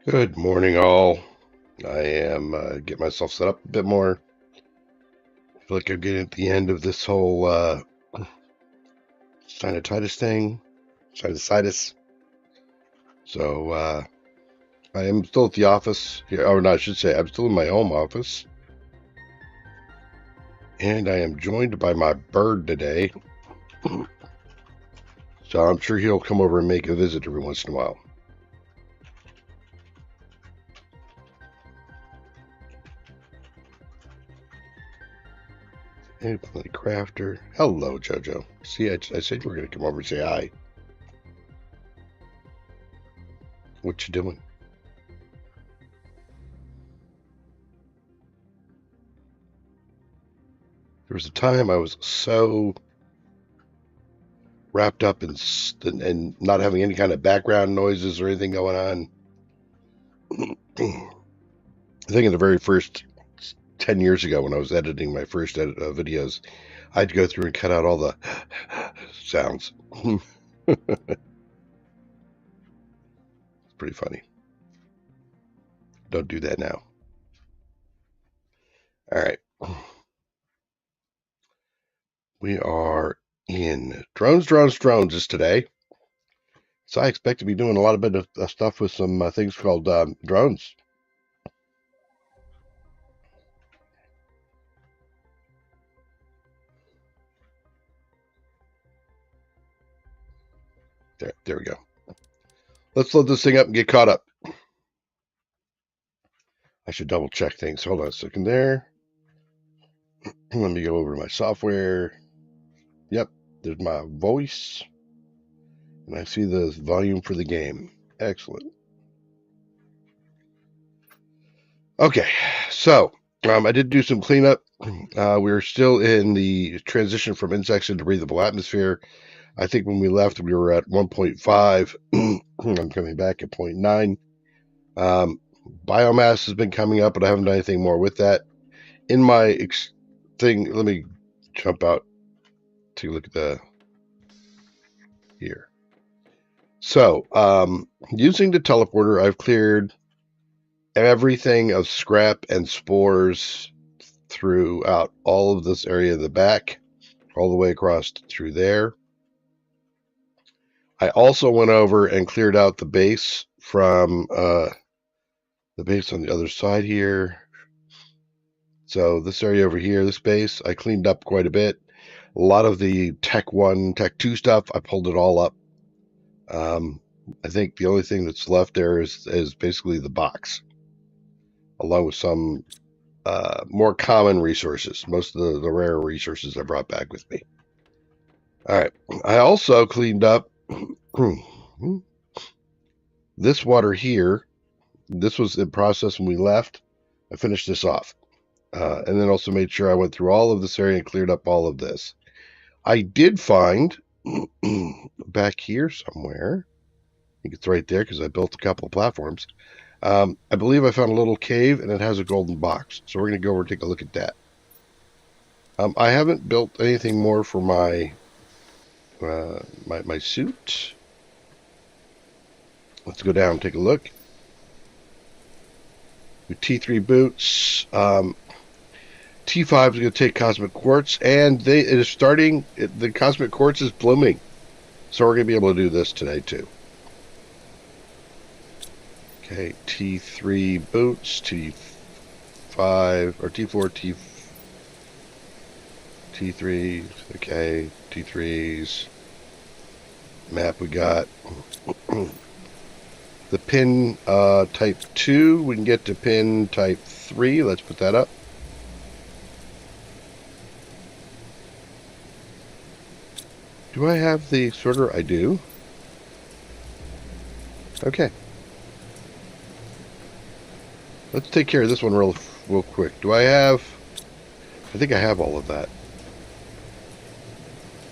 Good morning, all. I am getting myself set up a bit more. I feel like I'm getting at the end of this whole sinusitis thing, sinusitis. So I am still at the office here, or no, I should say, I'm still in my home office, and I am joined by my bird today. So I'm sure he'll come over and make a visit every once in a while. Hey, Plenty Crafter. Hello, Jojo. See, I said you were going to come over and say hi. What you doing? There was a time I was so wrapped up in and not having any kind of background noises or anything going on. I think in the very first 10 years ago when I was editing my first videos, I'd go through and cut out all the sounds. It's pretty funny. Don't do that now. All right. We are in drones is today. So I expect to be doing a lot of bit of stuff with some things called drones. There we go. Let's load this thing up and get caught up. I should double check things. Hold on a second there. Let me go over to my software. Yep, there's my voice. And I see the volume for the game. Excellent. Okay, so I did do some cleanup. We're still in the transition from insects into breathable atmosphere. I think when we left, we were at 1.5. I'm coming back at 0.9. Biomass has been coming up, but I haven't done anything more with that. In my thing, let me jump out, take a look at the here. So, using the teleporter, I've cleared everything of scrap and spores throughout all of this area of the back, all the way across through there. I also went over and cleared out the base from the base on the other side here. So this area over here, this base, I cleaned up quite a bit. A lot of the Tech 1, Tech 2 stuff, I pulled it all up. I think the only thing that's left there is basically the box, along with some more common resources. Most of the rare resources I brought back with me. All right. I also cleaned up this water here. This was in process when we left. I finished this off. And then also made sure I went through all of this area and cleared up all of this. I did find back here somewhere, I think it's right there because I built a couple of platforms. I believe I found a little cave and it has a golden box. So we're going to go over and take a look at that. I haven't built anything more for my my suit. Let's go down and take a look. With T3 boots. T5 is going to take Cosmic Quartz, and it is starting. The Cosmic Quartz is blooming. So we're going to be able to do this today, too. Okay, T3 boots, T5, or T4, T3, okay, T3s. Map we got. The pin type 2, we can get to pin type 3. Let's put that up. Do I have the sorter? I do. Okay. Let's take care of this one real quick. Do I have... I think I have all of that.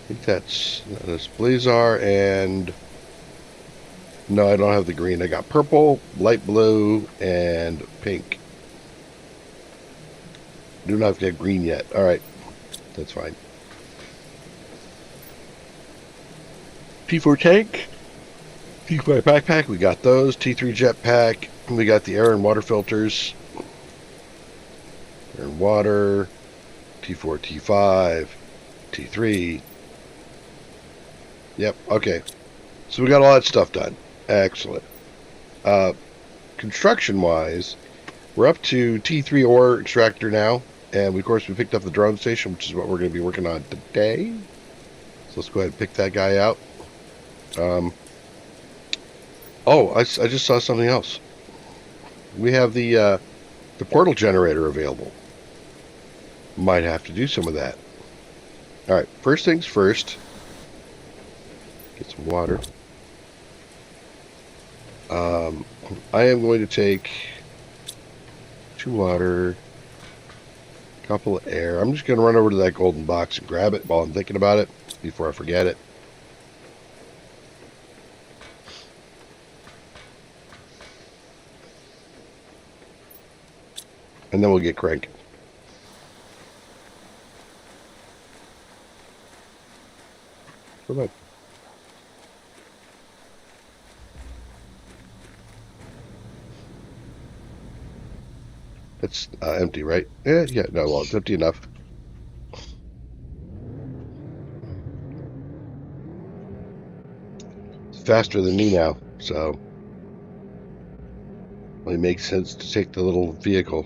I think that's Blazar and... No, I don't have the green. I got purple, light blue, and pink. Do not get green yet. All right. That's fine. P4 tank. T5 backpack, we got those. T3 jetpack, we got the air and water filters. Air and water, T4, T5, T3. Yep, okay. So we got all that stuff done. Excellent. Construction-wise, we're up to T3 ore extractor now. And of course, we picked up the drone station, which is what we're going to be working on today. So let's go ahead and pick that guy out. I just saw something else. We have the portal generator available. Might have to do some of that. All right, first things first. Get some water. I am going to take 2 water, a couple of air. I'm just going to run over to that golden box and grab it while I'm thinking about it before I forget it. And then we'll get cranking. Come on. It's empty, right? Yeah, no, well, it's empty enough. It's faster than me now, so it makes sense to take the little vehicle.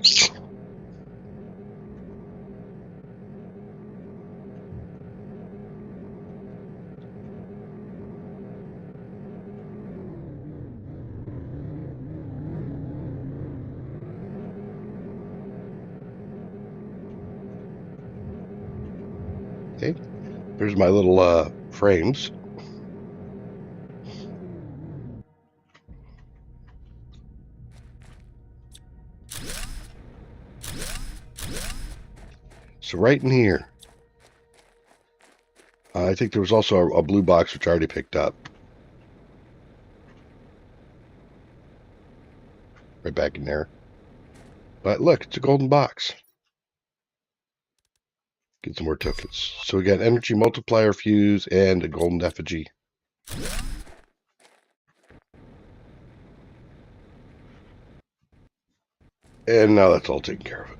Okay, there's my little frames. So right in here, I think there was also a blue box which I already picked up. Right back in there. But look, it's a golden box. Get some more tokens. So we got energy multiplier fuse and a golden effigy. And now that's all taken care of.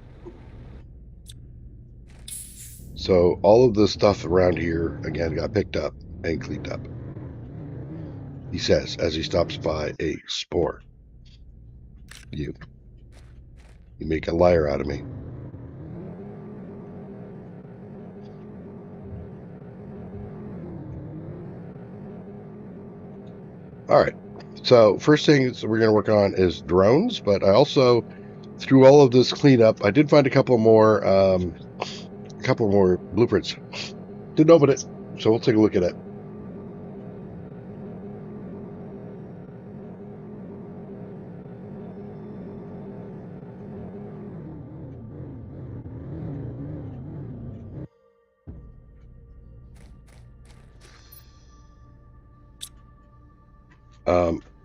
So all of the stuff around here, again, got picked up and cleaned up. He says as he stops by a spore. You make a liar out of me. All right. So first thing we're going to work on is drones, but I also, through all of this cleanup, I did find a couple more blueprints. Didn't open it, so we'll take a look at it.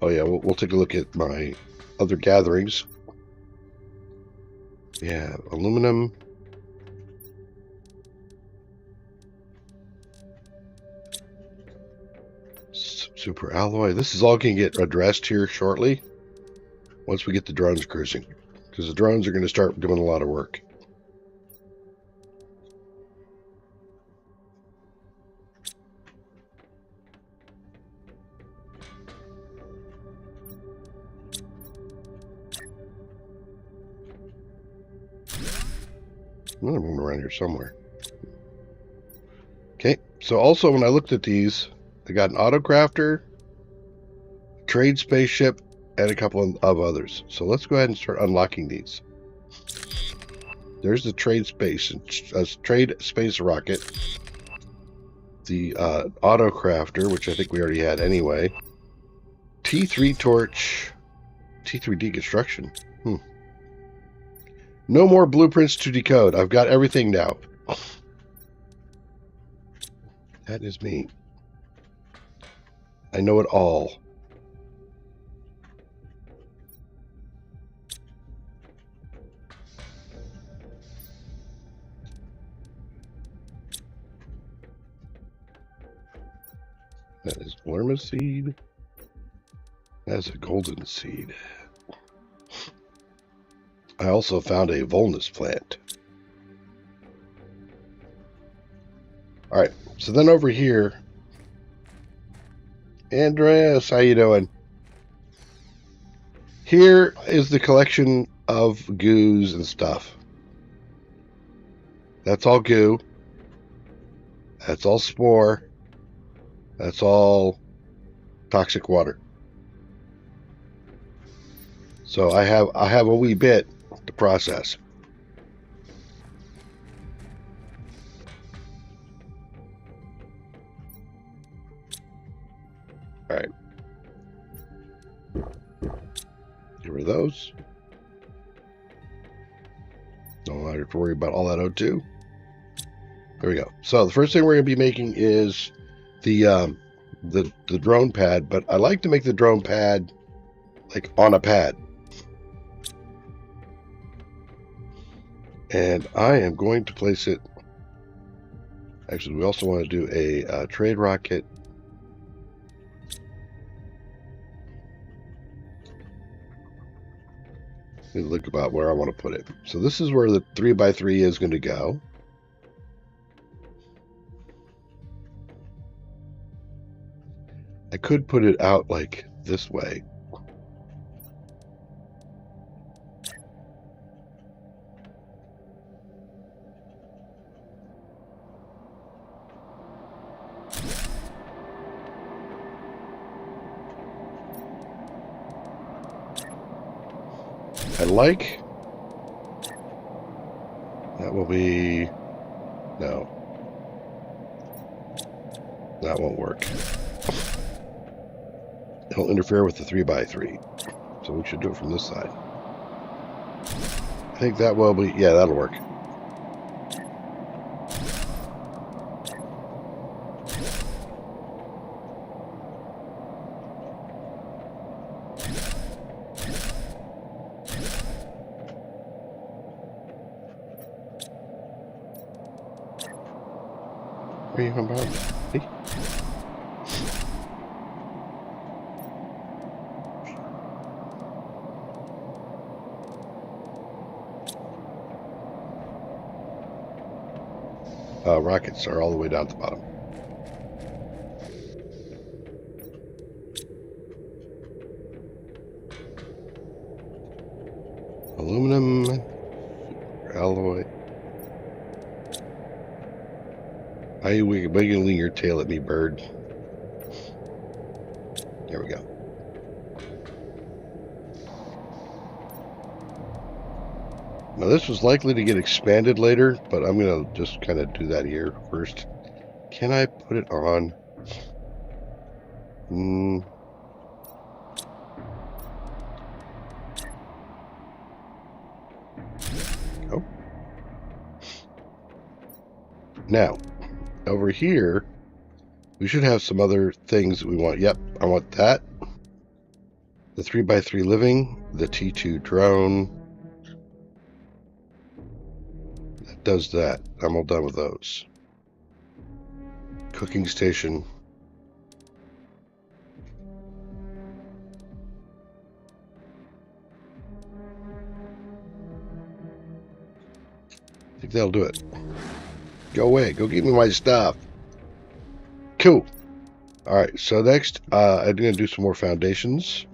Oh yeah, we'll take a look at my other gatherings. Yeah, aluminum. Super alloy. This is all going to get addressed here shortly once we get the drones cruising, because the drones are going to start doing a lot of work. Another one around here somewhere. Okay, so also when I looked at these, I got an autocrafter, trade spaceship, and a couple of others. So let's go ahead and start unlocking these. There's the trade space rocket, the autocrafter, which I think we already had anyway. T3 torch, T3 deconstruction. No more blueprints to decode. I've got everything now. That is me. I know it all. That is worm seed. As a golden seed. I also found a Volnus plant. Alright, so then over here, Andreas, how you doing? Here is the collection of goos and stuff. That's all goo. That's all spore. That's all toxic water. So I have a wee bit to process. All right. Get rid of those. Don't have to worry about all that O2. There we go. So the first thing we're going to be making is the drone pad, but I like to make the drone pad like on a pad. And I am going to place it. Actually, we also want to do a trade rocket. Let me look about where I want to put it. So this is where the 3x3 is going to go. I could put it out like this way. I like. That will be. No. That won't work. It'll interfere with the 3x3. So we should do it from this side. I think that will be. Yeah, that'll work. Where are you from, Bob? Hey. Rockets are all the way down at the bottom. Aluminum, alloy. Why are you wiggling your tail at me, bird? There we go. Now this was likely to get expanded later, but I'm going to just kind of do that here first. Can I put it on? Oh. Now, over here, we should have some other things that we want. Yep, I want that. The 3x3 living, the T2 drone. That does that. I'm all done with those. Cooking station. I think that'll do it. Go away. Go give me my stuff. Cool. Alright, so next, I'm going to do some more foundations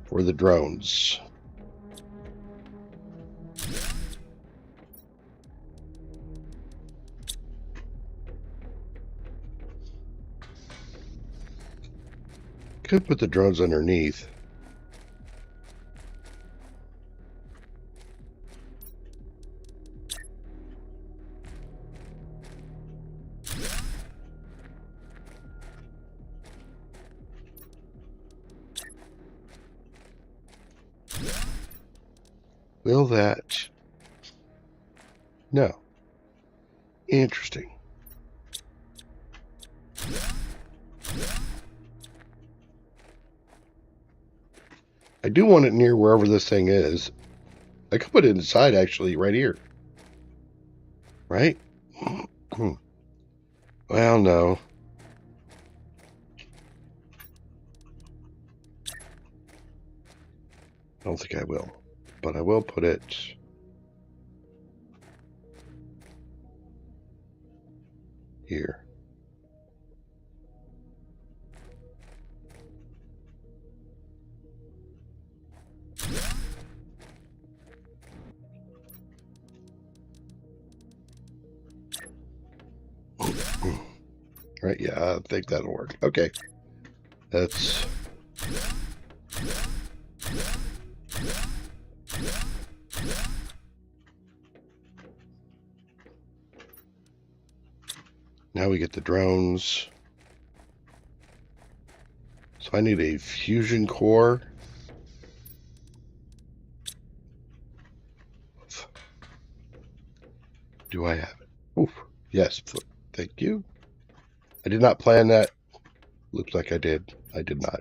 for the drones. Could put the drones underneath. Will that? No. Interesting. I do want it near wherever this thing is. I could put it inside, actually, right here. Right? Well, no. I don't think I will, but I will put it here. Right, yeah, I think that'll work. Okay. That's... Now we get the drones. So I need a fusion core. Do I have it? Oof. Yes, thank you. I did not plan that. Looks like I did. I did not.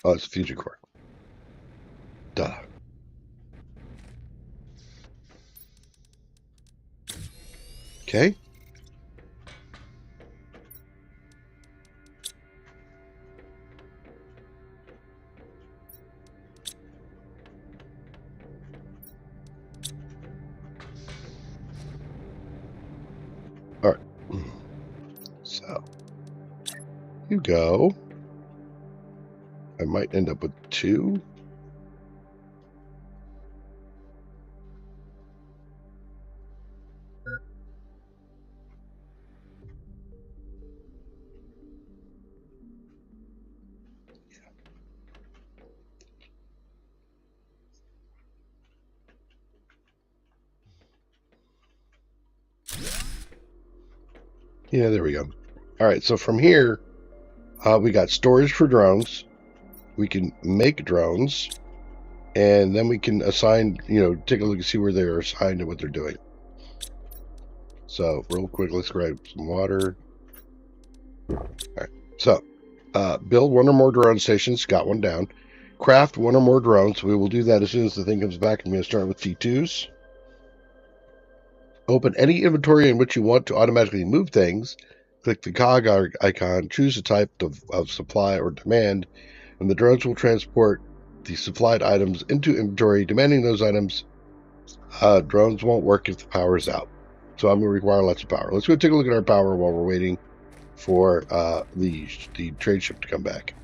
Oh, it's a fusion core. Duh. Okay. All right. So you go. I might end up with 2. Yeah, there we go. All right, so from here, we got storage for drones. We can make drones, and then we can assign, take a look and see where they're assigned and what they're doing. So real quick, let's grab some water. All right, so build 1 or more drone stations. Got 1 down. Craft 1 or more drones. We will do that as soon as the thing comes back. I'm going to start with T2s. Open any inventory in which you want to automatically move things. Click the cog icon, choose a type of supply or demand, and the drones will transport the supplied items into inventory. Demanding those items, drones won't work if the power is out. So I'm going to require lots of power. Let's go take a look at our power while we're waiting for the trade ship to come back.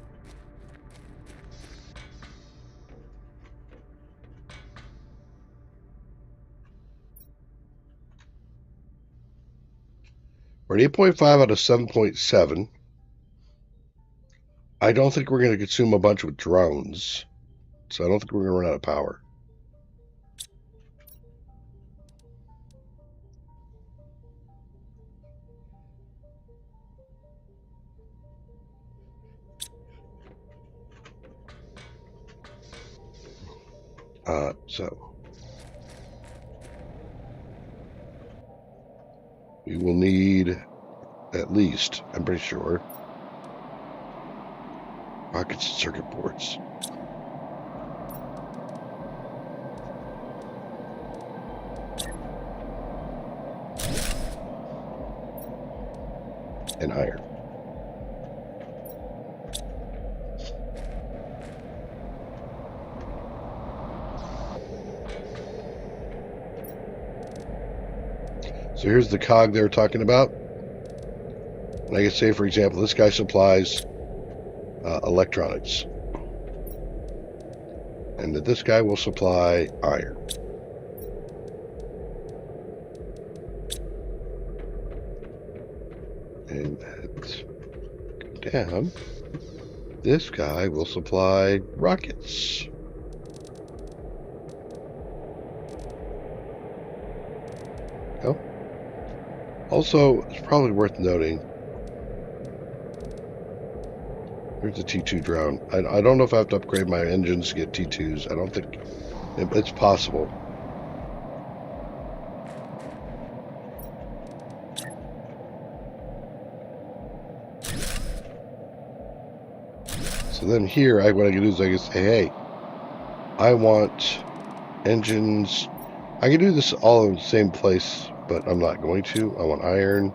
We're at 8.5 out of 7.7. I don't think we're going to consume a bunch with drones, so I don't think we're going to run out of power. So we will need at least, I'm pretty sure, rockets and circuit boards. And iron. So here's the cog they were talking about. And I can say, for example, this guy supplies electronics. And that this guy will supply iron. And let's go down. This guy will supply rockets. Oh. Also, it's probably worth noting, here's the T2 drone. I don't know if I have to upgrade my engines to get T2s. I don't think it's possible. So then here, what I can do is I can say, hey, I want engines. I can do this all in the same place, but I'm not going to. I want iron,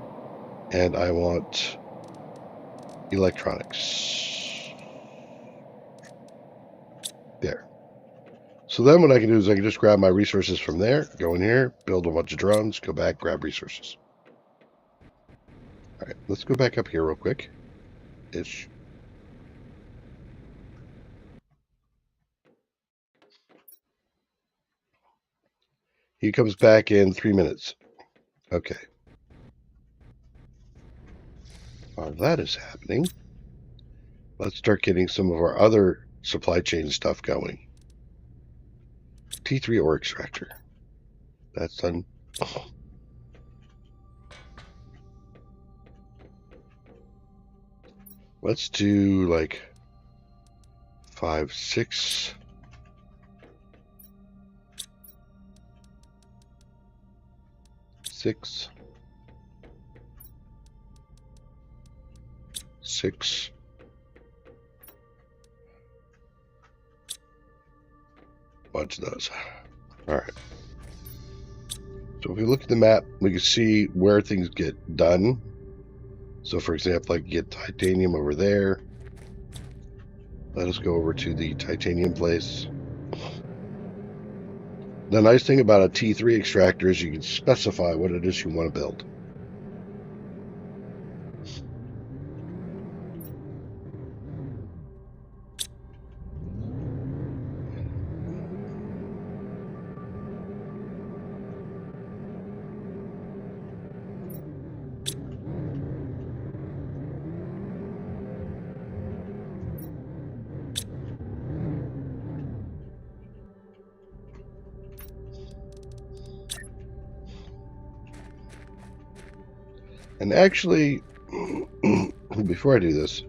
and I want electronics. There. So then what I can do is I can just grab my resources from there, go in here, build a bunch of drones, go back, grab resources. All right, let's go back up here real quick. Ish. He comes back in 3 minutes. Okay. While that is happening, let's start getting some of our other supply chain stuff going. T3 ore extractor. That's done. Let's do like 5, 6. 6. 6. Bunch of those. All right. So if we look at the map, we can see where things get done. So for example, I can get titanium over there. Let us go over to the titanium place. The nice thing about a T3 extractor is you can specify what it is you want to build. And actually, before I do this,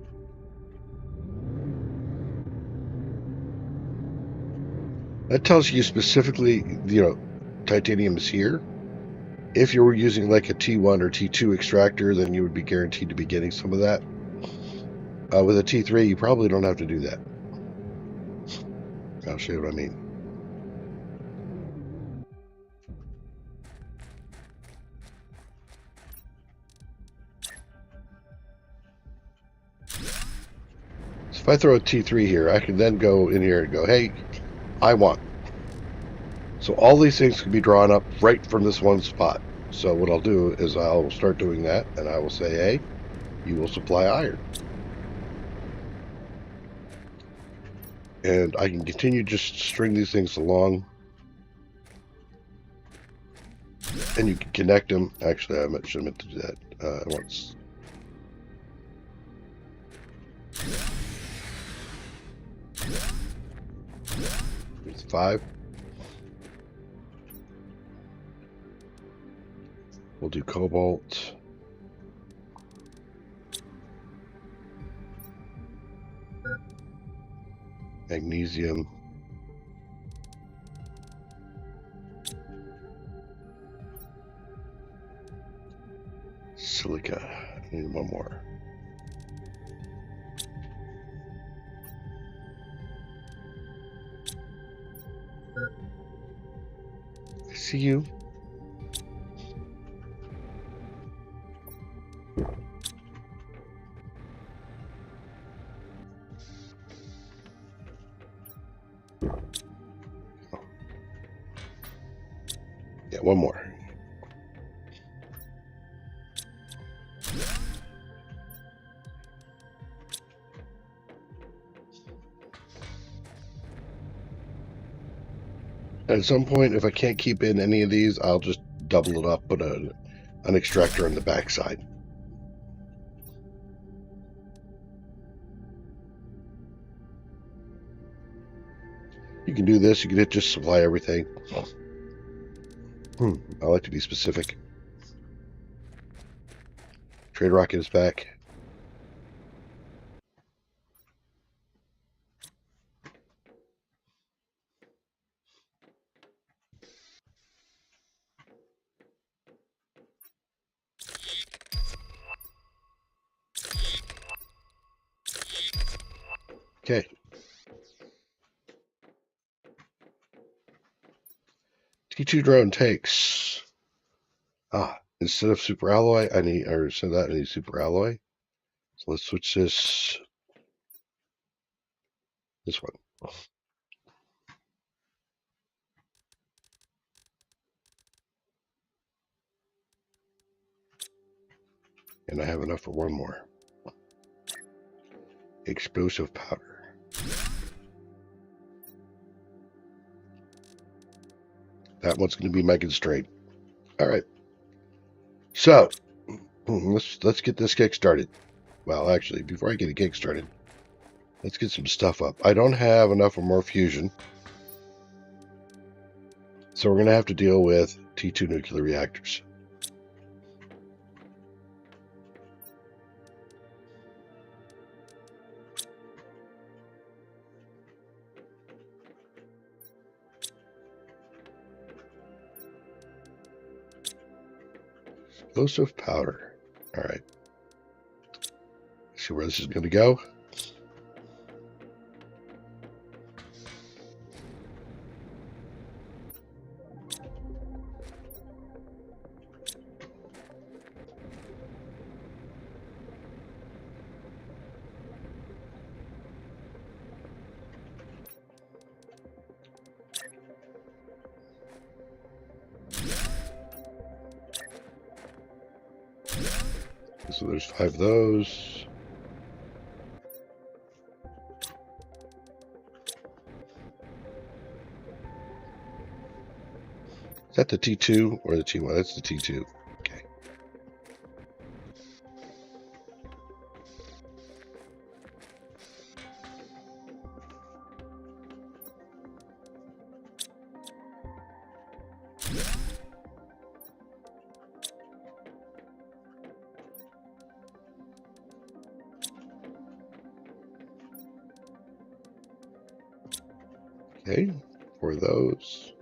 that tells you specifically, titanium is here. If you were using like a T1 or T2 extractor, then you would be guaranteed to be getting some of that. With a T3, you probably don't have to do that. I'll show you what I mean. So if I throw a T3 here, I can then go in here and go, hey, I want. So all these things can be drawn up right from this one spot. So what I'll do is I'll start doing that, and I will say, hey, you will supply iron. And I can continue just string these things along. And you can connect them. Actually, I should have meant to do that once. It's 5. We'll do cobalt. Magnesium. Silica. I need one more. I see you. Yeah, one more. At some point, if I can't keep in any of these, I'll just double it up, put an extractor on the backside. You can do this. You can just supply everything. I like to be specific. Trade rocket is back. Okay. T2 drone takes Instead of super alloy, I need super alloy. So let's switch this one. And I have enough for one more. Explosive powder. That one's going to be my constraint. All right. So let's get this kick started. Well, actually, before I get a kick started, let's get some stuff up. I don't have enough for more fusion, so we're going to have to deal with T2 nuclear reactors. Explosive powder. All right. See where this is going to go. So there's 5 of those. Is that the T2 or the T1? That's the T2. Okay. Okay, for those.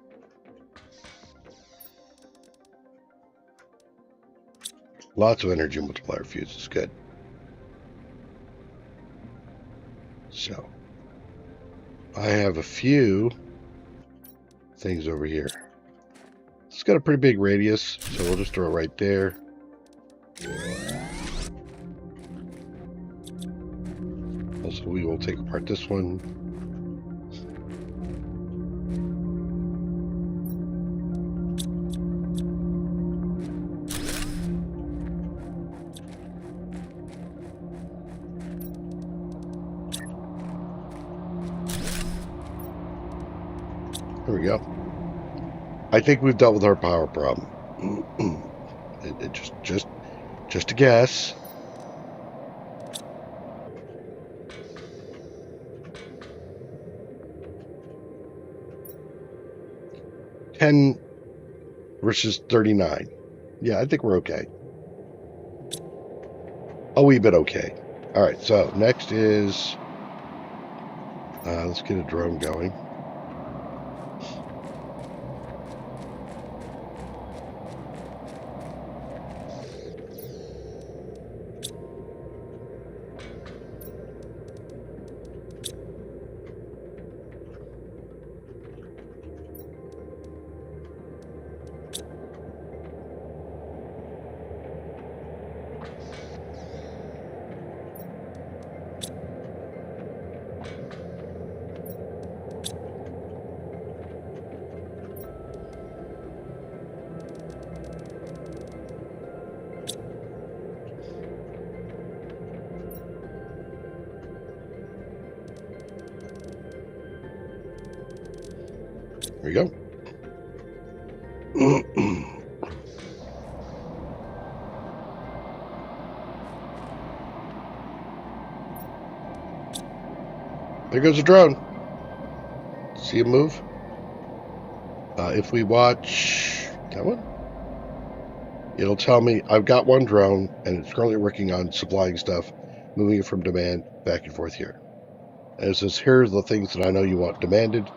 Lots of energy multiplier fuses. Good. So, I have a few things over here. It's got a pretty big radius, so we'll just throw it right there. Also, we will take apart this one. There we go. I think we've dealt with our power problem. Just a guess. $10 versus 39. Yeah, I think we're okay. A wee bit okay. All right, so next is let's get a drone going. There we go. There goes a drone. See him move? If we watch that one, it'll tell me I've got one drone and it's currently working on supplying stuff, moving it from demand back and forth here. And it says, here are the things that I know you want demanded.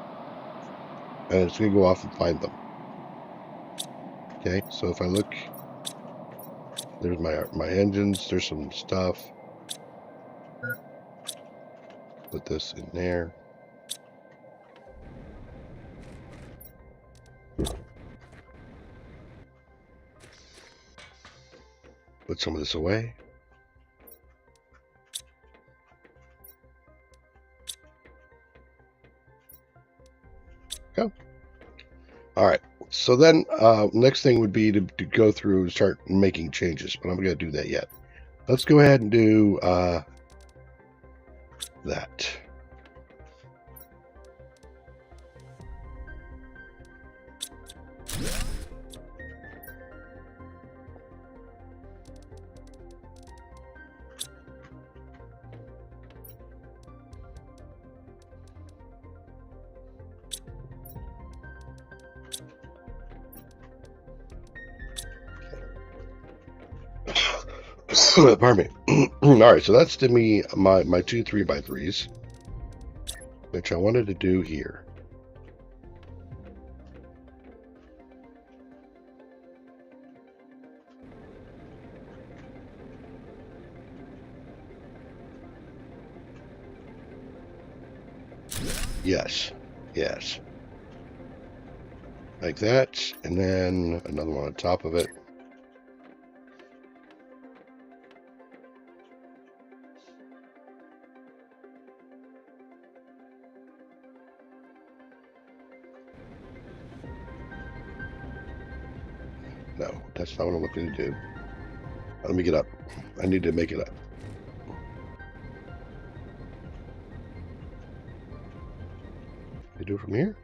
And it's going to go off and find them. Okay, so if I look, there's my engines, there's some stuff. Put this in there. Put some of this away. Go. All right. So then next thing would be to go through and start making changes, but I'm not going to do that yet. Let's go ahead and do that. Pardon me. All right, so that's to me my 2 3x3s, which I wanted to do here. Yes, yes, like that, and then another one on top of it. No, that's not what I'm looking to do. Let me get up. I need to make it up. You do it from here?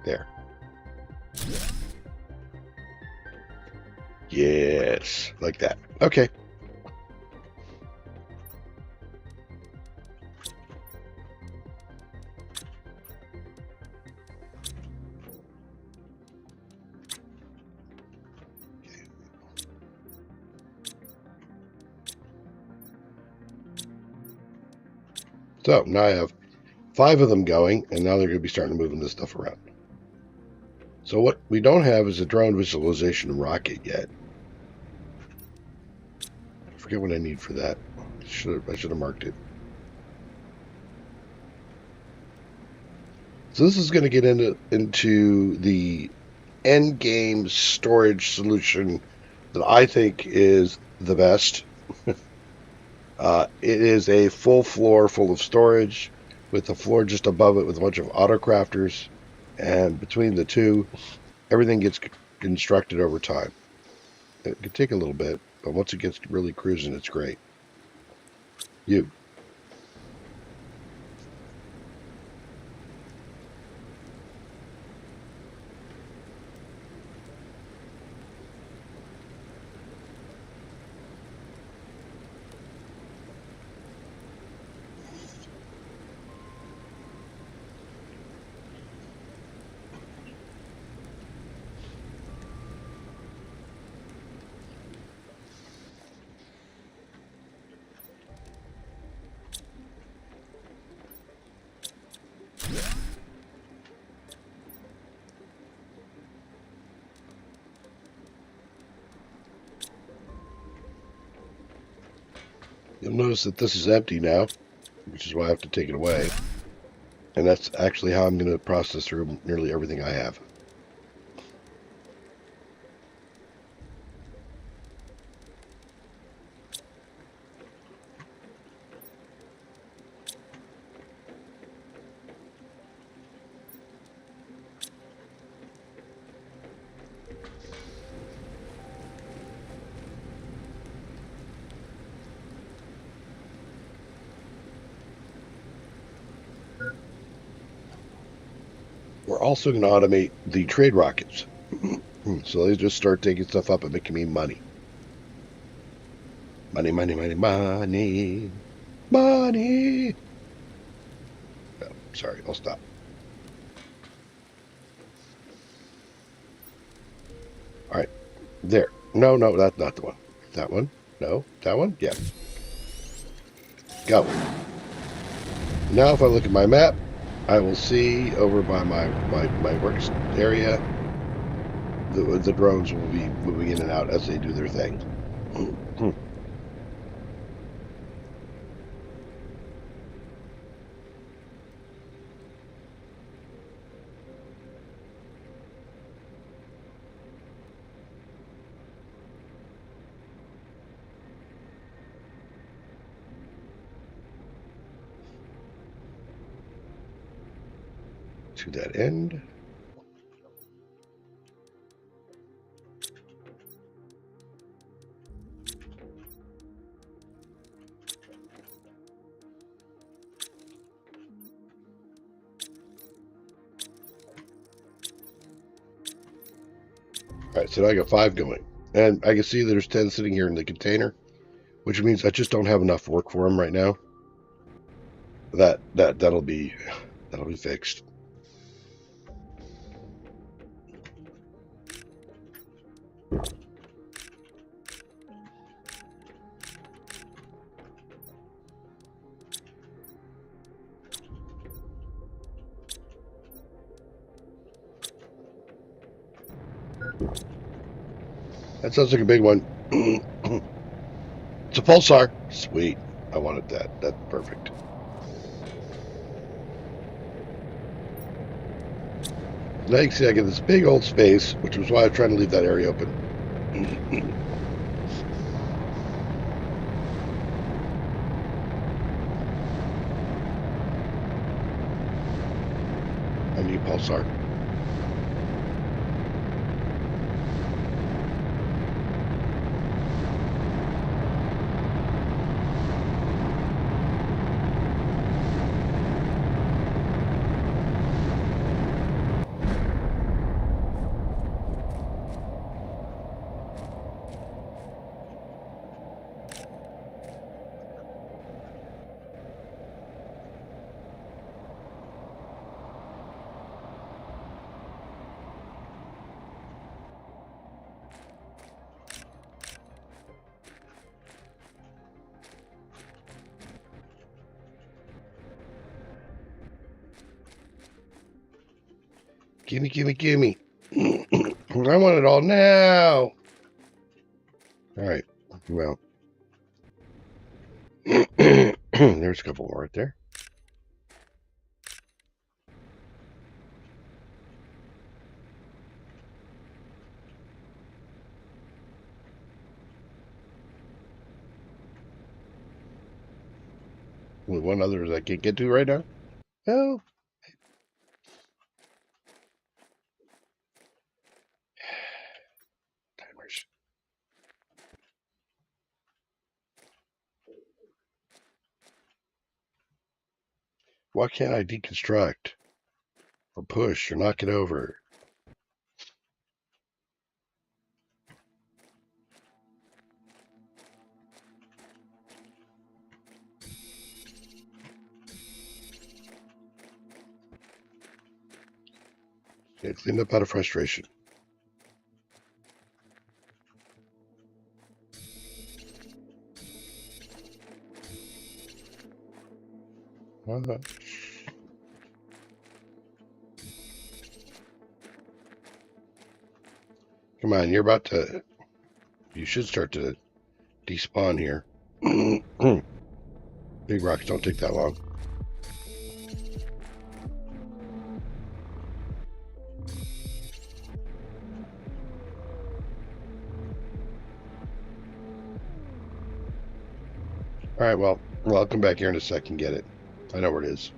There. Yes, like that. Okay. So now I have 5 of them going, and now they're going to be starting to moving this stuff around. So what we don't have is a drone visualization rocket yet. I forget what I need for that. I should have marked it. So this is going to get into the end game storage solution that I think is the best. It is a full floor full of storage with the floor just above it with a bunch of autocrafters, and between the two, everything gets constructed over time. It can take a little bit, but once it gets really cruising, it's great. You. You'll notice that this is empty now, which is why I have to take it away. And that's actually how I'm going to process through nearly everything I have. We're also going to automate the trade rockets. So they just start taking stuff up and making me money. Money, money, money, money, money. Oh, sorry, I'll stop. All right, there. No, that's not the one. That one? No, that one? Yeah. Go. Now, if I look at my map, I will see over by my work area, the drones will be moving in and out as they do their thing. to that end. All right, so now I got 5 going. And I can see there's 10 sitting here in the container, which means I just don't have enough work for them right now. That'll be fixed. That sounds like a big one. It's a pulsar. Sweet. I wanted that. That's perfect. Now you can see I get this big old space, which was why I was trying to leave that area open. A new pulsar. Gimme, gimme, gimme. I want it all now. All right. Well, there's a couple more right there. With one other that I can't get to right now. Oh. Timers. Why can't I deconstruct or push or knock it over? Get cleaned up out of frustration. Uh-huh. Come on, you're about to. You should start to despawn here. Big rocks don't take that long. All right, well, I'll come back here in a second and get it. I know where it is.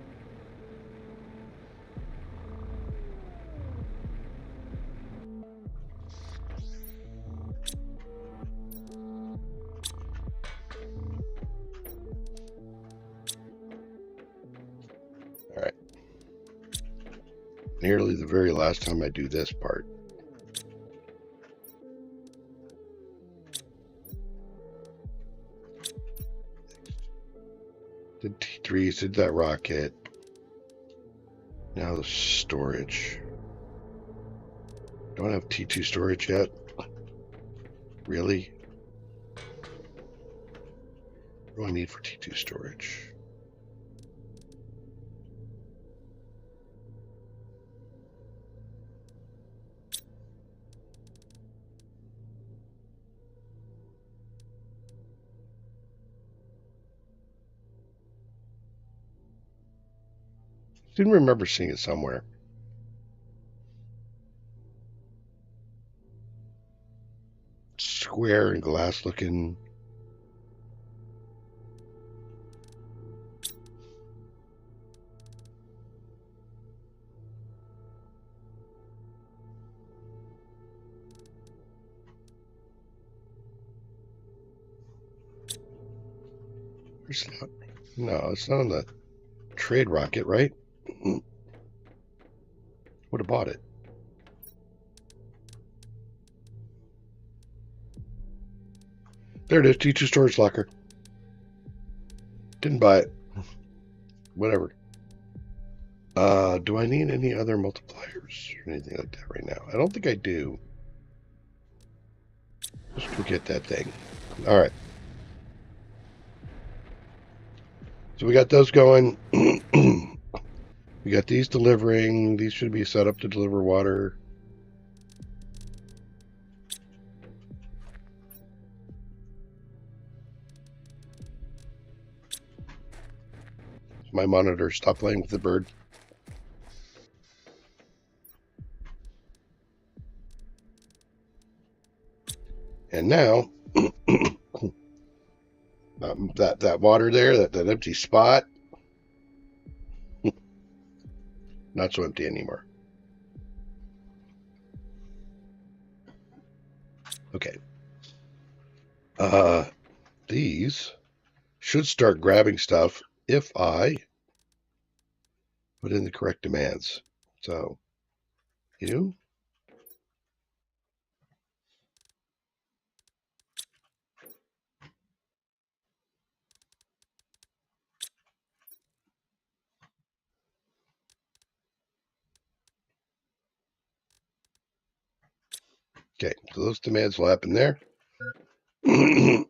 All right. Nearly the very last time I do this part. Did T3s, did that rocket. Now the storage. Don't have T2 storage yet. Really? What do I need for T2 storage? Didn't remember seeing it somewhere. Square and glass looking. It's not, no, it's not on the trade rocket, right? Would have bought it. There it is, T2 storage locker. Didn't buy it. Whatever. Do I need any other multipliers or anything like that right now? I don't think I do. Let's forget that thing. All right. So we got those going. We got these delivering. These should be set up to deliver water. My monitor, stop playing with the bird. And now, that water there, that empty spot, not so empty anymore. Okay. These should start grabbing stuff if I put in the correct demands. So, you. Okay, so those demands will happen there. Think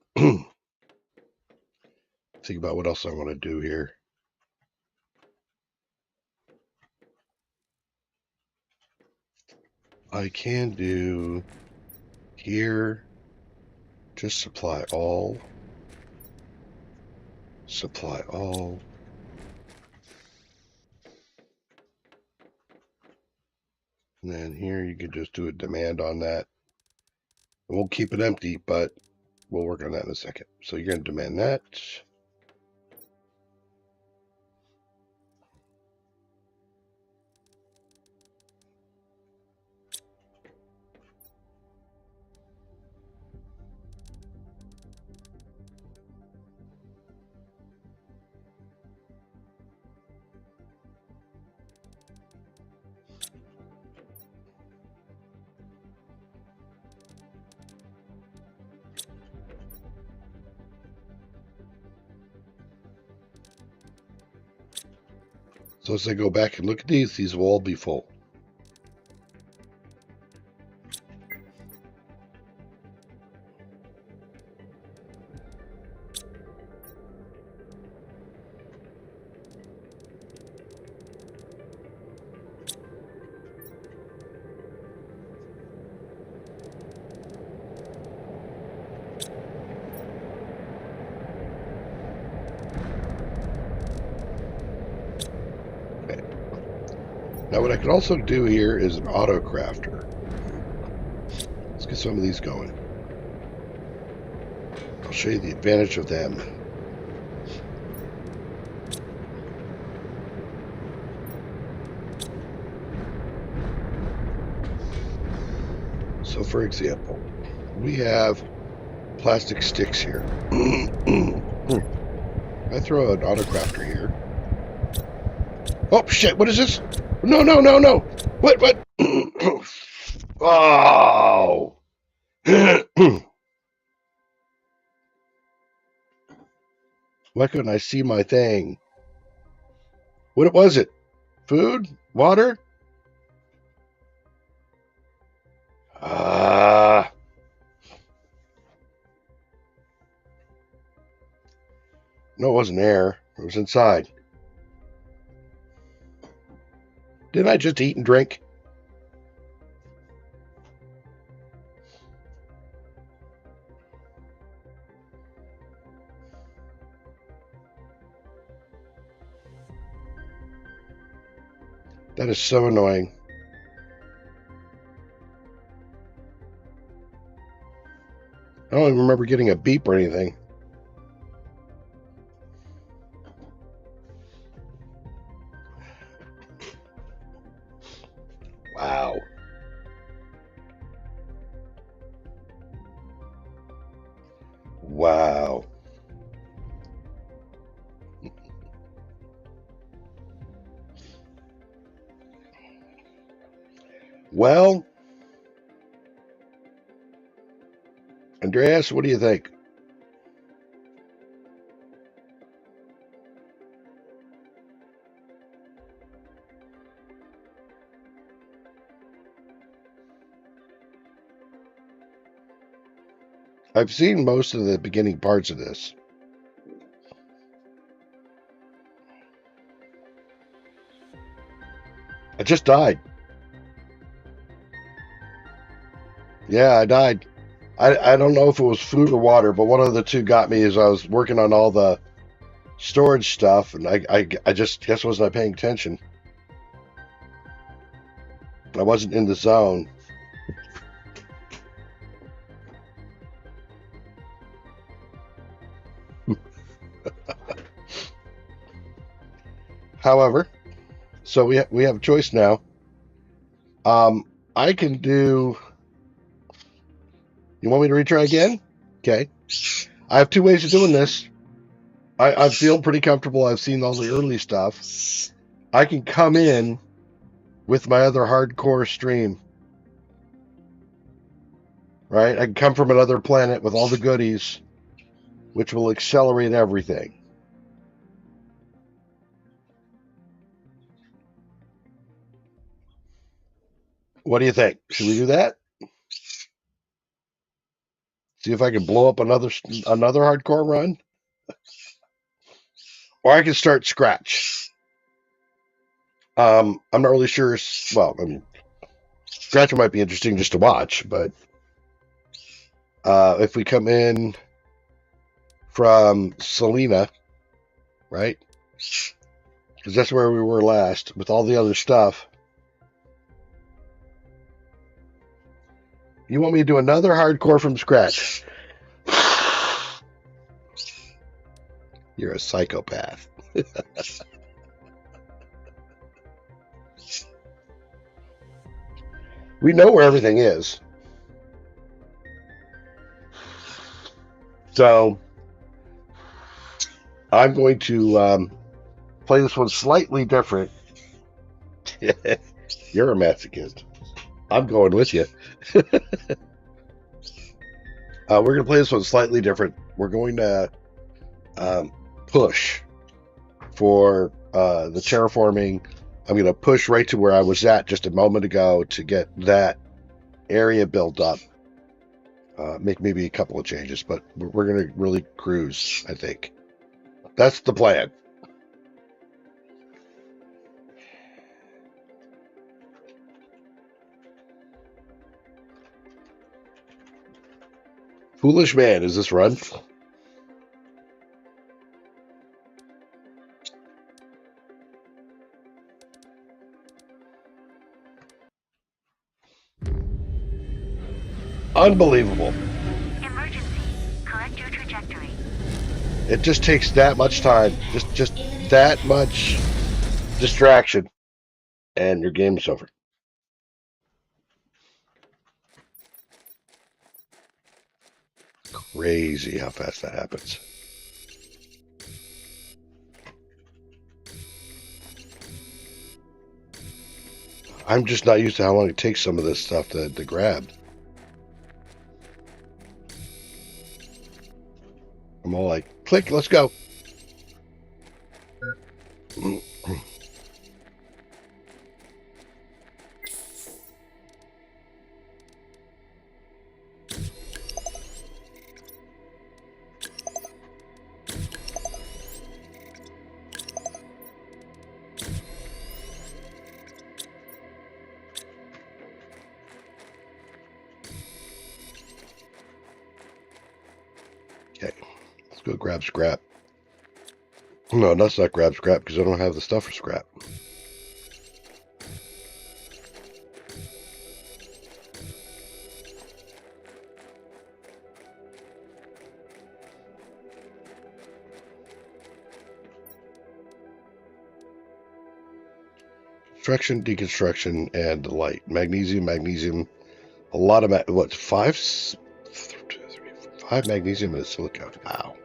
about what else I want to do here. I can do here, just supply all, and then here you could just do a demand on that. It won't keep it empty, but we'll work on that in a second. So you're going to demand that. So as I go back and look at these will all be full. Now what I could also do here is an auto crafter. Let's get some of these going. I'll show you the advantage of them. So for example, we have plastic sticks here. I throw an auto crafter here. Oh shit, what is this? No. What? Oh. Why couldn't I see my thing? What was it? Food? Water? No, it wasn't air. It was inside. Didn't I just eat and drink? That is so annoying. I don't even remember getting a beep or anything. Wow. Wow. Well, Andreas, what do you think? I've seen most of the beginning parts of this. I just died. Yeah, I died. I don't know if it was food or water, but one of the two got me as I was working on all the storage stuff, and I just guess wasn't paying attention. I wasn't in the zone. However, so we have a choice now. Um, I can do. You want me to retry again? Okay. I have two ways of doing this. I feel pretty comfortable. I've seen all the early stuff. I can come in with my other hardcore stream, right? I can come from another planet with all the goodies, which will accelerate everything. What do you think? Should we do that? See if I can blow up another hardcore run, or I can start scratch. I'm not really sure. Well, I mean, scratch might be interesting just to watch, but if we come in from Selena, right? Because that's where we were last with all the other stuff. You want me to do another hardcore from scratch? You're a psychopath. We know where everything is. So I'm going to play this one slightly different. You're a masochist. I'm going with you. We're going to play this one slightly different. We're going to push for the terraforming. I'm going to push right to where I was at just a moment ago to get that area built up. Make maybe a couple of changes, but we're going to really cruise, I think. That's the plan. Foolish man, is this run? Unbelievable. Emergency. Correct your trajectory. It just takes that much time, just that much distraction, and your game's over. Crazy how fast that happens. I'm just not used to how long it takes some of this stuff to grab. I'm all like, click, let's go. Okay, let's go grab scrap. No, that's not grab scrap because I don't have the stuff for scrap. Construction, deconstruction, and light. Magnesium, magnesium. A lot of what? Five magnesium and a silicon. Wow.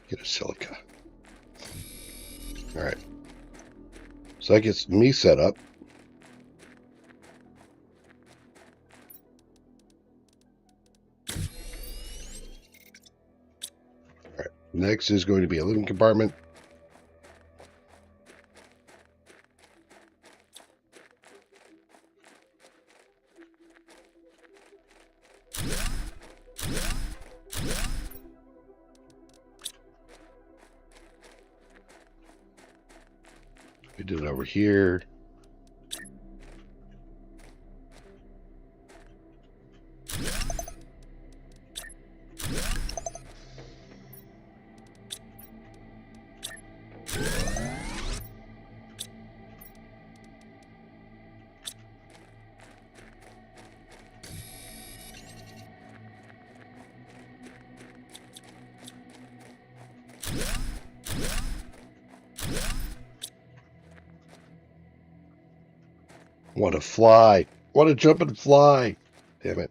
Get a silica. All right. So that gets me set up. All right. Next is going to be a living compartment. We did it over here. Want to fly. Want to jump and fly. Damn it.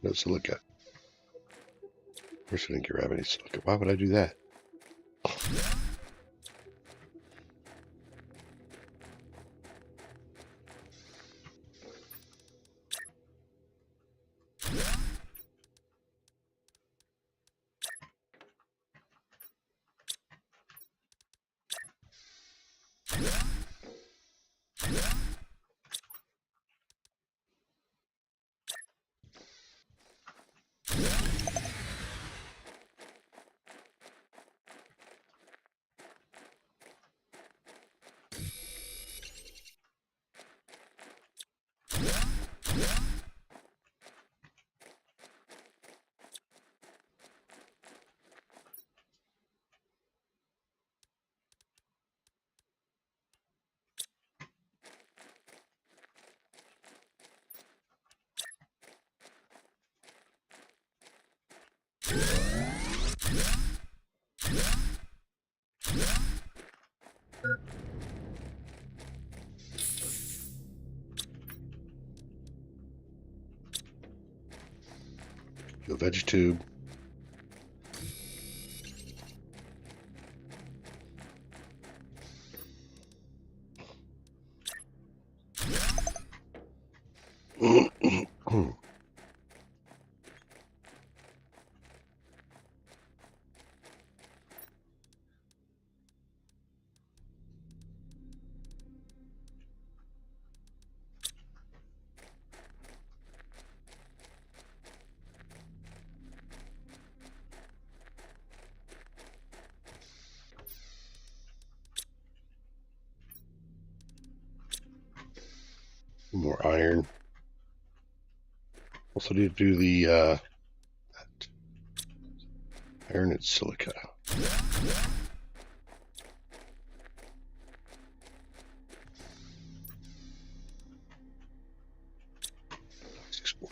No silica. Of course I didn't grab any silica. Why would I do that? The veggie tube. More iron. Also need to do the iron and silica. Let's explore.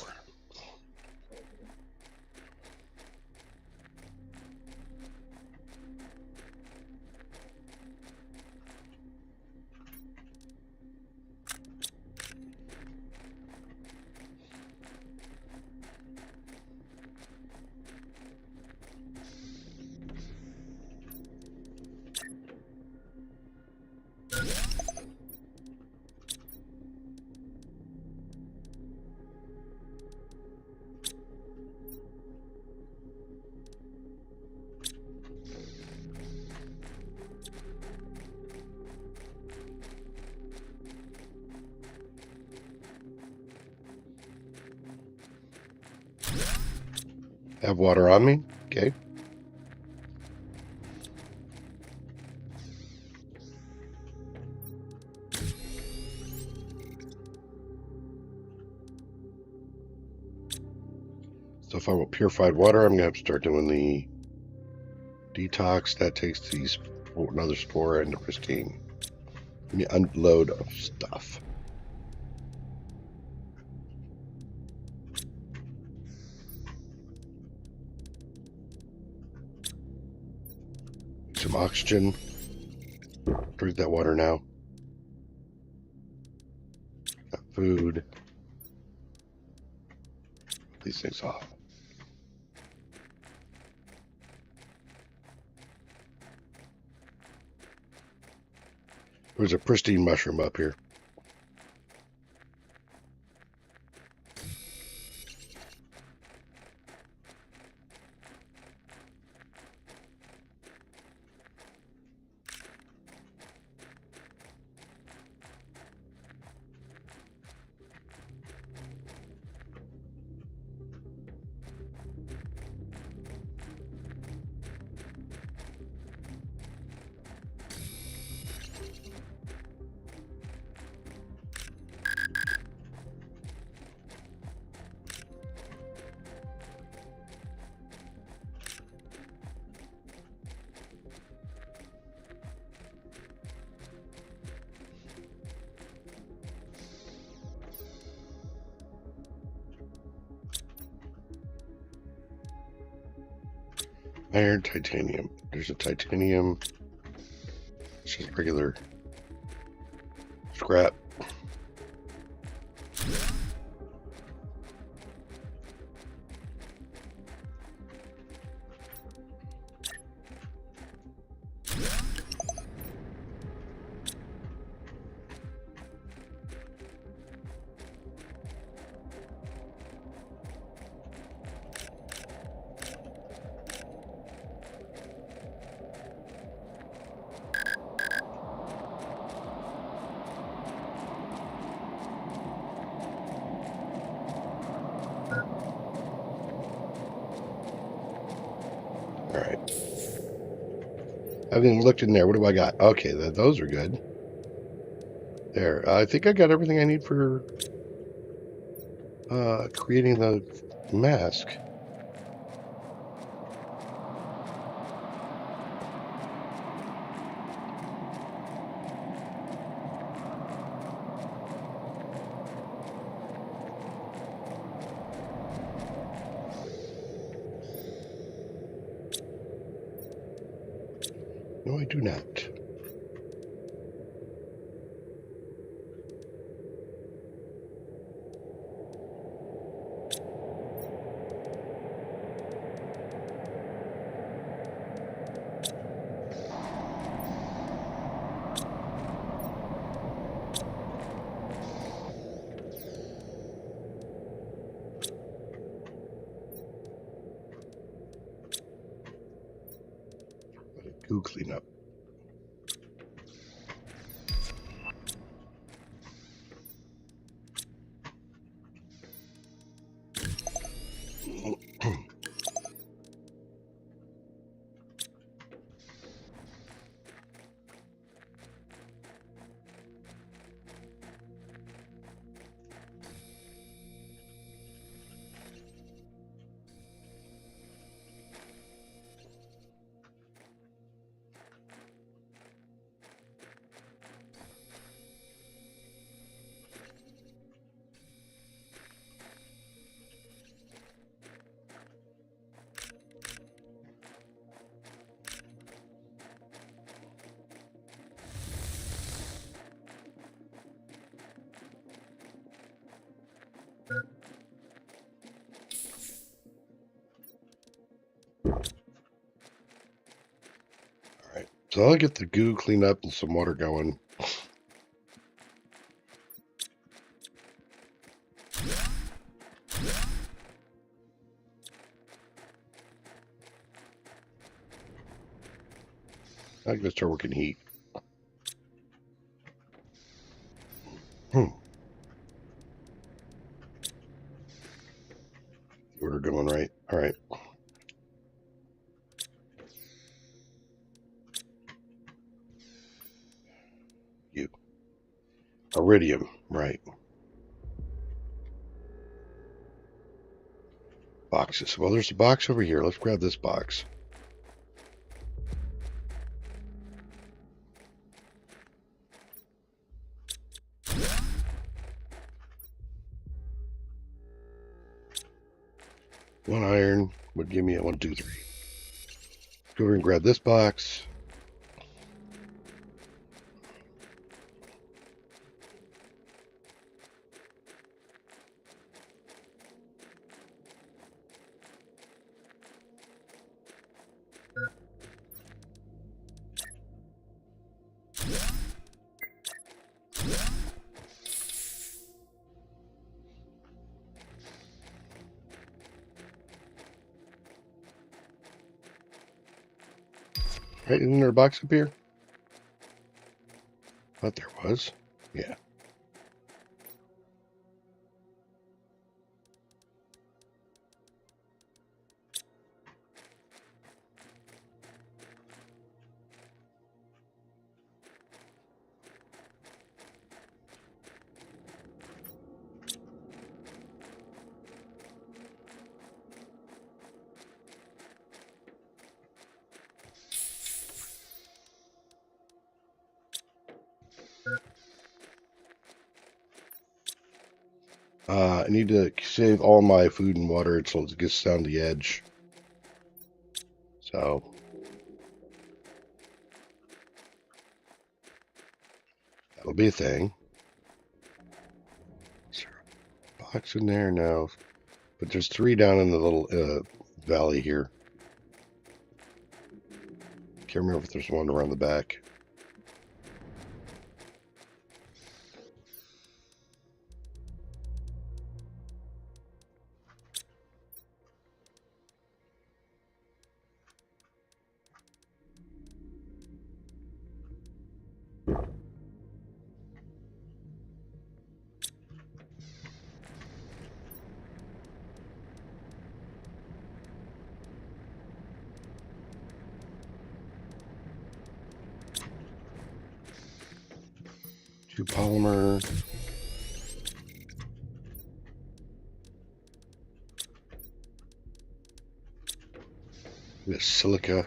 Have water on me. Okay. So if I want purified water, I'm going to have to start doing the detox. That takes these another spore into pristine. Let me unload of stuff. Some oxygen. Drink that water now. Got food. these things off. There's a pristine mushroom up here. Iron, titanium. There's a titanium. It's just regular scrap. All right. I haven't looked in there. What do I got? Okay, those are good. There. I think I got everything I need for creating the mask. No, I do not. Goo cleanup. Alright, so I'll get the goo cleaned up and some water going. I'm gonna start working heat. Order going right. Alright. You. Iridium, right. Boxes. Well, there's a box over here. Let's grab this box. One iron would give me a 1, 2, 3. Go over and grab this box. Right, isn't there a box up here? Thought there was. Yeah. I need to save all my food and water until it gets down the edge. So that'll be a thing. Is there a box in there? No. But there's 3 down in the little valley here. Can't remember if there's one around the back. Two polymer. This silica.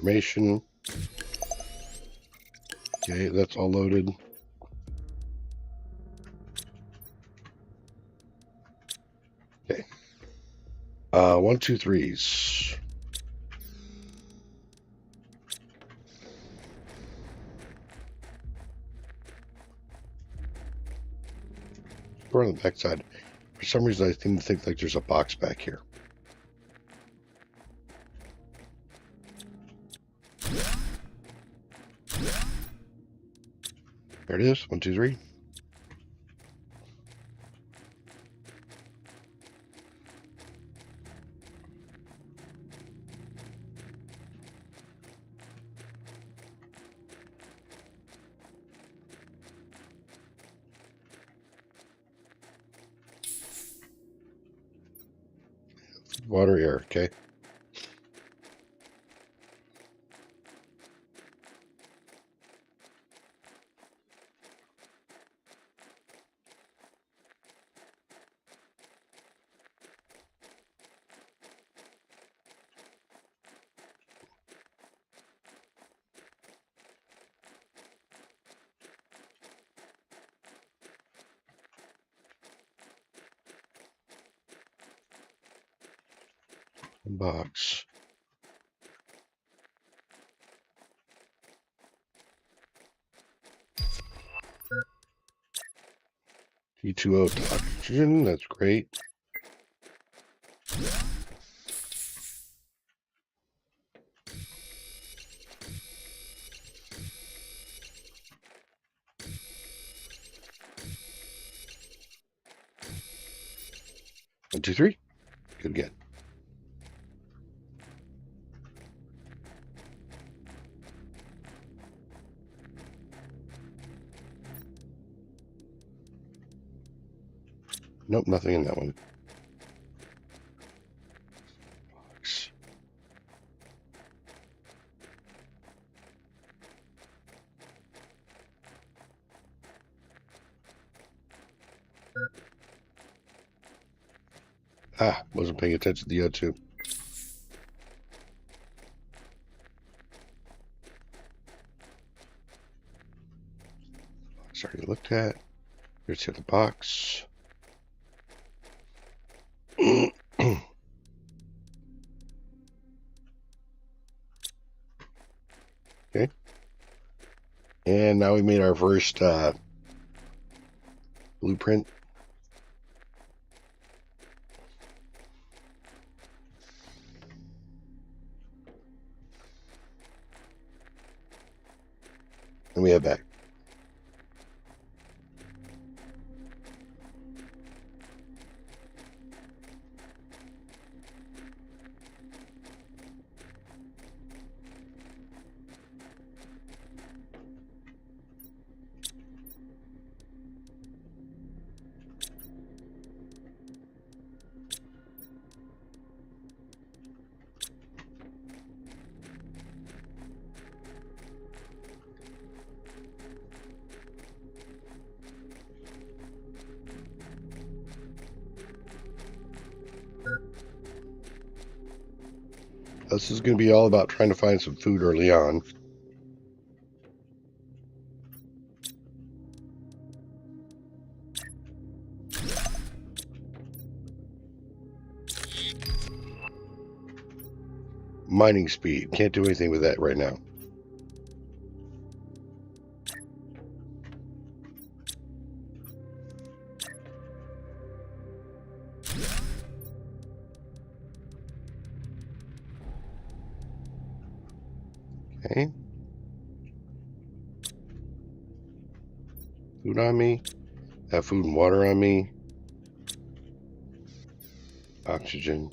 Information. Okay, that's all loaded. Okay. 1, 2, 3s. We're on the back side. For some reason, I seem to think like there's a box back here. There it is. 1, 2, 3. Water, air. Okay. Box. T2O oxygen. That's great. One, two, three. Good again. Nope, nothing in that one. Box. Wasn't paying attention to the O2. Box already looked at. Here's the other box. Okay. And now we made our first blueprint. And we head back. This is going to be all about trying to find some food early on. Mining speed. Can't do anything with that right now. Okay. Food on me. Have food and water on me. Oxygen.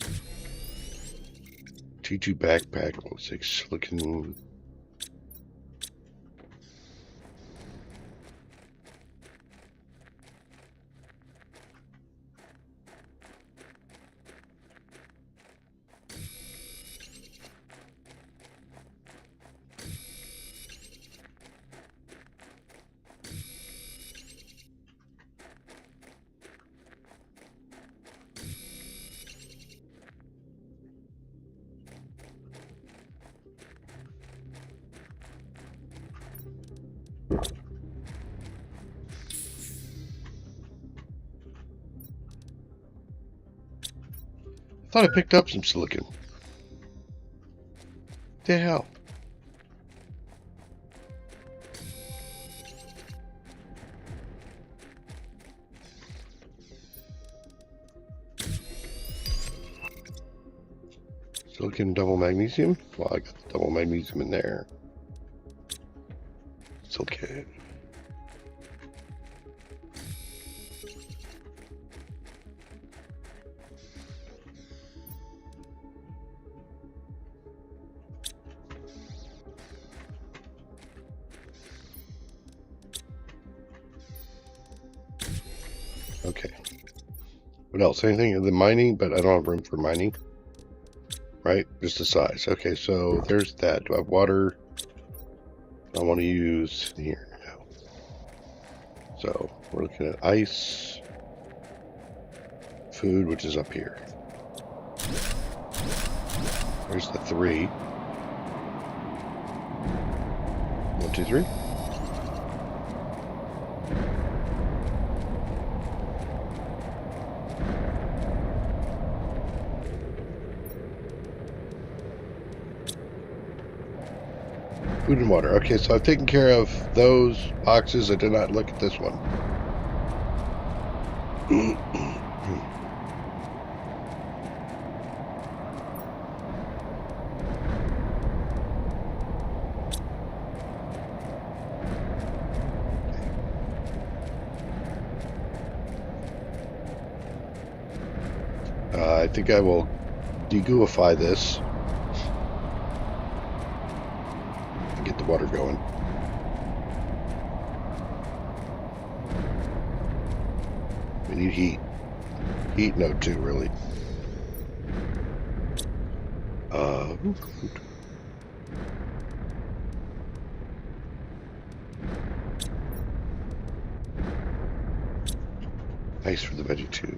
T2 backpack. Looks like silicon. I thought I picked up some silicon. What the hell? Silicon double magnesium? Well, I got the double magnesium in there. Silicon. Okay. What else? Anything in the mining, but I don't have room for mining. Right? Just the size. Okay, so there's that. Do I have water? I want to use here. No. So we're looking at ice, food, which is up here. There's the 3. 1, 2, 3. Food and water. Okay, so I've taken care of those boxes. I did not look at this one. I think I will degooify this and get the water going. We need heat. Heat node 2, really. Ice for the veggie tube.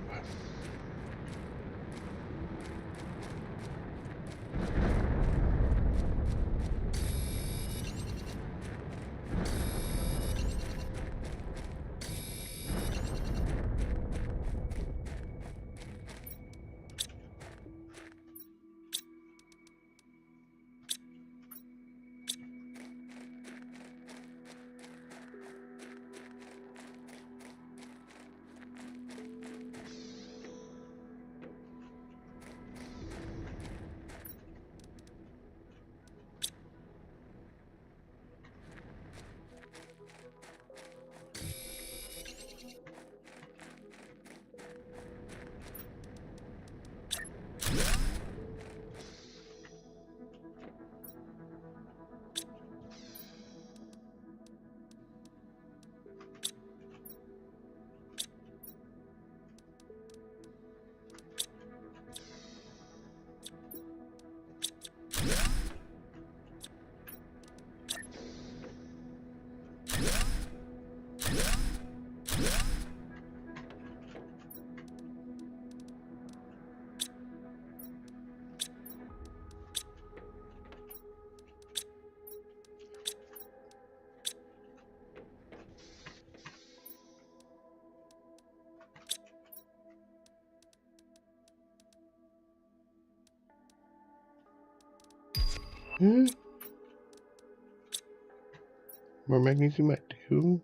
More magnesium I do.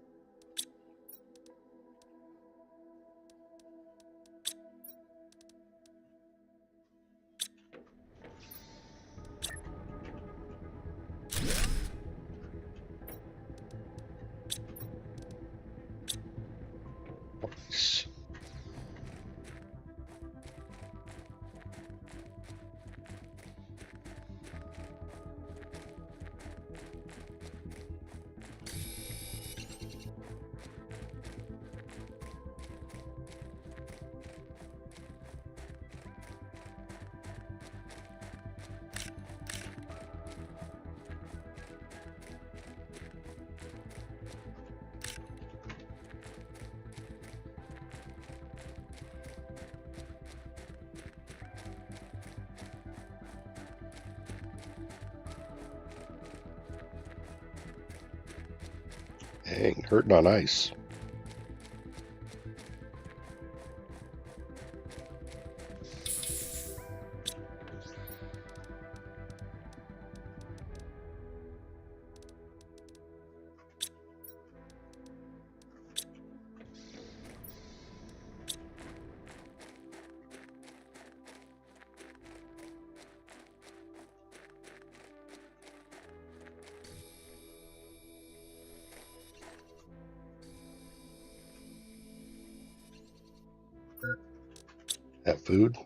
Nice. Dang, hurting on ice. That food.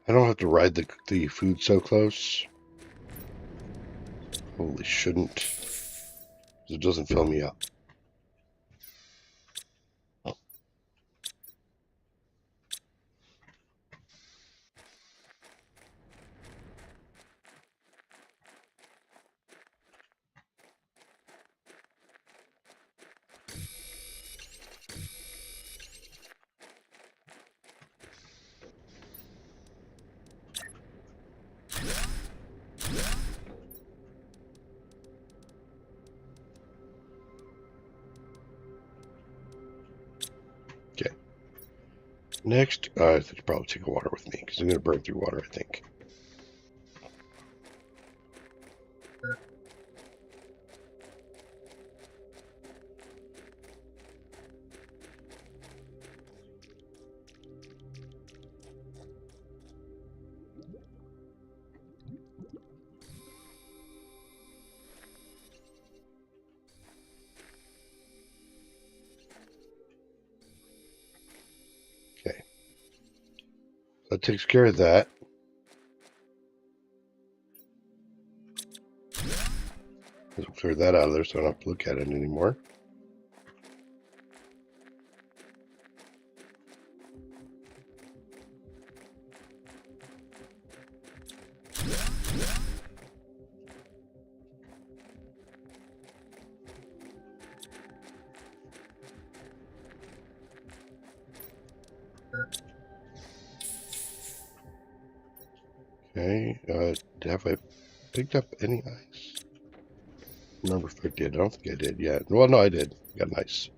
I don't have to ride the food so close. Probably shouldn't. It doesn't fill me up. Okay. Next, I should probably take a water with me because I'm going to burn through water, I think. Okay. That takes care of that. I'll clear that out of there so I don't have to look at it anymore. Okay. Have I picked up any ice? Remember if I did. I don't think I did yet. Well, no, I did. Got nice.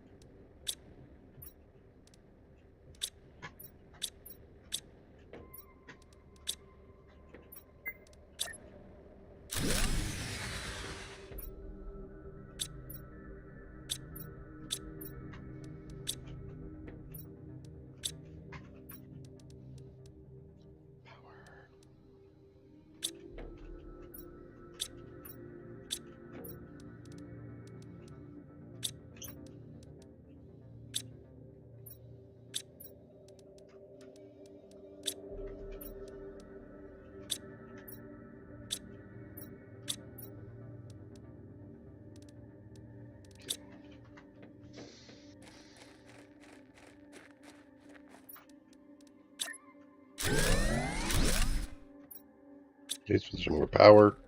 Okay, so there's more power.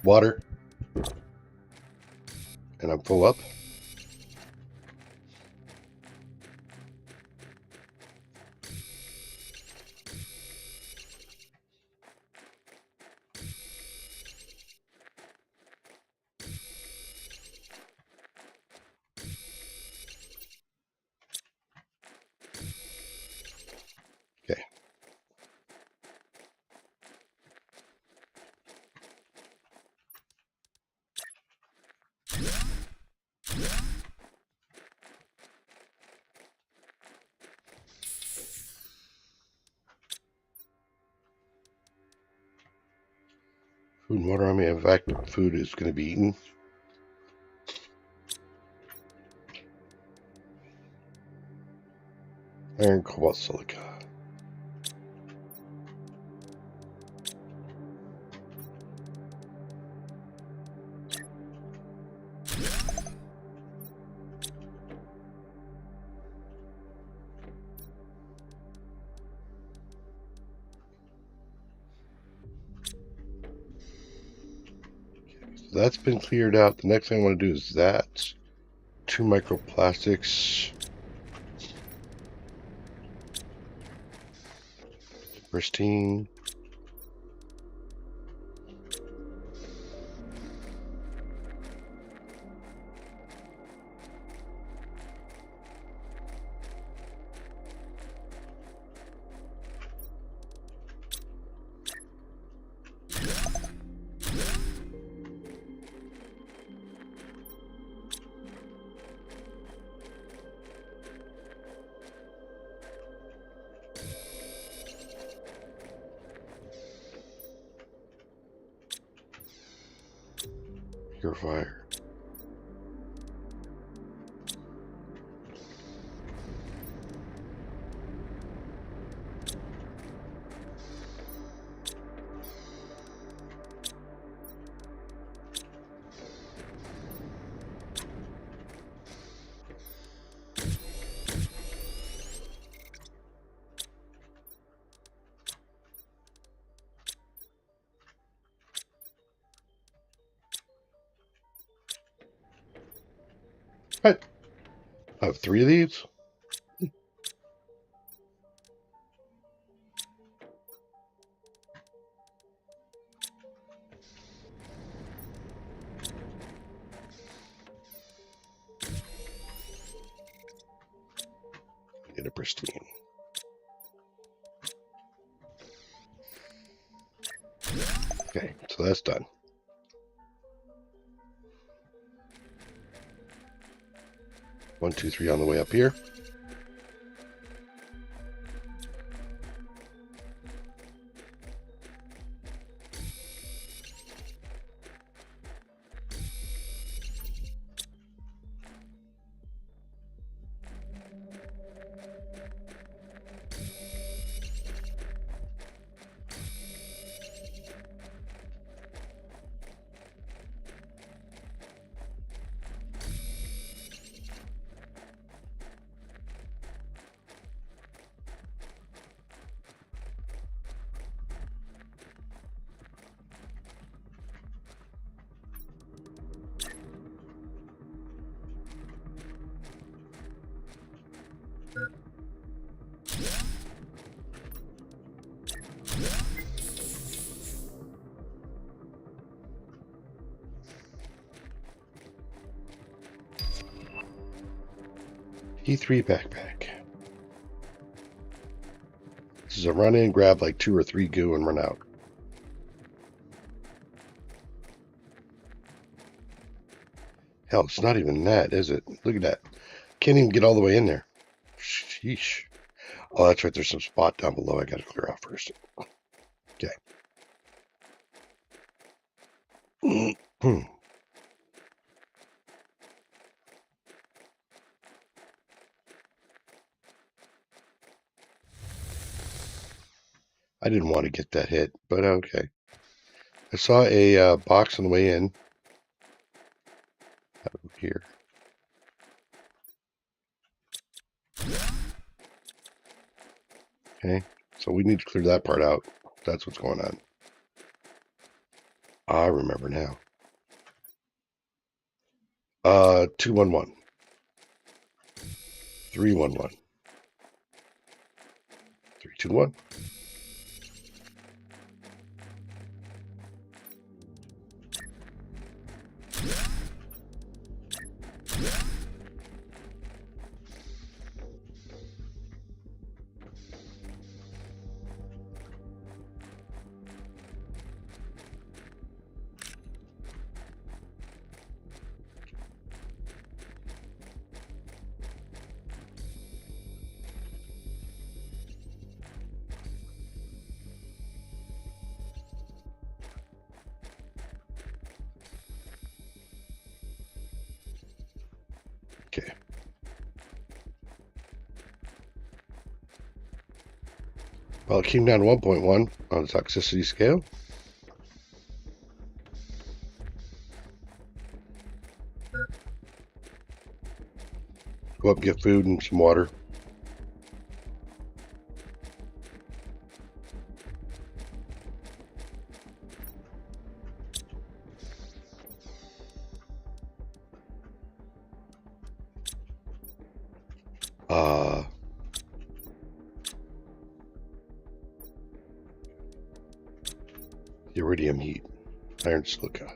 Water. And I'm full up. Okay. Food and water on me. In fact, food is going to be eaten. Iron, cobalt, silica. So that's been cleared out. The next thing I want to do is that. 2 microplastics. Pristine. Purifier. What? I have 3 of these? Get a pristine. Okay, so that's done. 1, 2, 3 on the way up here. E3 backpack. This is a run in, grab like 2 or 3 goo and run out. Hell, it's not even that, is it? Look at that. Can't even get all the way in there. Sheesh. Oh, that's right. There's some spot down below I got to clear off first. Okay. I didn't want to get that hit, but okay. I saw a box on the way in. Over here. Okay, so we need to clear that part out. That's what's going on. I remember now. 211. 311. 321. Okay. Well, it came down to 1.1 on the toxicity scale. Go up and get food and some water. Iridium heat, iron silica.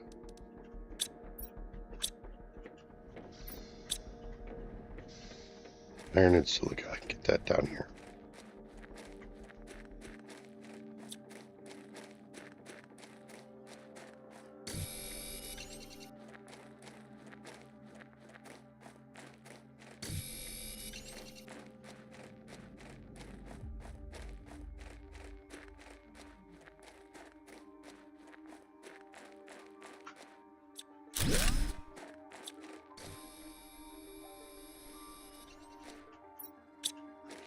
Iron and silica. Get that down here.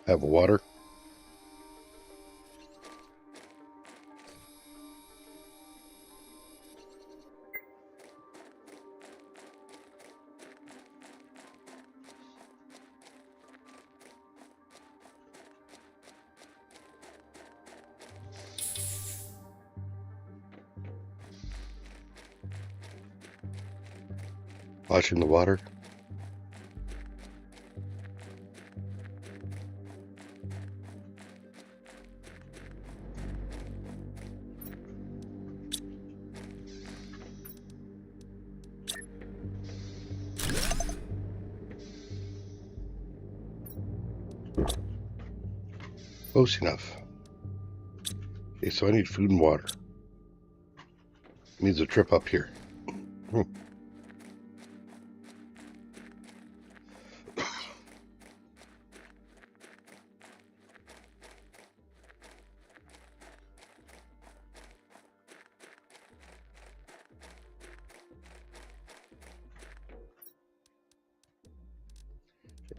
Have water. Watching the water. Close enough. Okay, so I need food and water. It needs a trip up here.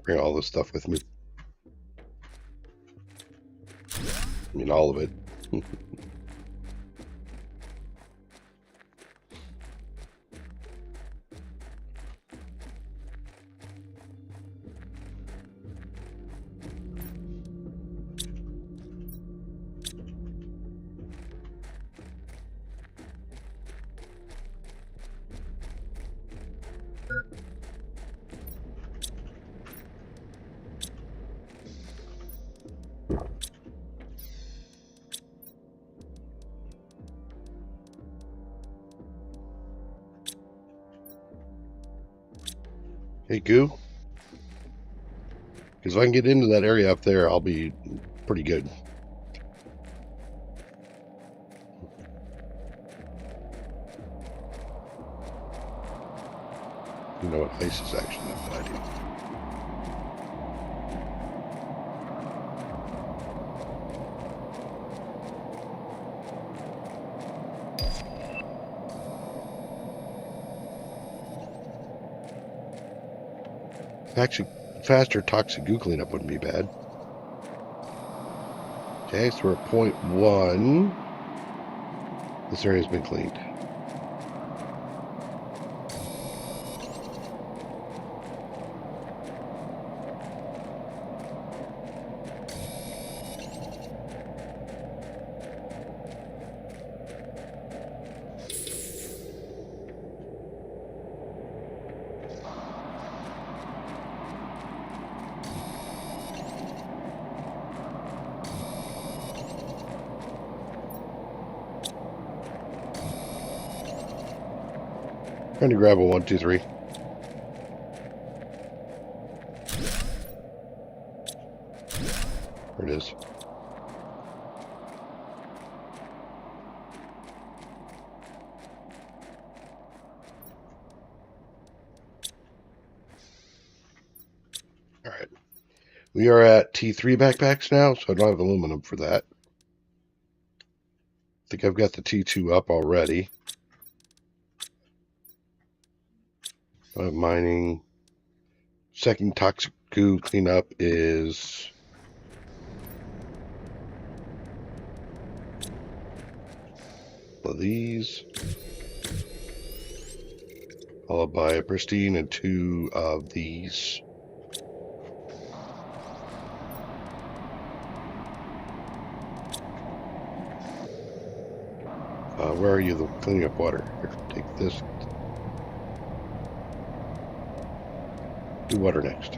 Bring all this stuff with me. I mean, all of it. Hey, Goo. Because if I can get into that area up there, I'll be pretty good. You know what ice is actually not that idea. Actually, faster toxic goo cleanup wouldn't be bad. Okay, so we're at 0.1. This area's been cleaned. Trying to grab a 1, 2, 3. There it is. All right. We are at T3 backpacks now, so I don't have aluminum for that. I think I've got the T2 up already. Mining. Second toxic goo cleanup is one of these, followed by a pristine and 2 of these. Where are you? The cleaning up water. Here, take this. Do water next.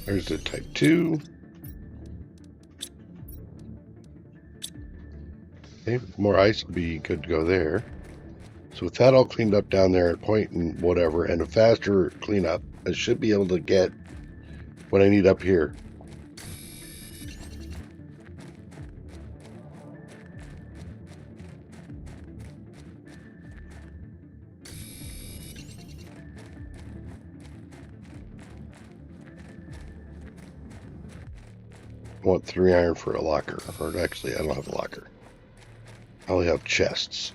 There's the type 2. Okay, more ice will be good to go there. So with that all cleaned up down there at point and whatever, and a faster cleanup, I should be able to get what I need up here. I want 3 iron for a locker, or actually I don't have a locker. I only have chests.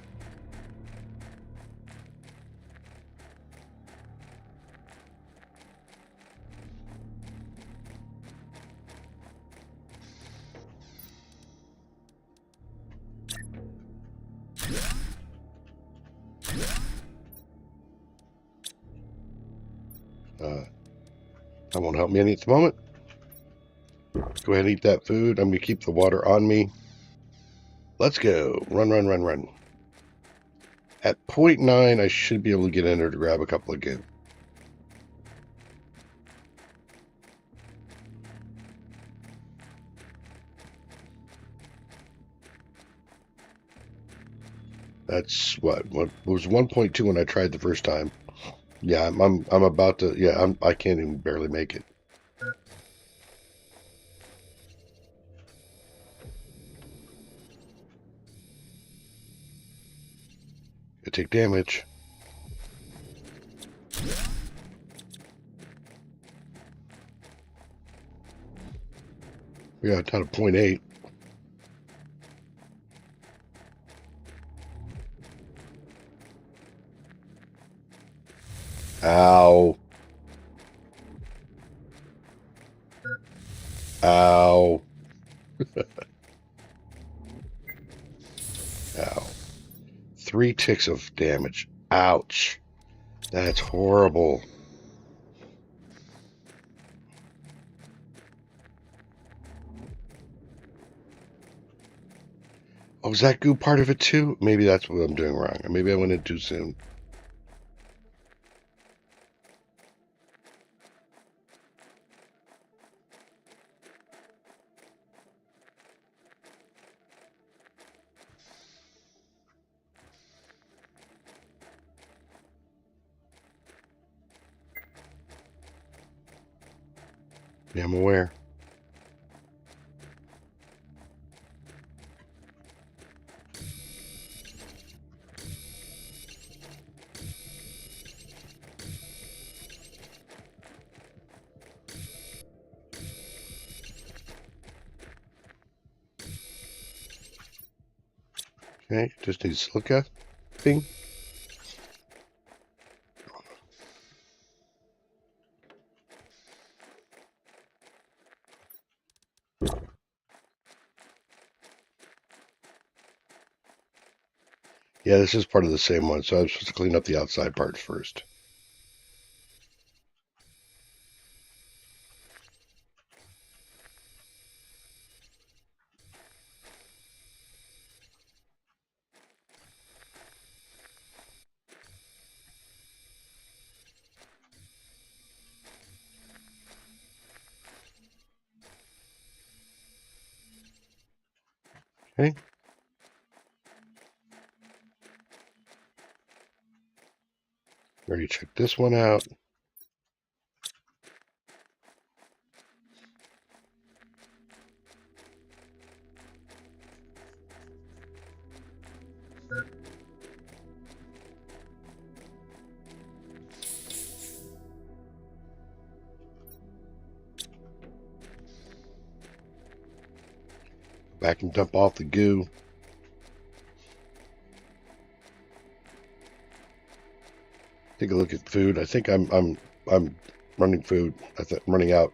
That won't help me any at the moment. Go ahead and eat that food. I'm going to keep the water on me. Let's go. Run, run, run, run. At 0.9, I should be able to get in there to grab a couple of goo. That's what was 1.2 when I tried the first time. Yeah, I'm about to. Yeah, I can't even barely make it. I take damage. We got down to 0.8. Ow. Ow. Ow. 3 ticks of damage. Ouch. That's horrible. Oh, was that goo part of it too? Maybe that's what I'm doing wrong. Maybe I went in too soon. Yeah, I'm aware. Okay, just need silica. Bing. Yeah, this is part of the same one, so I'm supposed to clean up the outside parts first. Okay. Already checked this one out. Back and dump off the goo. Take a look at food. I think I'm running food. I think I'm running out.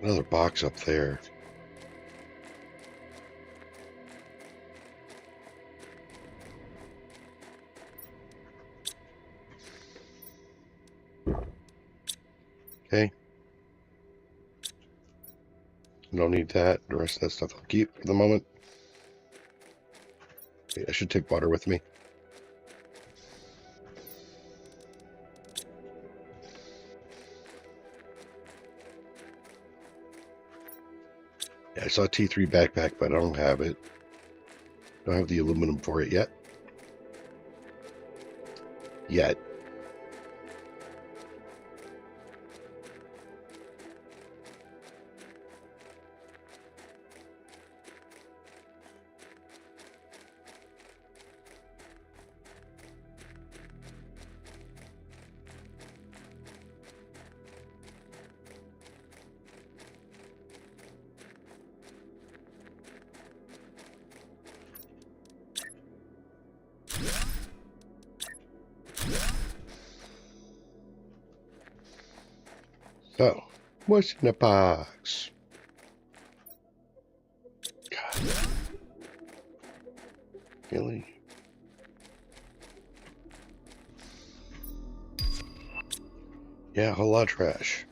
Another box up there. Okay. I don't need that. The rest of that stuff I'll keep for the moment. Okay, I should take water with me. Yeah, I saw a T3 backpack, but I don't have it. Don't have the aluminum for it yet. So, what's in the box? God, really? Yeah, a whole lot of trash.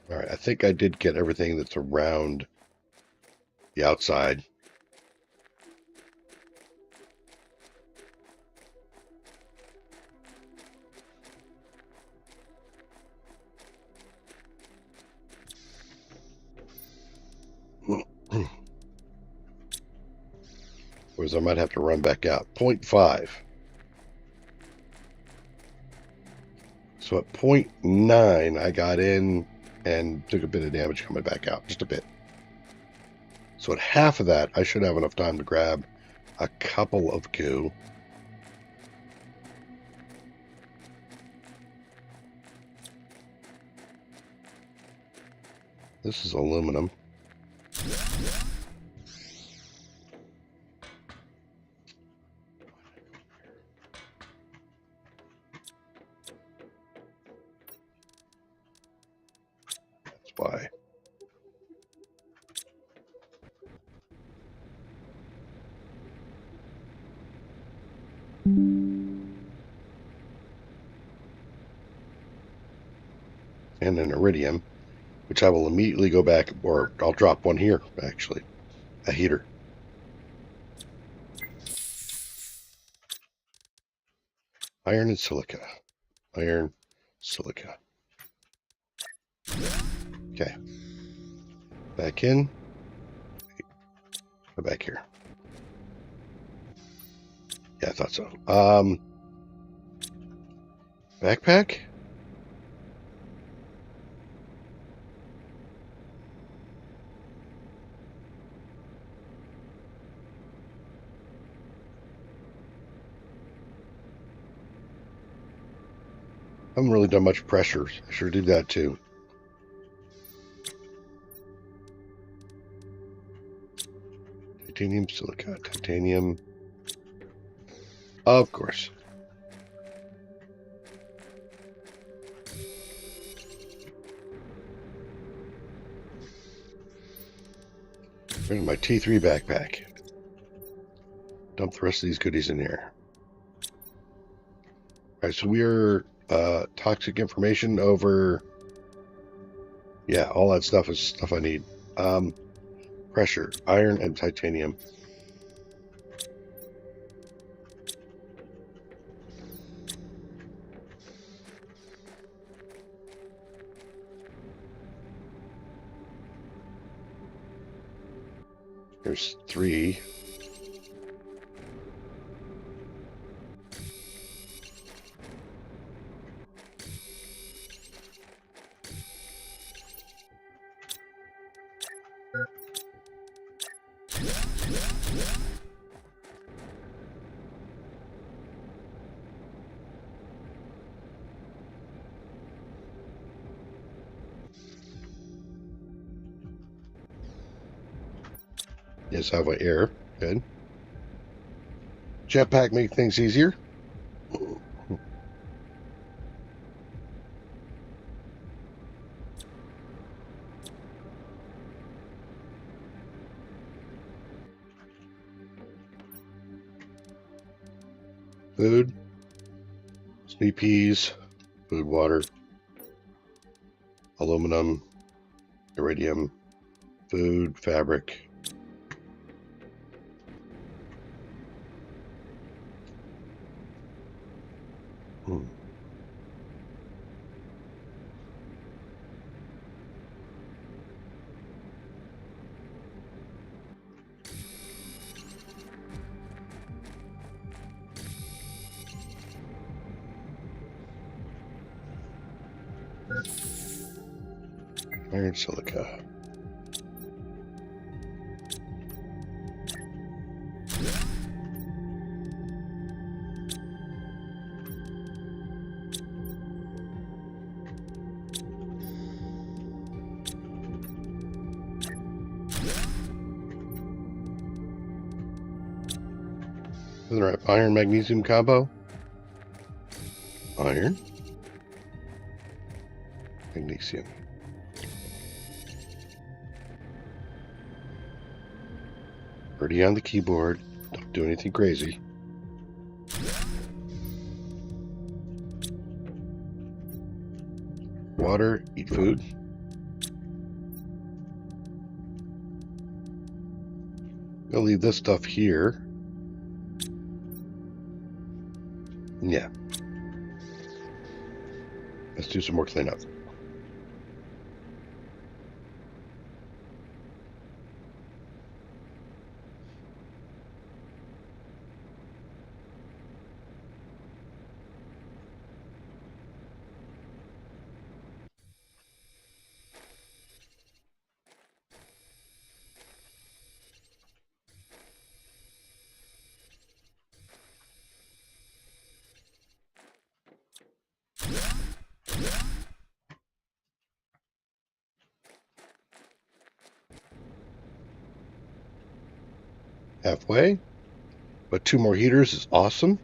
All right, I think I did get everything that's around the outside. Whereas I might have to run back out. 0.5. So at 0.9, I got in and took a bit of damage coming back out. Just a bit. So at half of that, I should have enough time to grab a couple of goo. This is aluminum. That's why. And an iridium, which I will immediately go back, or I'll drop one here, actually. A heater. Iron and silica. Iron, silica. Okay. Back in. Go back here. Yeah, I thought so. Backpack? Haven't really done much pressure. I should do that too. Titanium, silica, titanium. Of course. Where's my T3 backpack? Dump the rest of these goodies in here. All right, so we are toxic information over. Yeah, all that stuff is stuff I need. Pressure, iron, and titanium. There's 3. Yes, I have my air. Good. Jetpack make things easier. Food, sweet peas, food, water, aluminum, iridium, food, fabric. Iron, silica. All right, iron magnesium combo. Iron, magnesium. Already on the keyboard. Don't do anything crazy. Water, eat food. I'll leave this stuff here. Yeah. Let's do some more cleanup. Halfway. But 2 more heaters is awesome.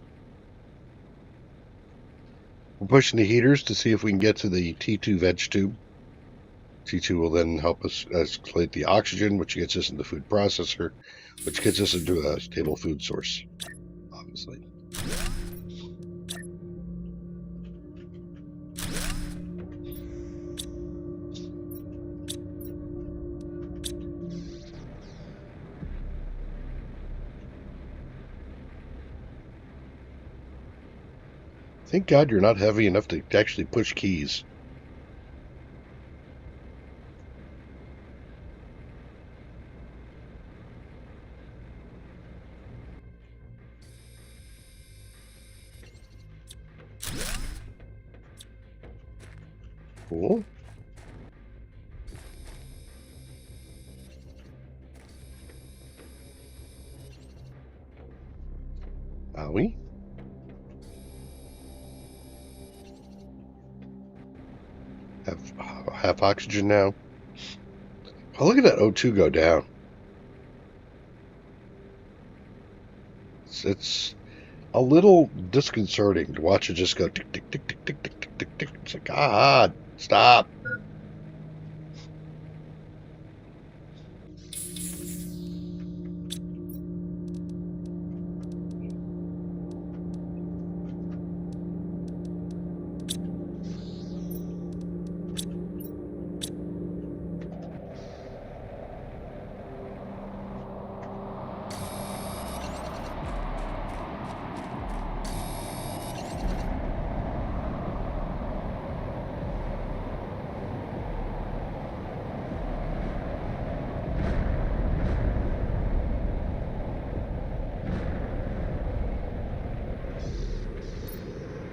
We're pushing the heaters to see if we can get to the T2 veg tube. T2 will then help us isolate the oxygen, which gets us into the food processor, which gets us into a stable food source, obviously. Thank God you're not heavy enough to actually push keys. Cool. Owie. oxygen now. Oh, look at that O2 go down. It's a little disconcerting to watch it just go tick, tick, tick, tick, tick, tick, tick, tick, tick. It's like, God, stop.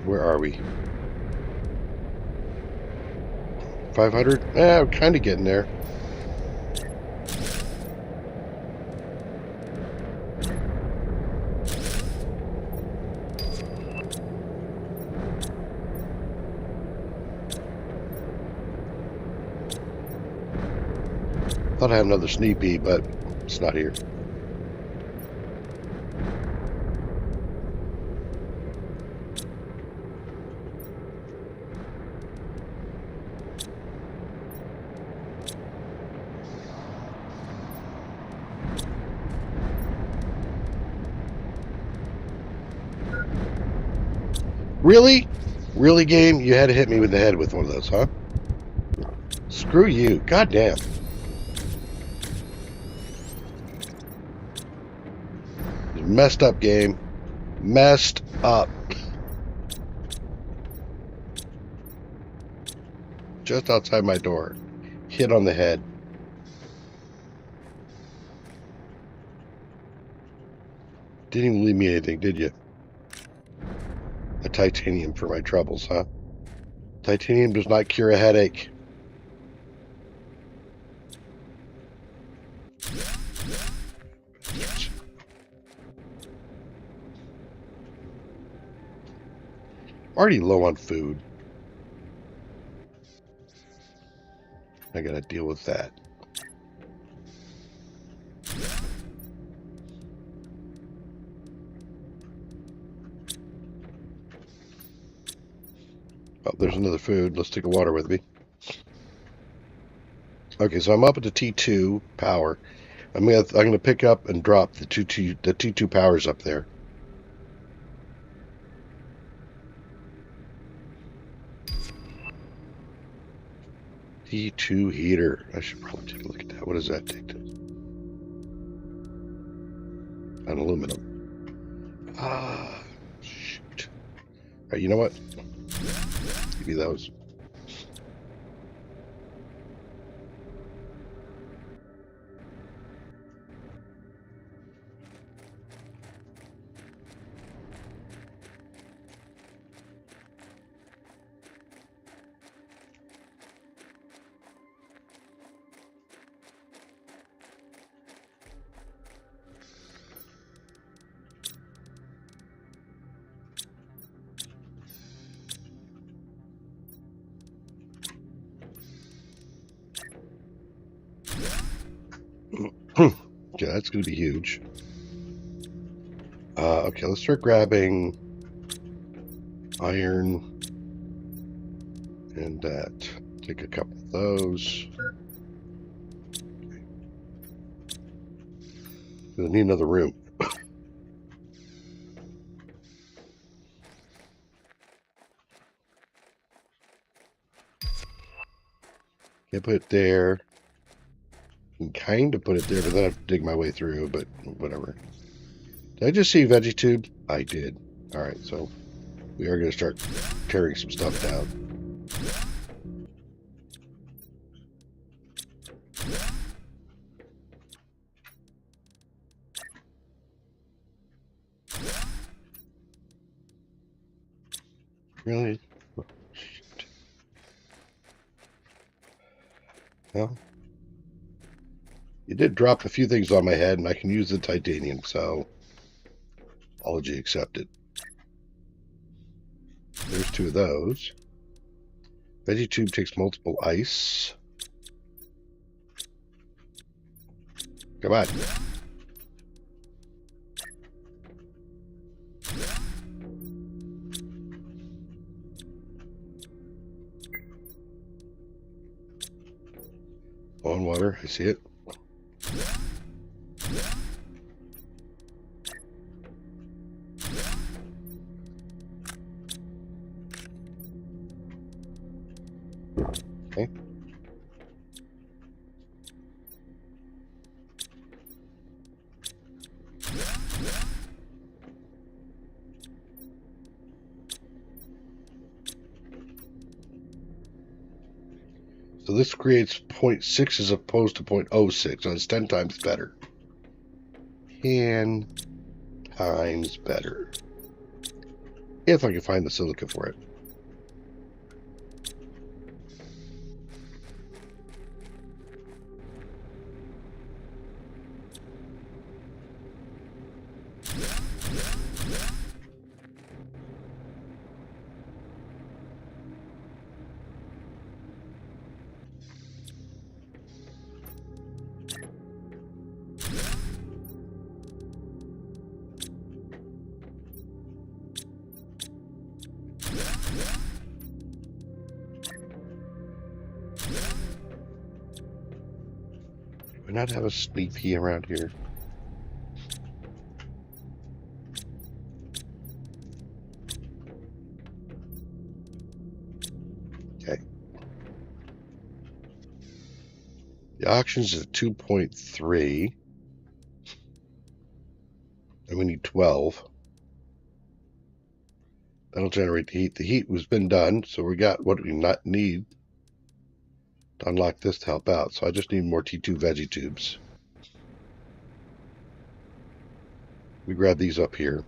Where are we? 500? Eh, I'm kind of getting there. Thought I had another sneepy, but it's not here. Really? Really, game? You had to hit me with the head with one of those, huh? Screw you. Goddamn. Messed up, game. Messed up. Just outside my door. Hit on the head. Didn't even leave me anything, did you? A titanium for my troubles, huh? Titanium does not cure a headache. Already low on food. I gotta deal with that. Oh, there's another food. Let's take a water with me. Okay, so I'm up at the T2 power. I'm gonna pick up and drop the T2 powers up there. T2 heater. I should probably take a look at that. What does that take to? On aluminum. Ah, shoot. All right, you know what? Give me those. Okay, that's going to be huge. Okay, let's start grabbing iron and that. Take a couple of those. I need another room. Can't put it there. Can kind of put it there, but then I have to dig my way through, but whatever. Did I just see veggie tube? I did. All right, so we are going to start tearing some stuff down. Really? Oh, shit. Well, you did drop a few things on my head, and I can use the titanium, so apology accepted. There's two of those. Veggie tube takes multiple ice. Come on. On water, I see it. Okay. So this creates 0.6 as opposed to 0.06, so it's 10 times better. 10 times better. If I can find the silica for it. Do I not have a sleepy around here? Okay. The oxygen's at 2.3. And we need 12. That'll generate the heat. The heat has been done, so we got what we not need to unlock this to help out. So I just need more T2 veggie tubes. We grab these up here.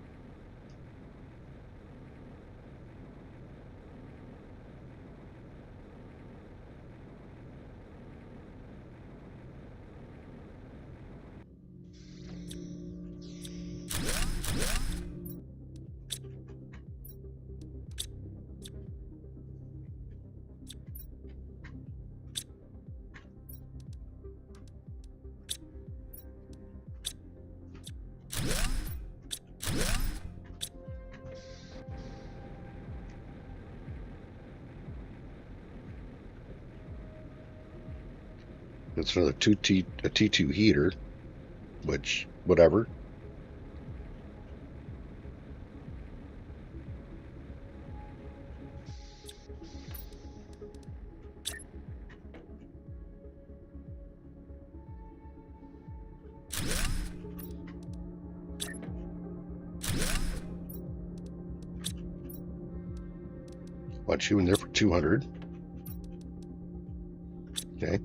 It's another a T2 heater, which, whatever. Want you in there for 200. Okay.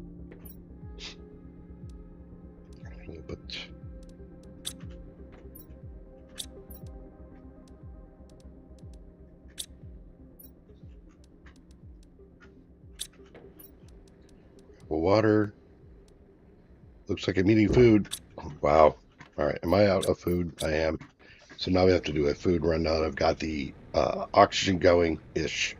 But water. Looks like I'm eating food. Wow. All right. Am I out of food? I am. So now we have to do a food run now that I've got the oxygen going-ish.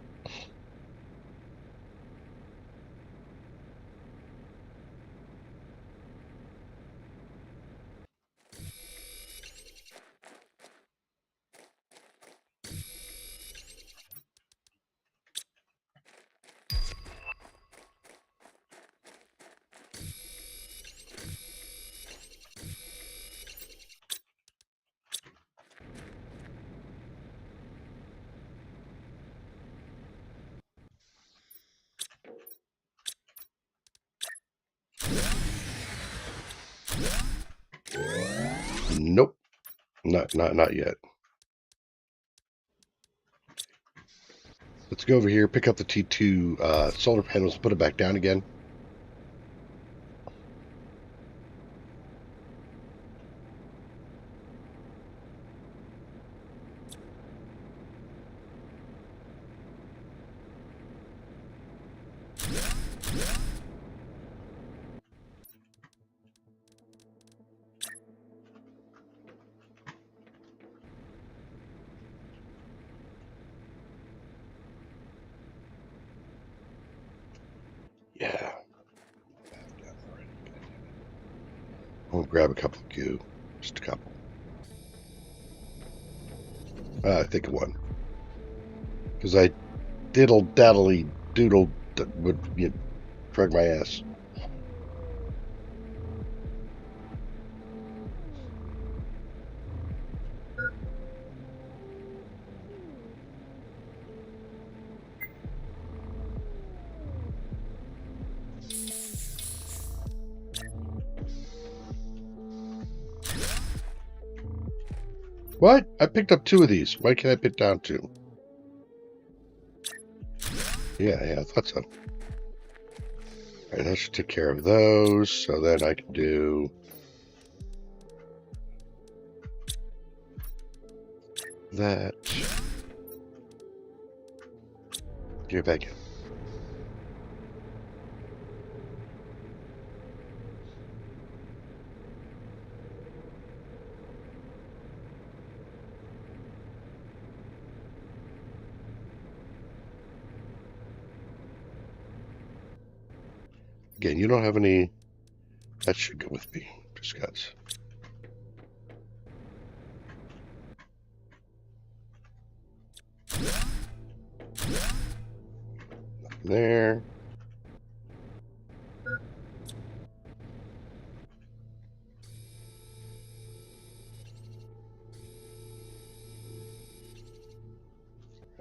Nope. Not yet. Let's go over here, pick up the T2 solar panels, put it back down again. Yeah. grab a couple of goo. Just a couple. I think of one. Because I diddle-daddly doodle would drag my ass. What? I picked up 2 of these. Why can't I pick down 2? Yeah, I thought so. Alright, that should take care of those. So then I can do that. Get it back in. Again, you don't have any. That should go with me. Just guys. Nothing there.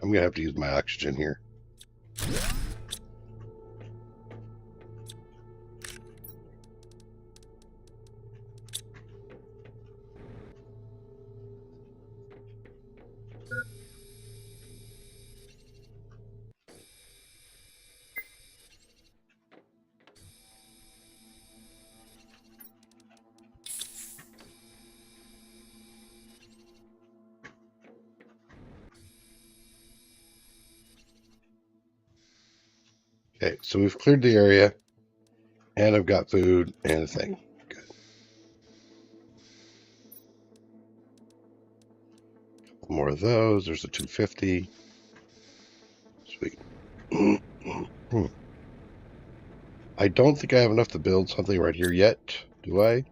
I'm gonna have to use my oxygen here. Okay, so we've cleared the area, and I've got food and a thing. Good. Couple more of those. There's a 250. Sweet. I don't think I have enough to build something right here yet, do I?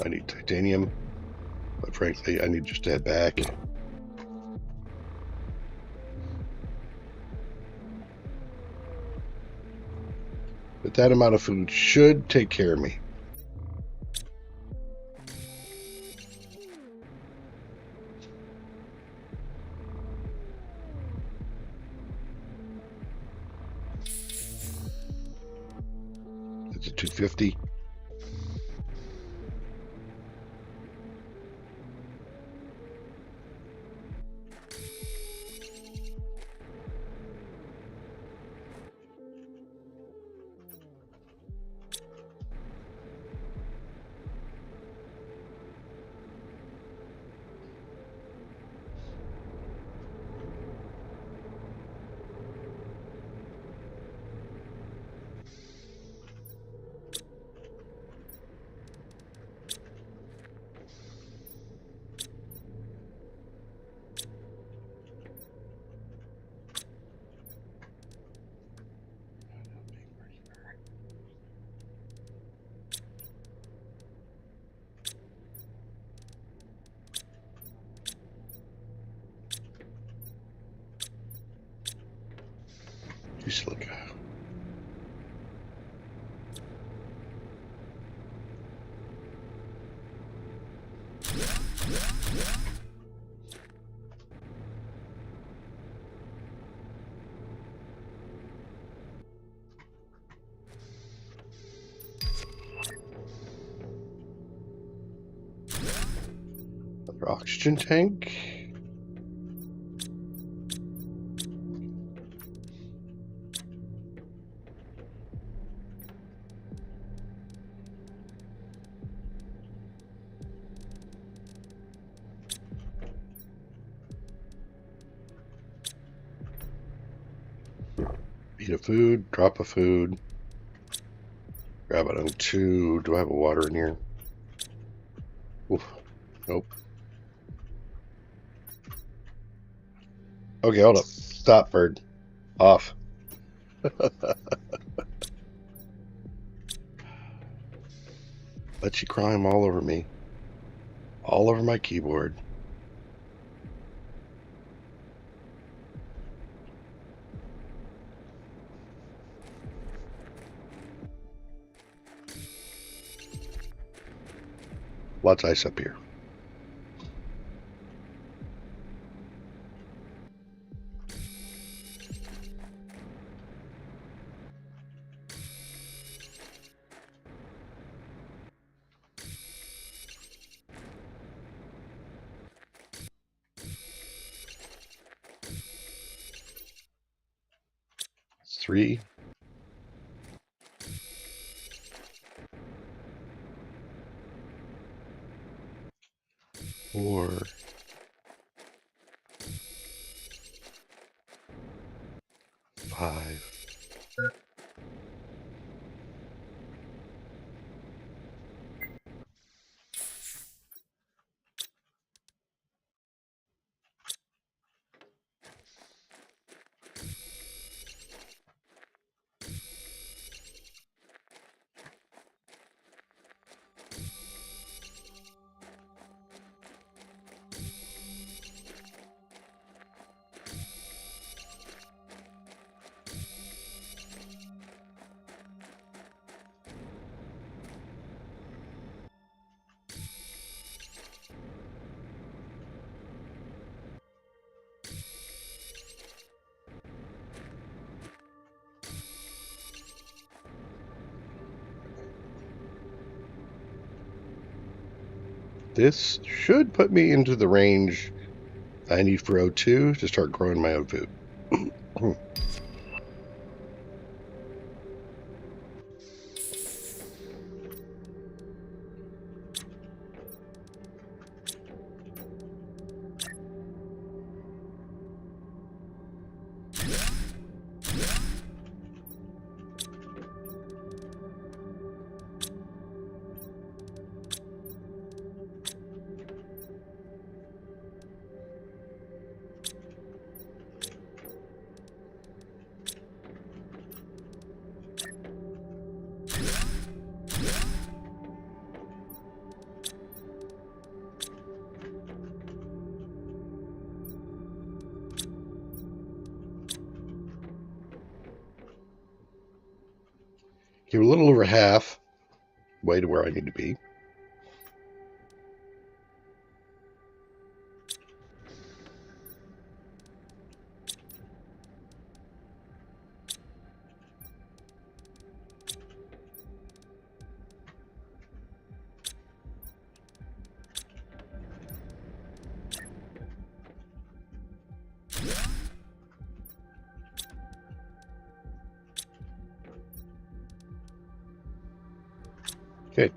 I need titanium, but frankly, I need just to head back. But that amount of food should take care of me. It's a 250. Silica. Another oxygen tank. Eat a food, drop a food, grab it on 2. Do I have a water in here? Oof. Nope. Okay, hold up. Stop, bird. Off. Let you climb all over me. All over my keyboard. Lots of ice up here. Three. 4. 5. This should put me into the range I need for O2 to start growing my own food. You're a little over half way to where I need to be. Okay.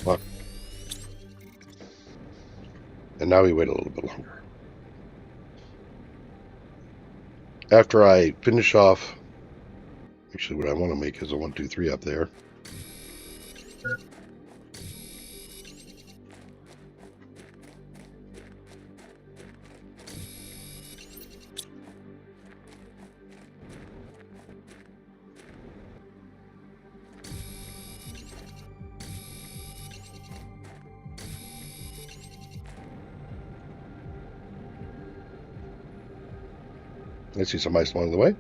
Well, and now we wait a little bit longer. After I finish off, actually what I want to make is a 1, 2, 3 up there. I see some ice along the way.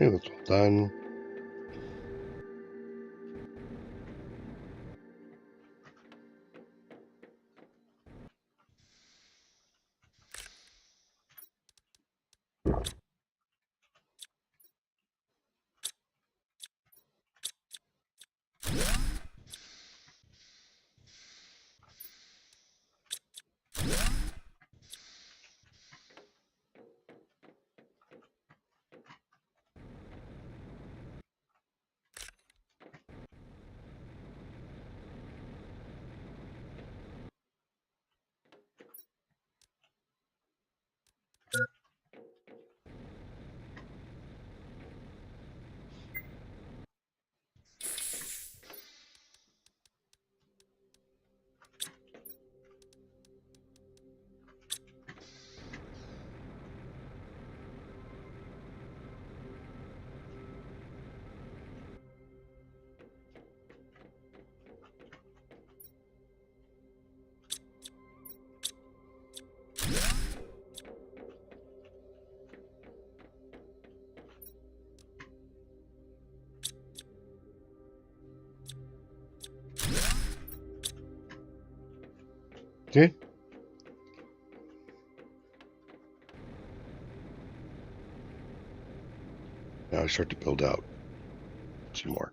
Yeah, that's all done. Okay. Now I start to build out some more.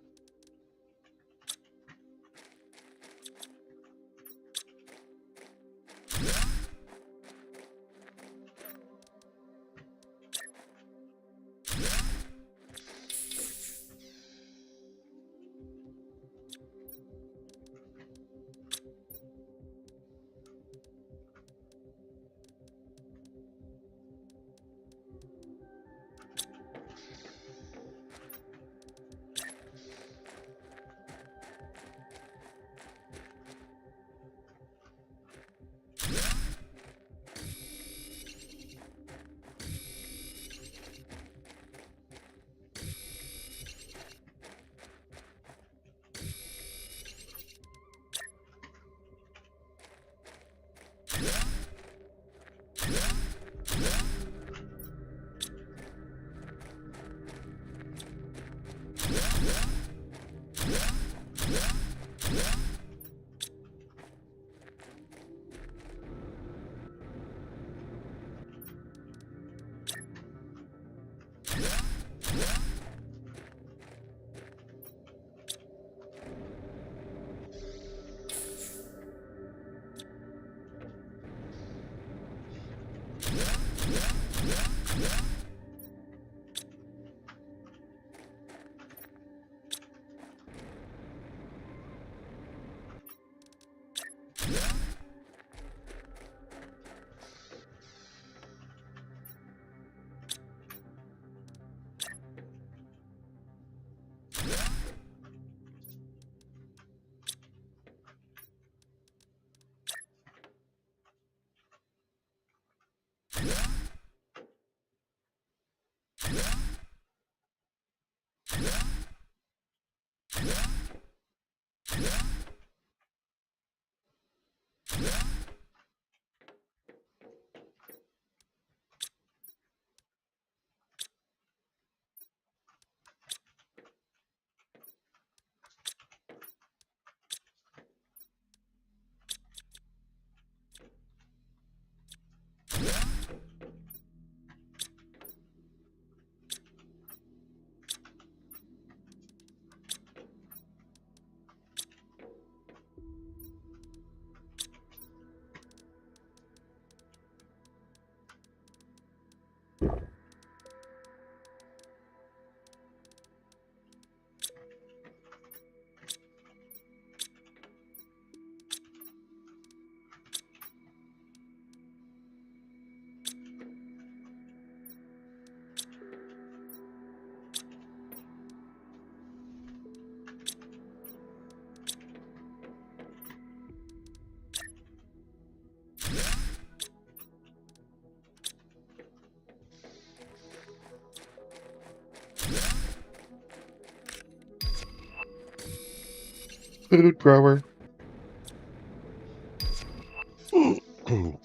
Food grower.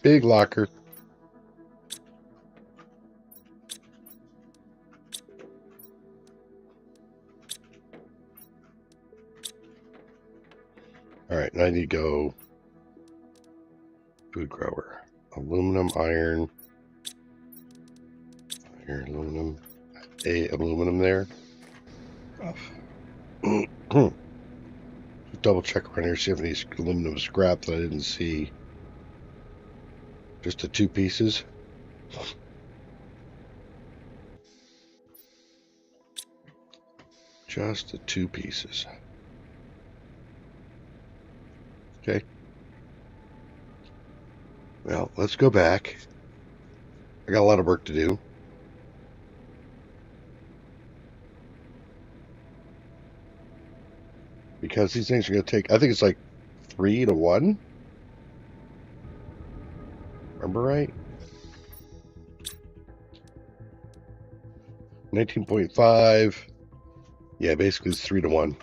Big locker. All right, now I need to go food grower. Aluminum, iron, aluminum, aluminum there. Double check around here, see if any aluminum scrap that I didn't see. Just the two pieces. Just the two pieces. Okay. Well, let's go back. I got a lot of work to do. Because these things are going to take, I think it's like 3 to 1. Remember right? 19.5. Yeah, basically it's 3 to 1.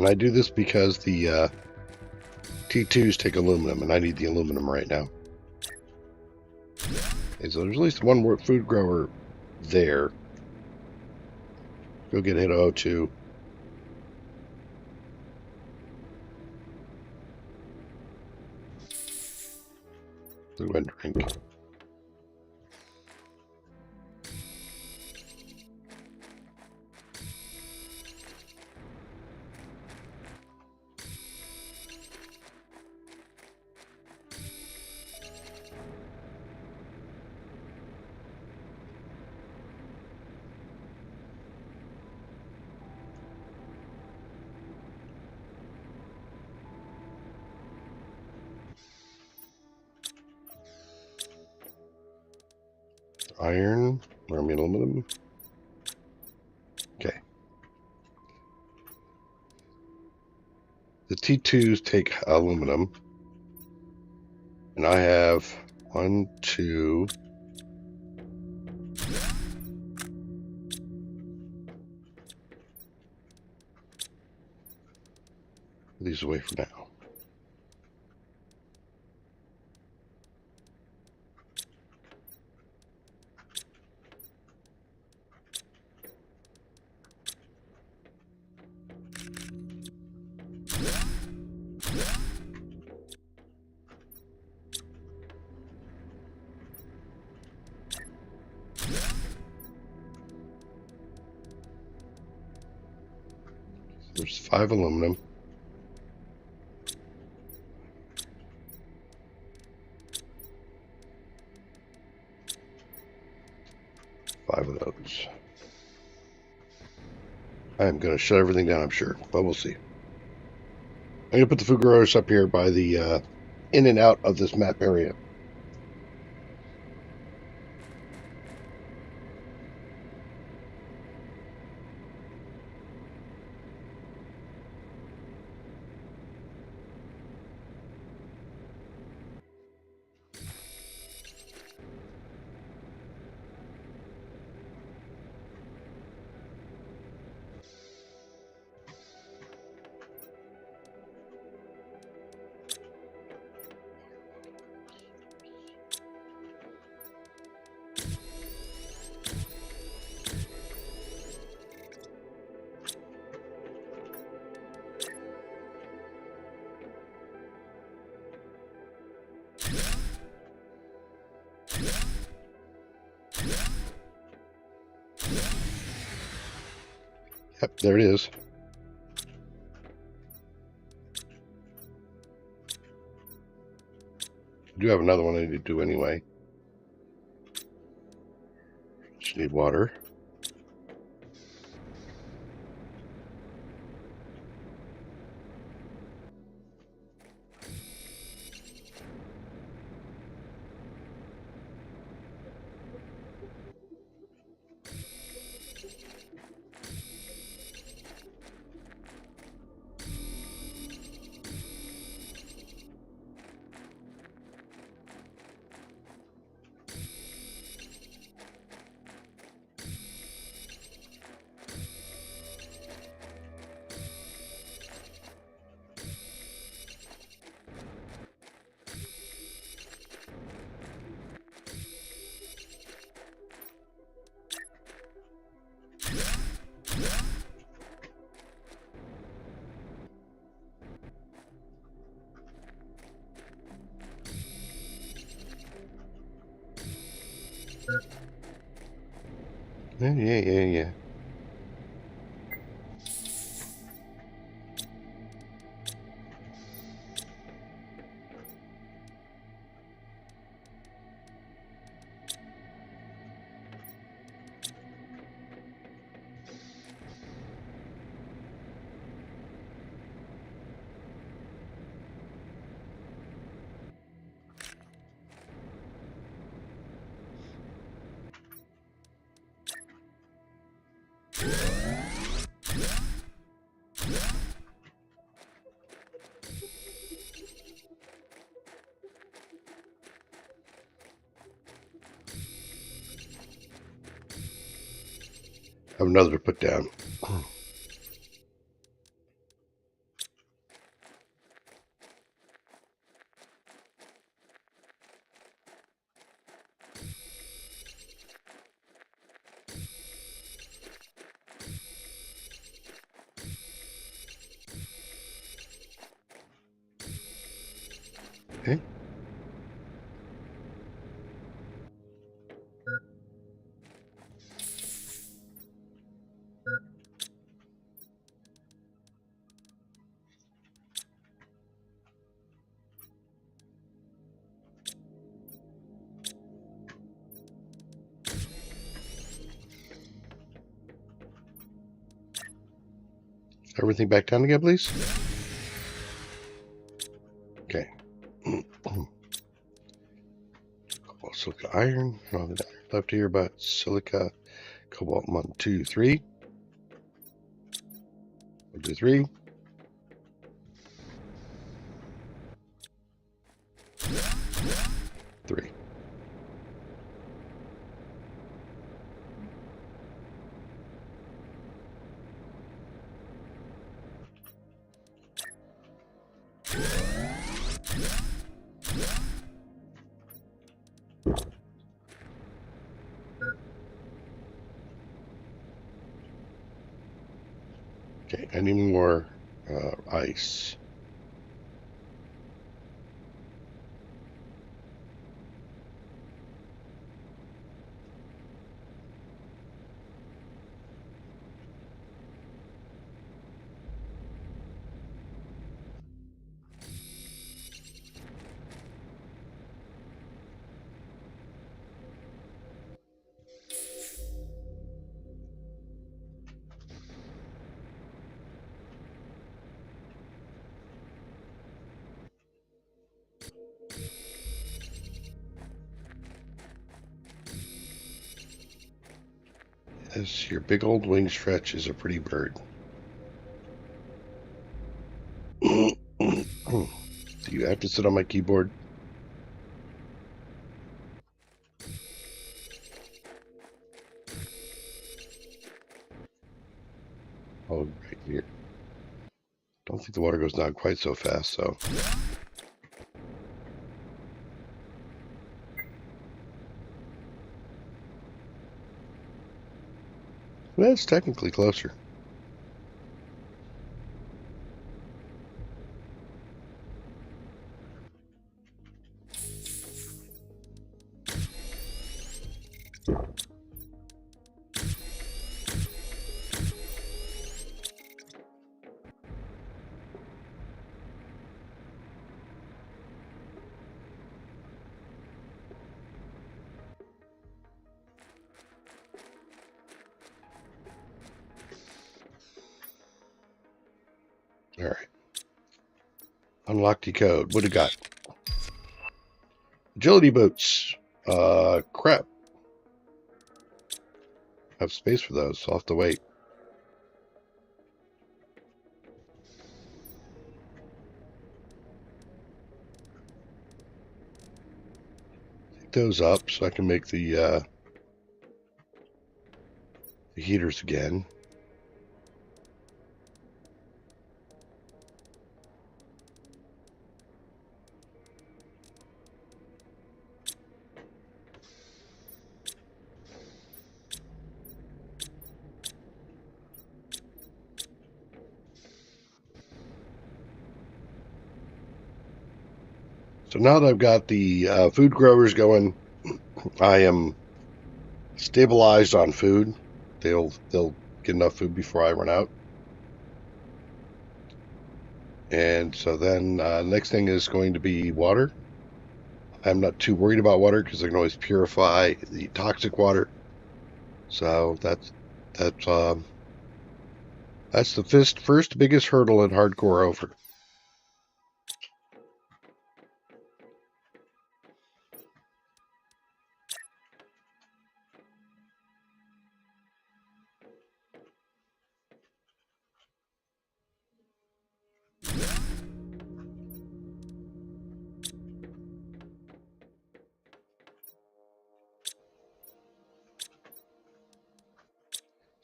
And I do this because the T2s take aluminum, and I need the aluminum right now. Okay, so there's at least one more food grower there. Go get hit O2. Go and drink. Iron, or I mean aluminum. Okay. The T2s take aluminum. And I have 1, 2. Put these away for now. There's 5 aluminum. Five of those. I am going to shut everything down, I'm sure, but we'll see. I'm going to put the food growers up here by the in and out of this map area. Yep, there it is. I do have another one I need to do anyway. Just need water. Yeah. I have another to put down. Okay. Everything back down again, please. Okay. Cobalt, silica, iron. I don't have any iron left here, but silica, cobalt, 1, 2, 3. 1, 2, 3. 3. Okay, I need more ice. Yes, your big old wing stretch is a pretty bird. Do you have to sit on my keyboard? Oh, right here. Don't think the water goes down quite so fast, so. Well, it's technically closer. All right. Unlock decode. What do you got? Agility boots. Crap. I have space for those. I'll have to wait. Take those up so I can make the heaters again. So now that I've got the food growers going, I am stabilized on food. They'll get enough food before I run out. And so then next thing is going to be water. I'm not too worried about water because I can always purify the toxic water. So that's the first biggest hurdle in hardcore over.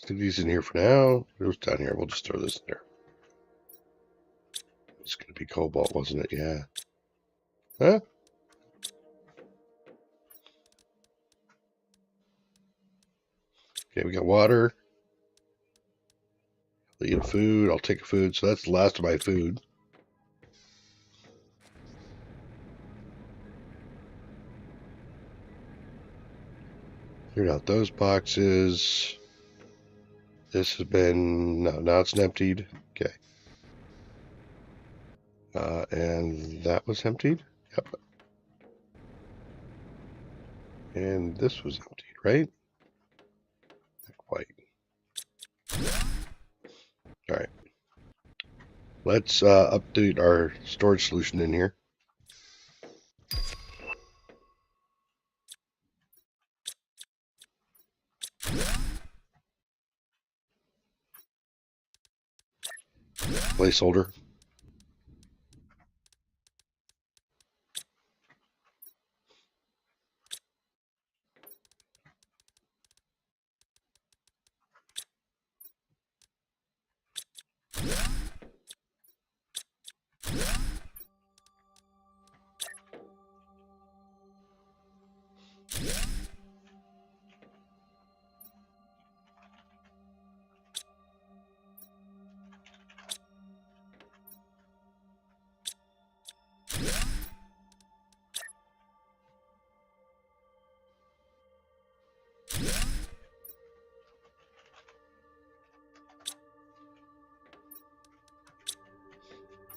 Stick these in here for now. Who's down here? We'll just throw this in there. It's going to be cobalt, wasn't it? Yeah. Huh? Okay, we got water. I'll eat a food. I'll take a food. So that's the last of my food. Cleared out those boxes. This has been, no, now it's emptied. Okay. And that was emptied? Yep. And this was emptied, right? Not quite. All right. Let's update our storage solution in here. Placeholder.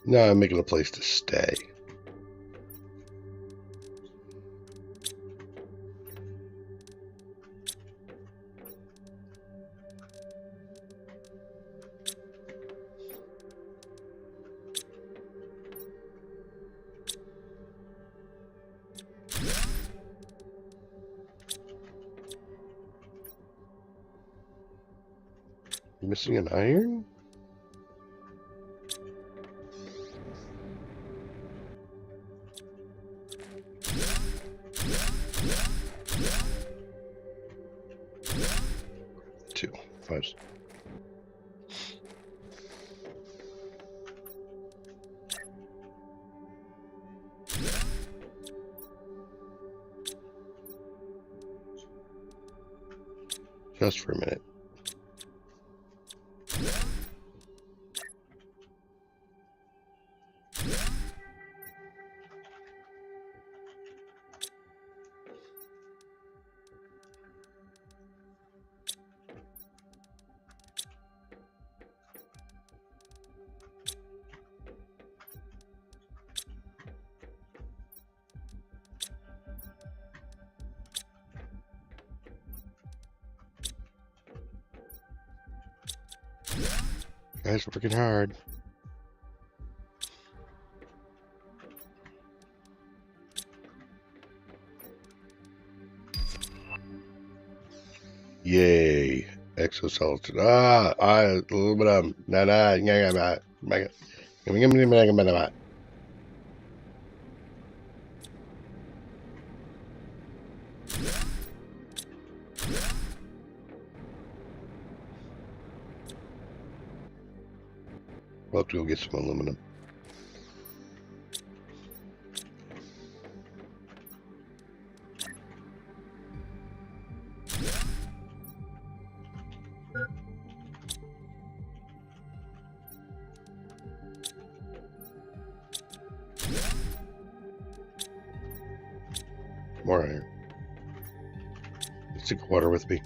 Now I'm making a place to stay. You missing an iron? Two. Five. Just for a minute. Guys, working hard. Yay. Exoskeleton. Aluminum. We'll have to go get some aluminum. More iron. Let's take water with me.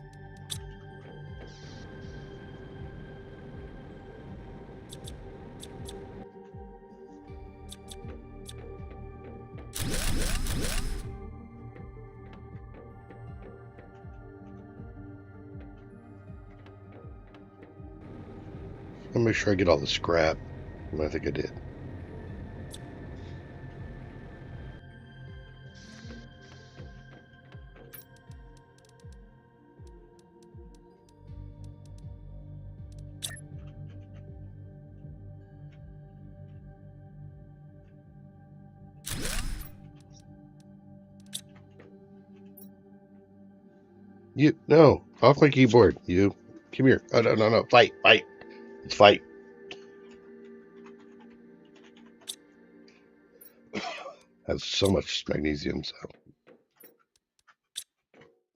I'll make sure I get all the scrap. I think I did. You, no, off my keyboard. You, come here. Oh, no. Fight. Let's fight. Has so much magnesium, so.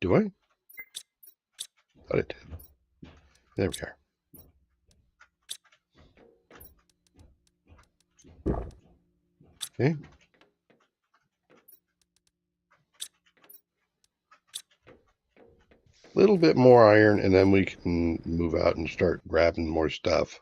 Do I? Thought it did. There we are. Okay. little bit more iron, and then we can move out and start grabbing more stuff.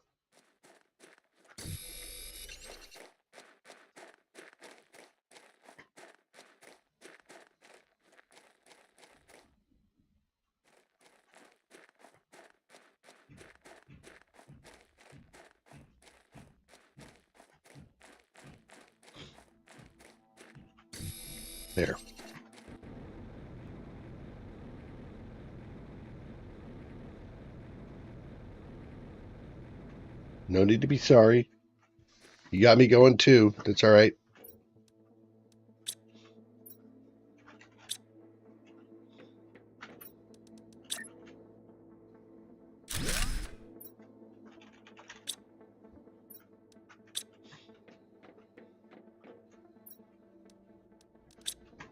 There. No need to be sorry. You got me going too. That's all right.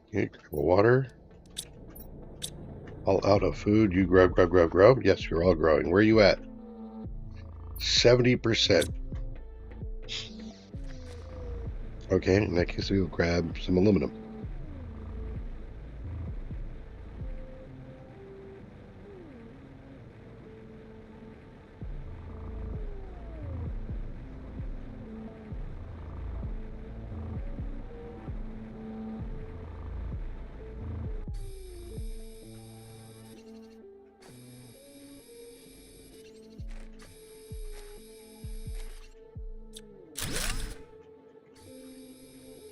Okay, grab water. All out of food. You grow, grow, grow, grow. Yes, you're all growing. Where are you at? 70%. Okay, in that case, we'll grab some aluminum.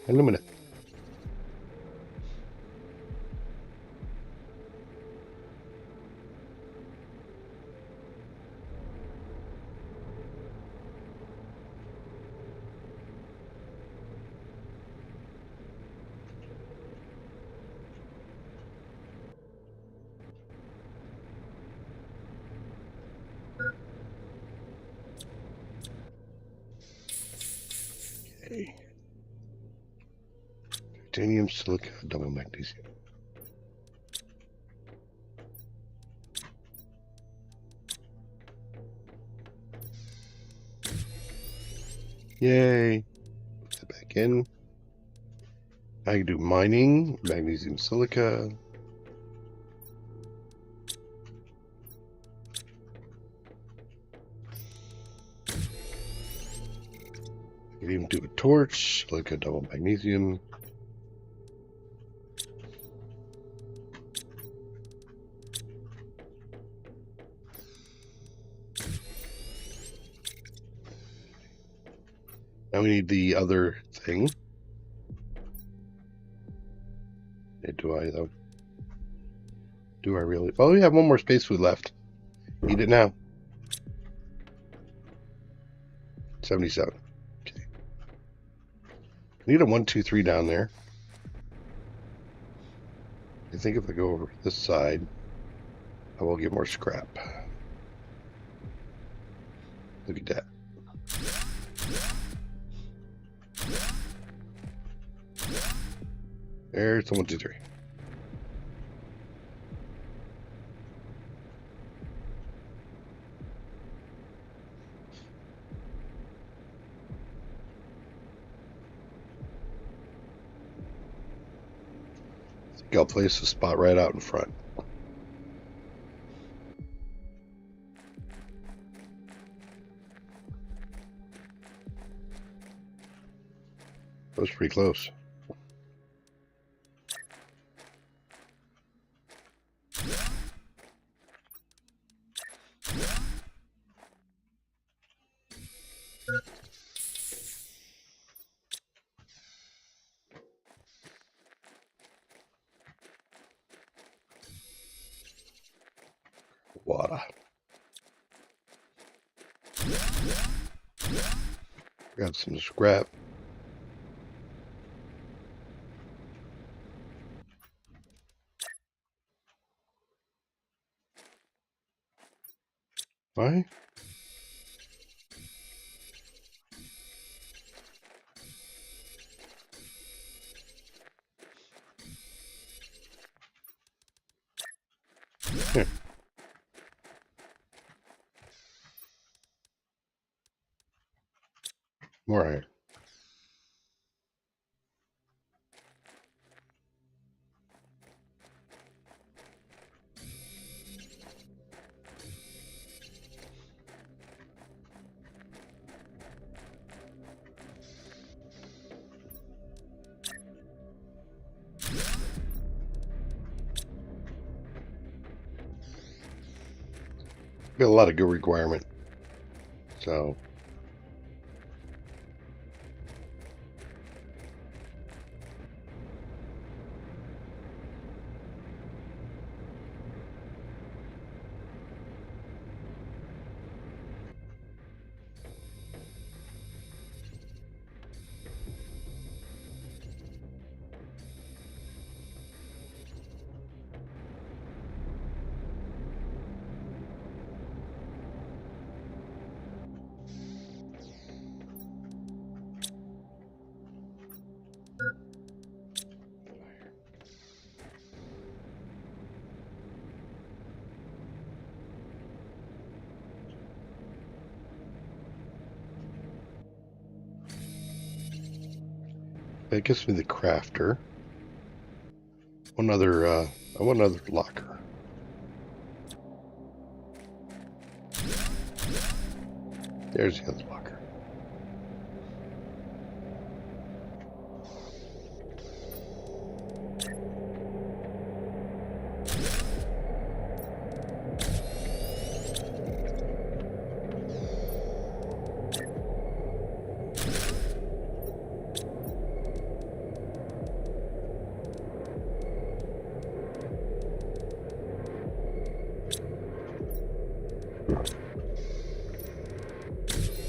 Aluminum. Okay. Titanium, silica, double magnesium. Yay. Put that back in. I can do mining, magnesium, silica. I can even do a torch, silica, double magnesium. Now we need the other thing. Do I, though? Do I really? Oh, we have one more space food left. Eat it now. 77. Okay. I need a 1, 2, 3 down there. I think if I go over this side, I will get more scrap. Look at that. There's the 1, 2, 3. I think I'll place the spot right out in front. That was pretty close. Water. Got some scrap. Why? Here. More iron. Got a lot of good requirement. So that gives me the crafter. I want another locker. There's the other locker.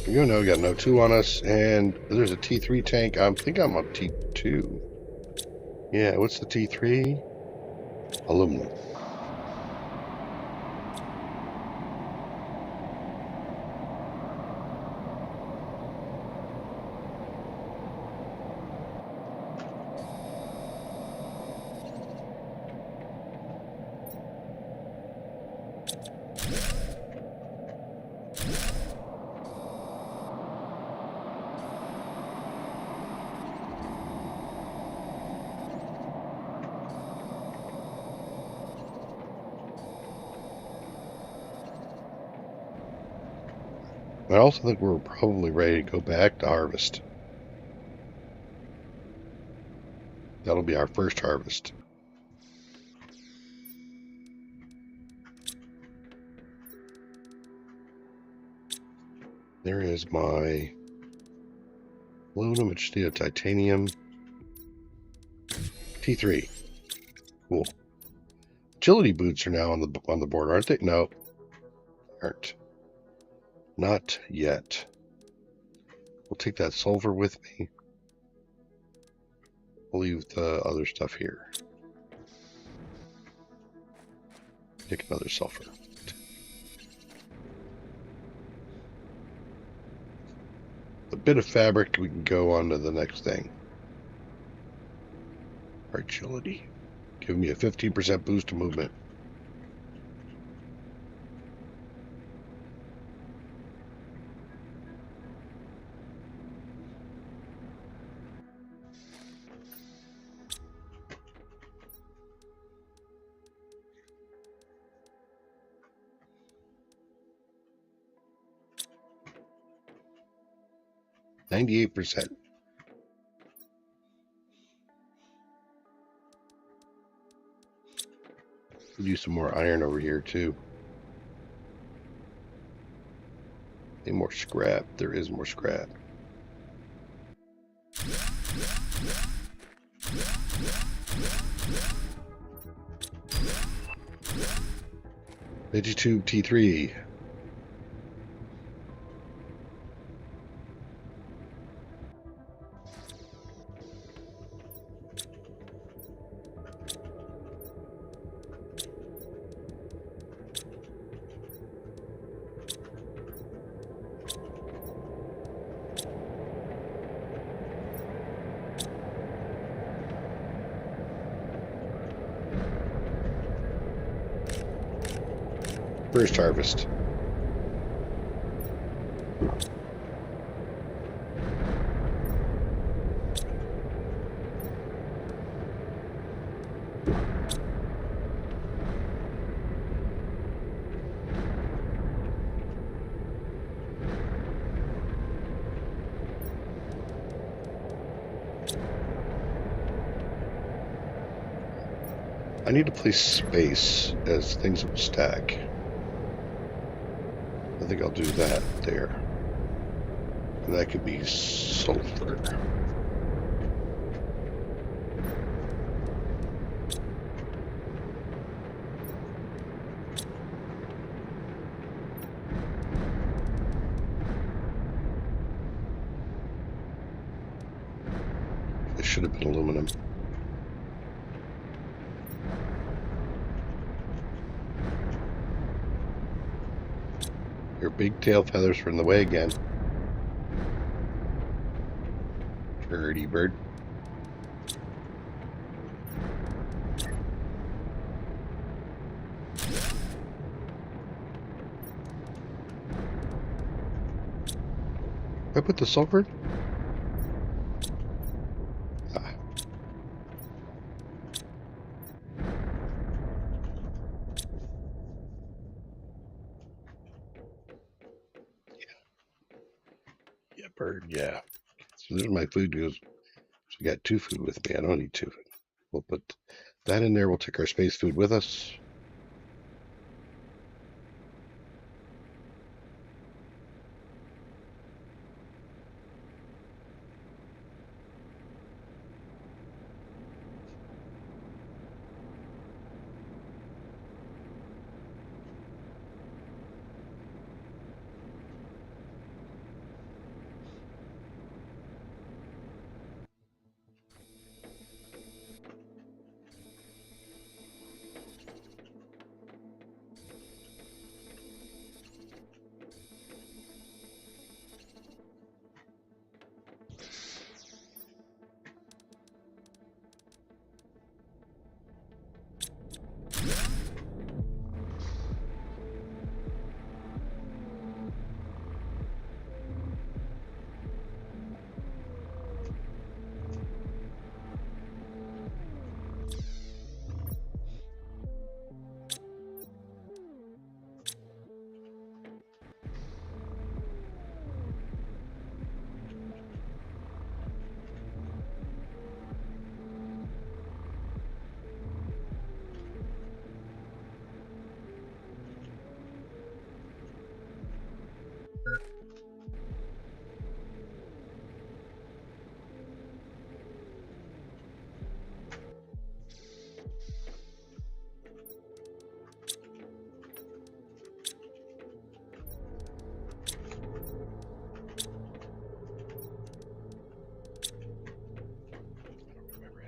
You know, we got an O2 on us, and there's a T3 tank. I think I'm on T2. Yeah, what's the T3? Aluminum. I also think we're probably ready to go back to harvest. That'll be our first harvest. There is my aluminum and steel titanium. T3. Cool. Agility boots are now on the board, aren't they? No, aren't. Not yet. We'll take that sulfur with me. We'll leave the other stuff here. Take another sulfur. A bit of fabric, we can go on to the next thing. Agility. Give me a 15% boost to movement. %. Use some more iron over here too. Any more scrap? There is more scrap. Digitube T3. First harvest. I need to place space as things will stack. I think I'll do that there. And that could be sulfur. It should have been aluminum. Your big tail feathers are in the way again. Dirty bird. I put the sulfur? Ah. Yeah, bird, yeah. So there's my food goes. So I got 2 food with me. I don't need 2 food. We'll put that in there. We'll take our space food with us.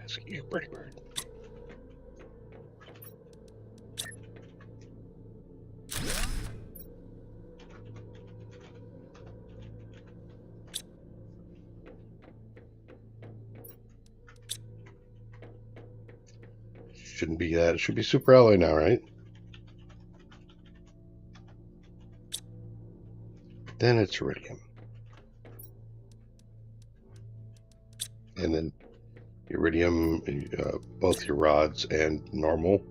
Asking you, pretty bird. Shouldn't be that. It should be super alloy now, right? Then it's iridium. And then iridium, both your rods and normal.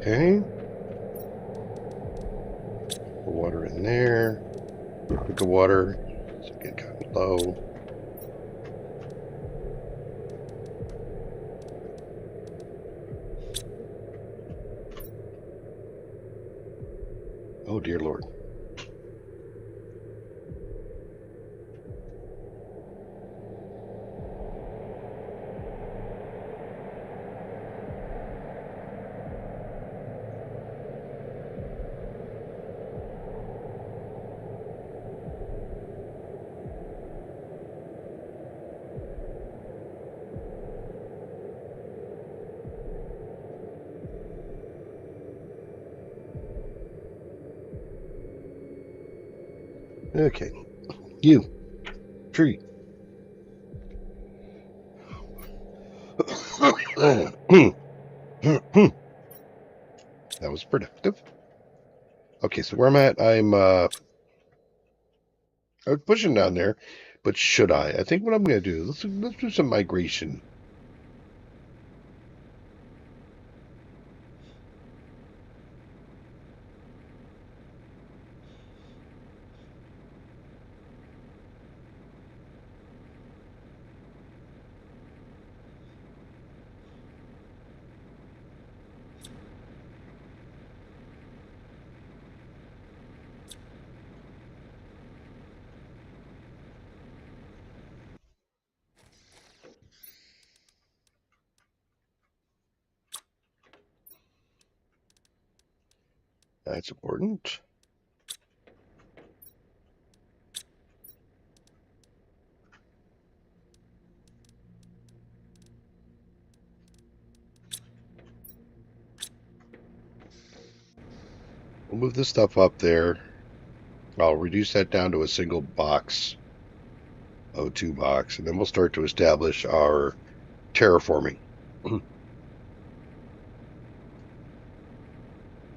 Okay. Put water in there. Put the water. It's getting kind of low. Oh dear Lord. Okay. You. Tree. That was productive. Okay, so where I'm at, I was pushing down there, but should I? I think what I'm going to do, let's do some migration. That's important. We'll move this stuff up there. I'll reduce that down to a single box, O2 box, and then we'll start to establish our terraforming.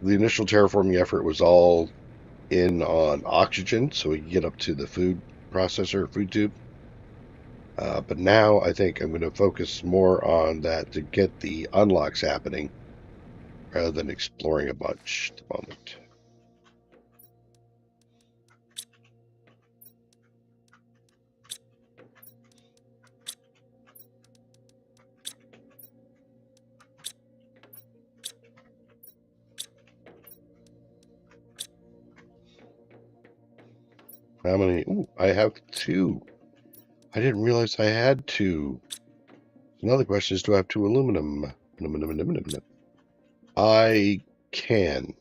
The initial terraforming effort was all in on oxygen, so we can get up to the food processor, food tube. But now I think I'm going to focus more on that to get the unlocks happening rather than exploring a bunch at the moment. How many? Ooh, I have 2. I didn't realize I had 2. Another question is, do I have 2 aluminum? I can.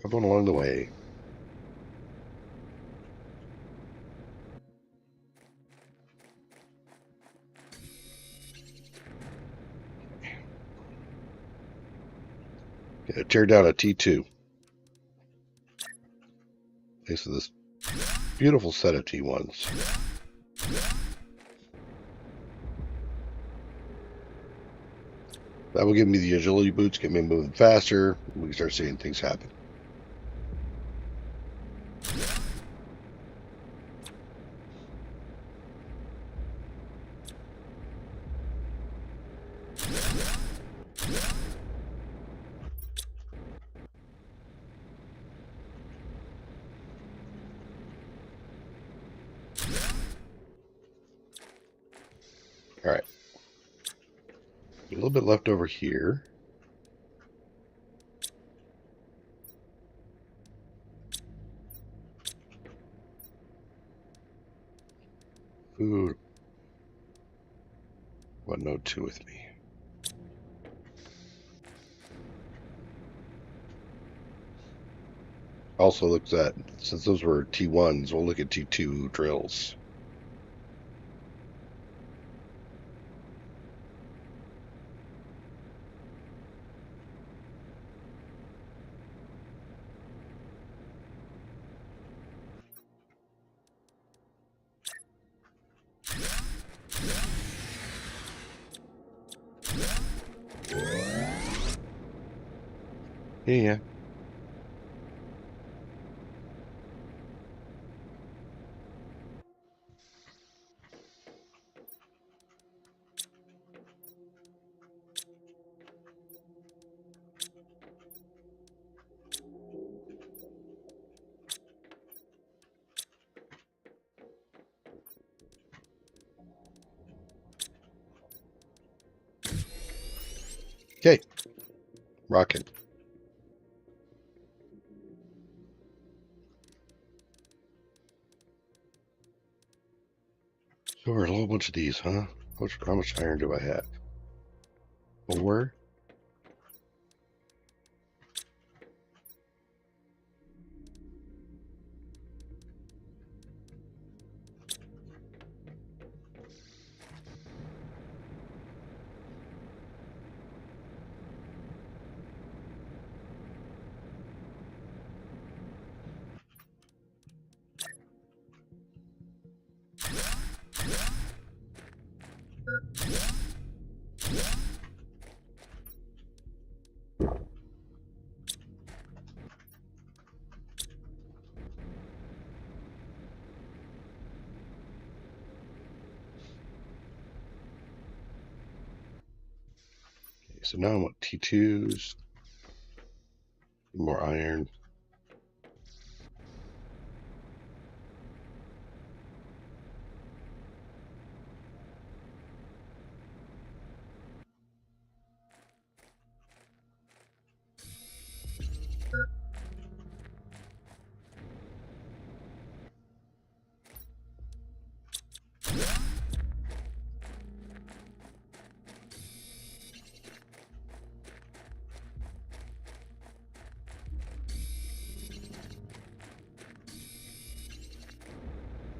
I'm going along the way. Gonna tear down a T2. Thanks to this beautiful set of T1s. That will give me the agility boots, get me moving faster. We can start seeing things happen. All right. A little bit left over here. Food. What node 2 with me? Also looks at, since those were T1s, we'll look at T2 drills. Yeah. Okay. Rocking. So we're a whole bunch of these, huh? How much iron do I have? 4? so now I want T2s, more iron.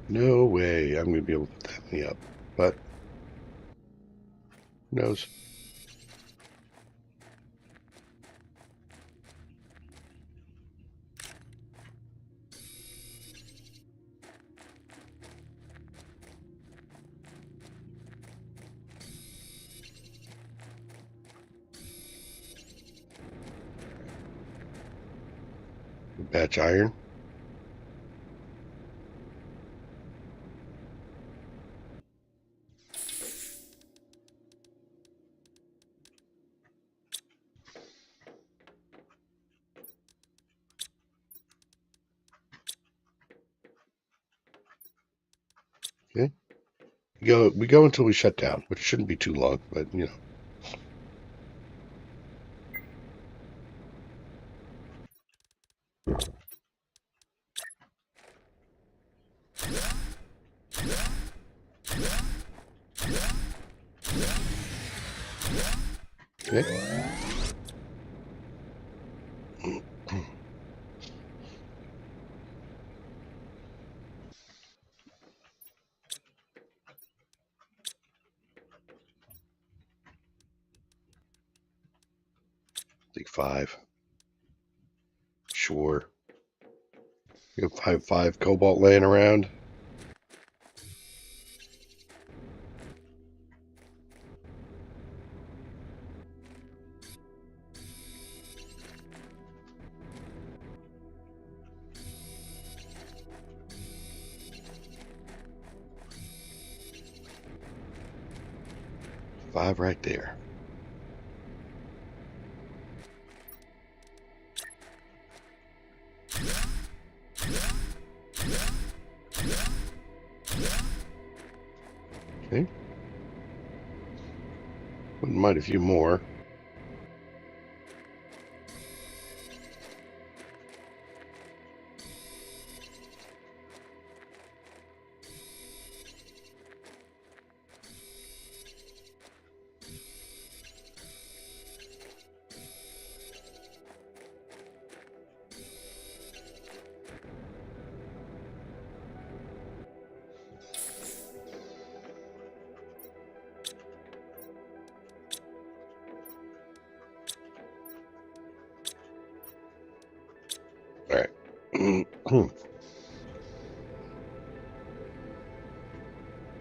No way I'm going to be able to put that many up, but who knows? Batch iron. Okay. We go until we shut down, which shouldn't be too long, but you know. Okay. Take 5. Sure. You have 5 cobalt laying around. Five right there. Okay. Wouldn't mind a few more. All right.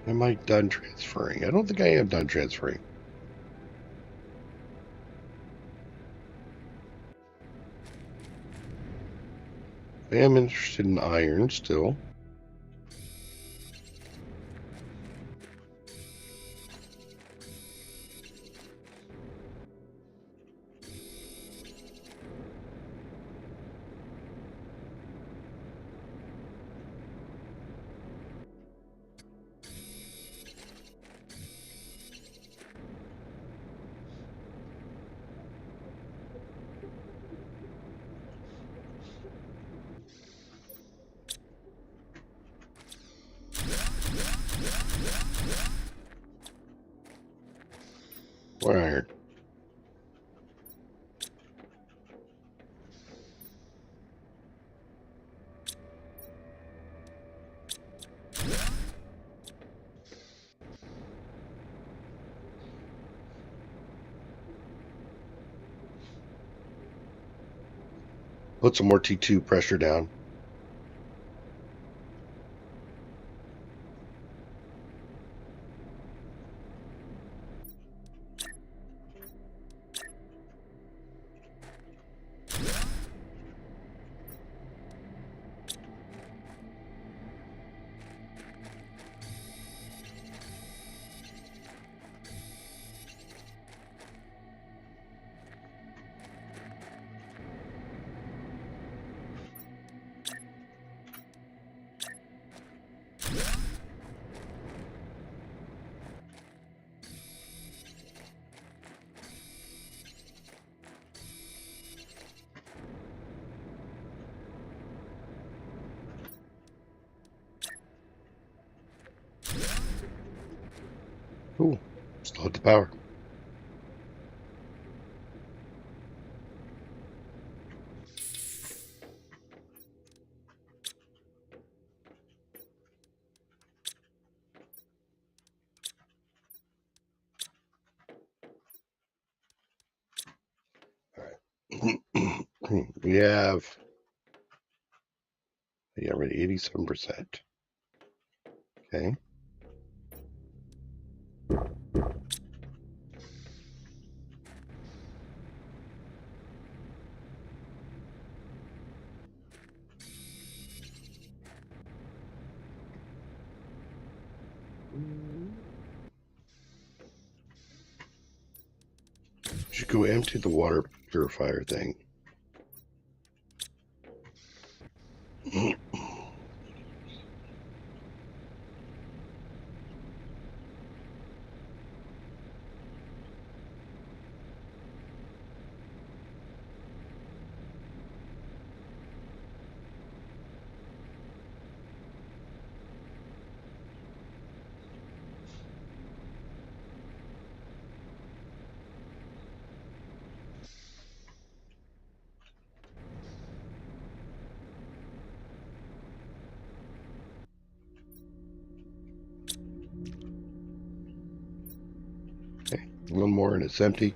Am I done transferring? I don't think I am done transferring. I am interested in iron still. More iron. Put some more T2 pressure down. Flood the power. We have, yeah, we're at 87%. Okay. Should go empty the water purifier thing. Okay. One more and it's empty.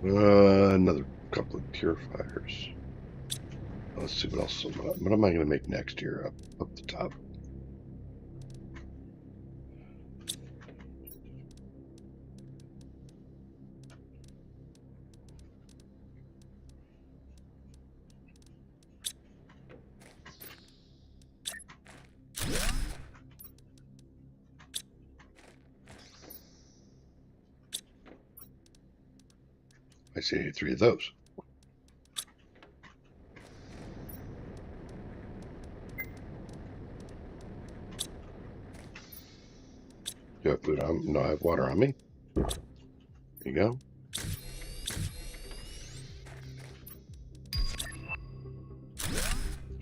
Another couple of purifiers. Let's see what else. What am I going to make next year up the top? I see 3 of those. Do I have food on? No, I have water on me. There you go.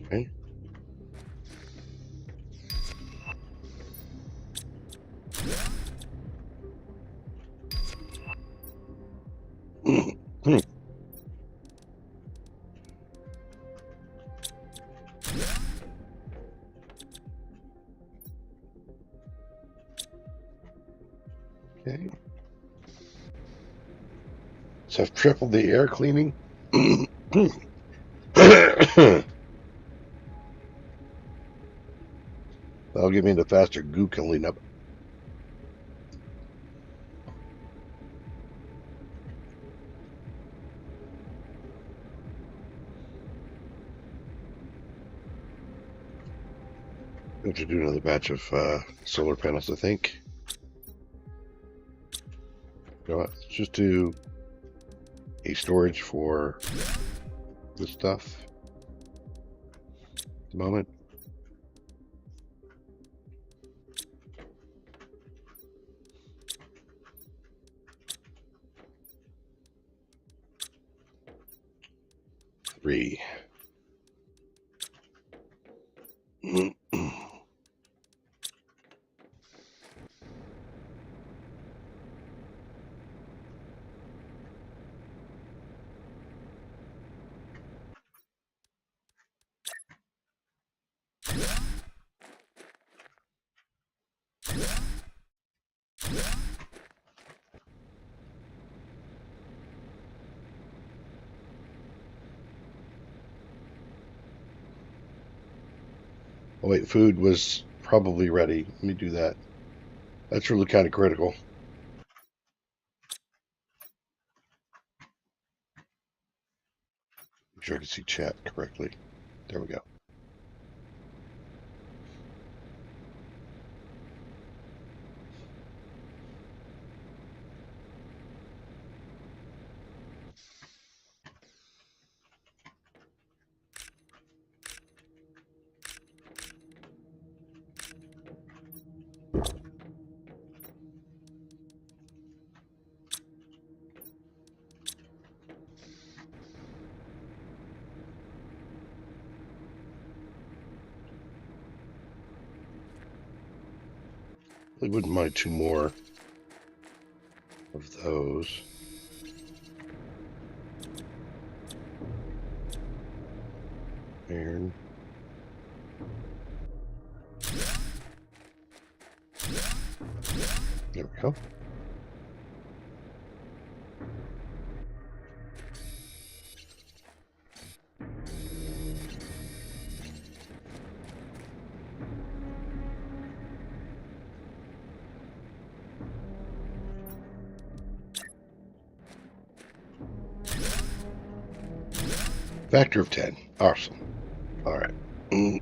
Okay. Okay. So I've tripled the air cleaning. That'll give me the faster goo cleanup. I have to do another batch of solar panels, I think. You know what? Let's just do a storage for this stuff at the moment. Three. Oh wait, food was probably ready. Let me do that. That's really kind of critical. Make sure I can see chat correctly. There we go. I wouldn't mind two more of those. Iron. There we go. Factor of 10. Awesome. All right. You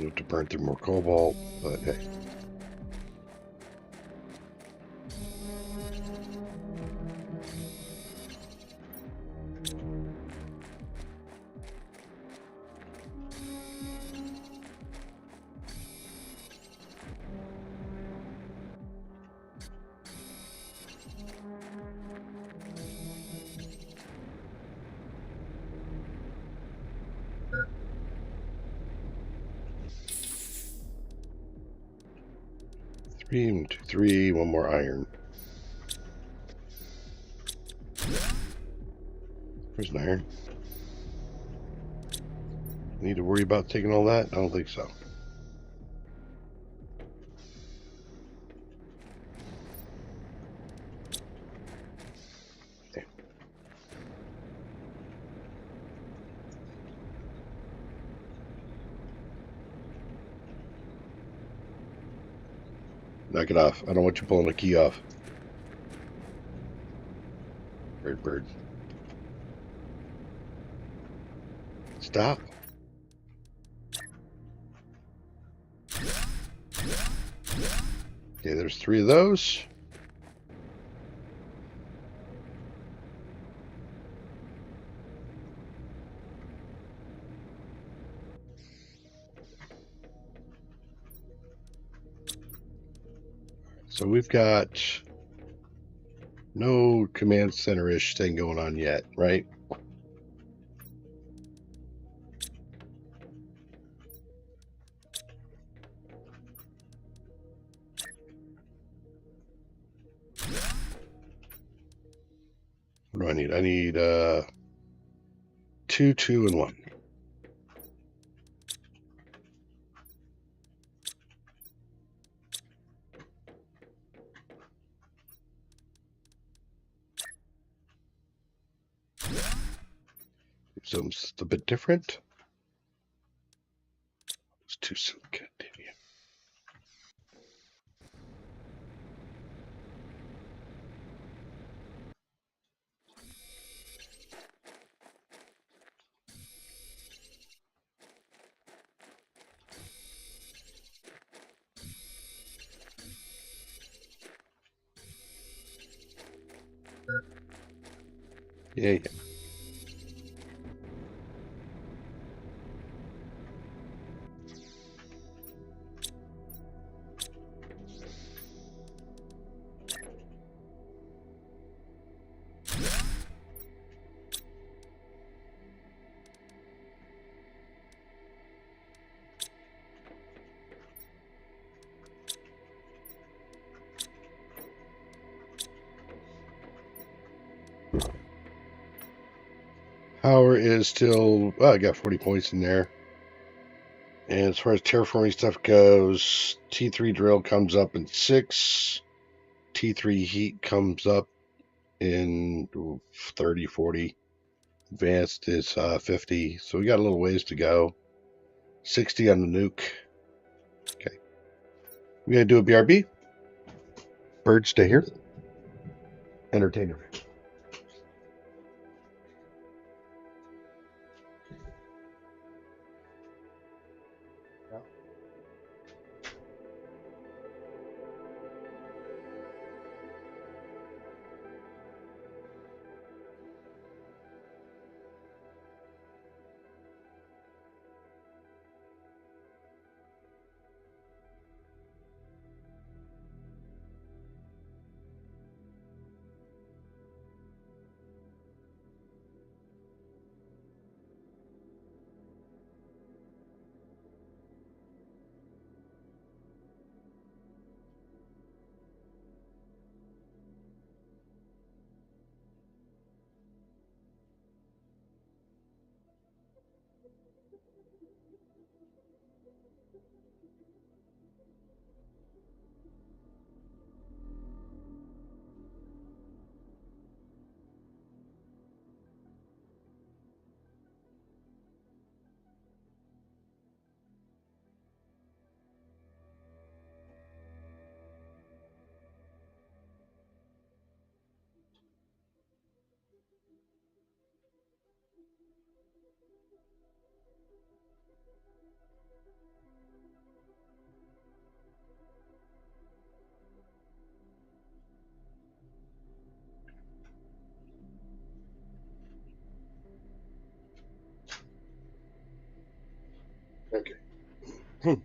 have to burn through more cobalt, but hey. Three and two, three, one more iron. Where's an iron? Need to worry about taking all that? I don't think so. Okay. Knock it off. I don't want you pulling the key off. Red bird. Stop. Okay, there's three of those. So we've got no command center-ish thing going on yet, right? What do I need? I need 2, 2, and 1. So it's a bit different. It's too silicon. Yeah. Power is still, well, I got 40 points in there. And as far as terraforming stuff goes, T3 drill comes up in 6. T3 heat comes up in 30, 40. Advanced is 50, so we got a little ways to go. 60 on the nuke. Okay. We gotta do a BRB. Bird, stay here. Entertainer. Okay.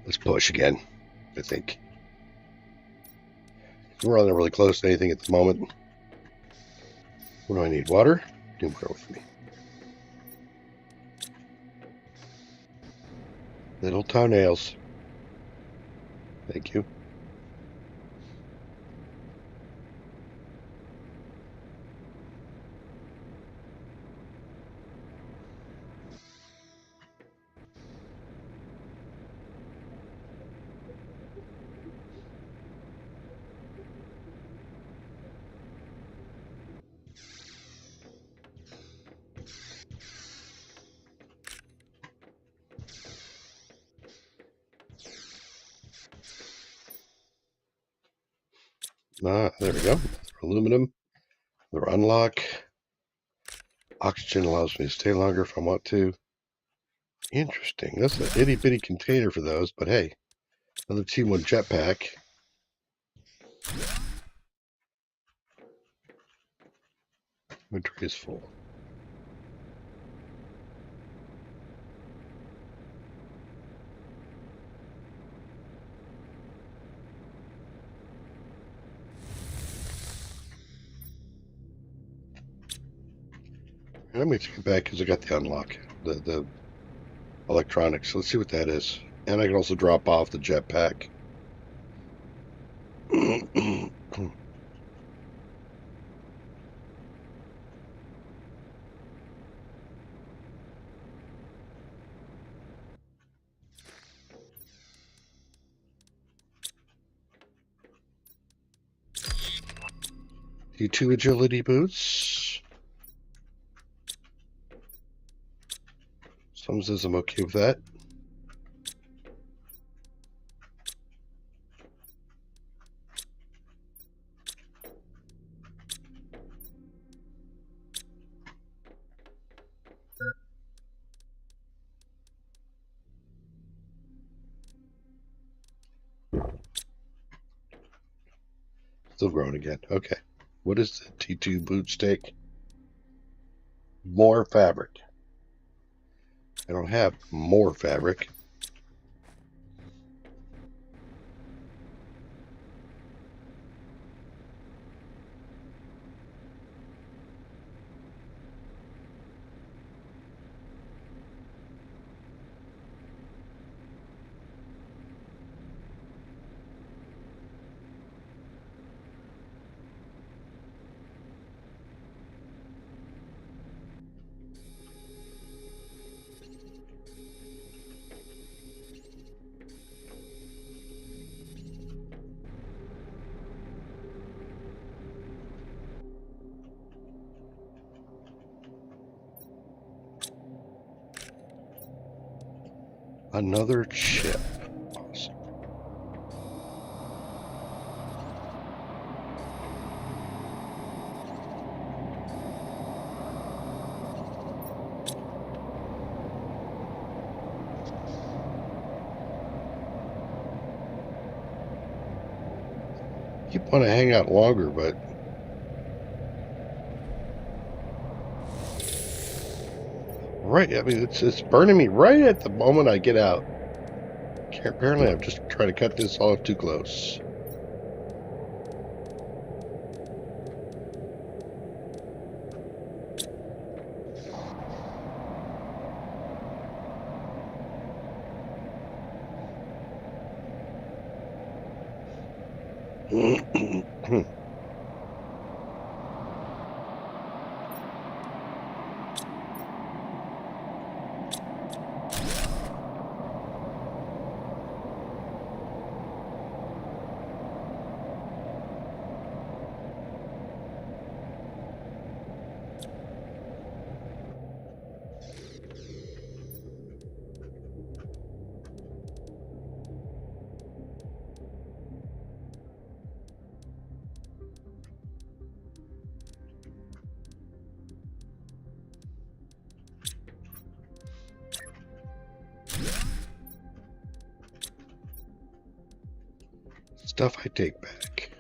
Let's push again, I think. We're not really close to anything at the moment. What do I need? Water? Do water with me. Little toenails. Thank you. There we go. Aluminum. Another unlock. Oxygen allows me to stay longer if I want to. Interesting. That's an itty bitty container for those, but hey, another T1 jetpack. Inventory is full. And I'm going to take it back because I got the unlock, the electronics. Let's see what that is. And I can also drop off the jetpack. T2 agility boots. Some says I'm okay with that. Still growing again. Okay. What is the T2 boot stake? More fabric. I don't have more fabric. Another chip. Awesome. Keep want to hang out longer, but right, I mean it's burning me right at the moment I get out. Apparently I'm just trying to cut this off too close. Stuff I take back.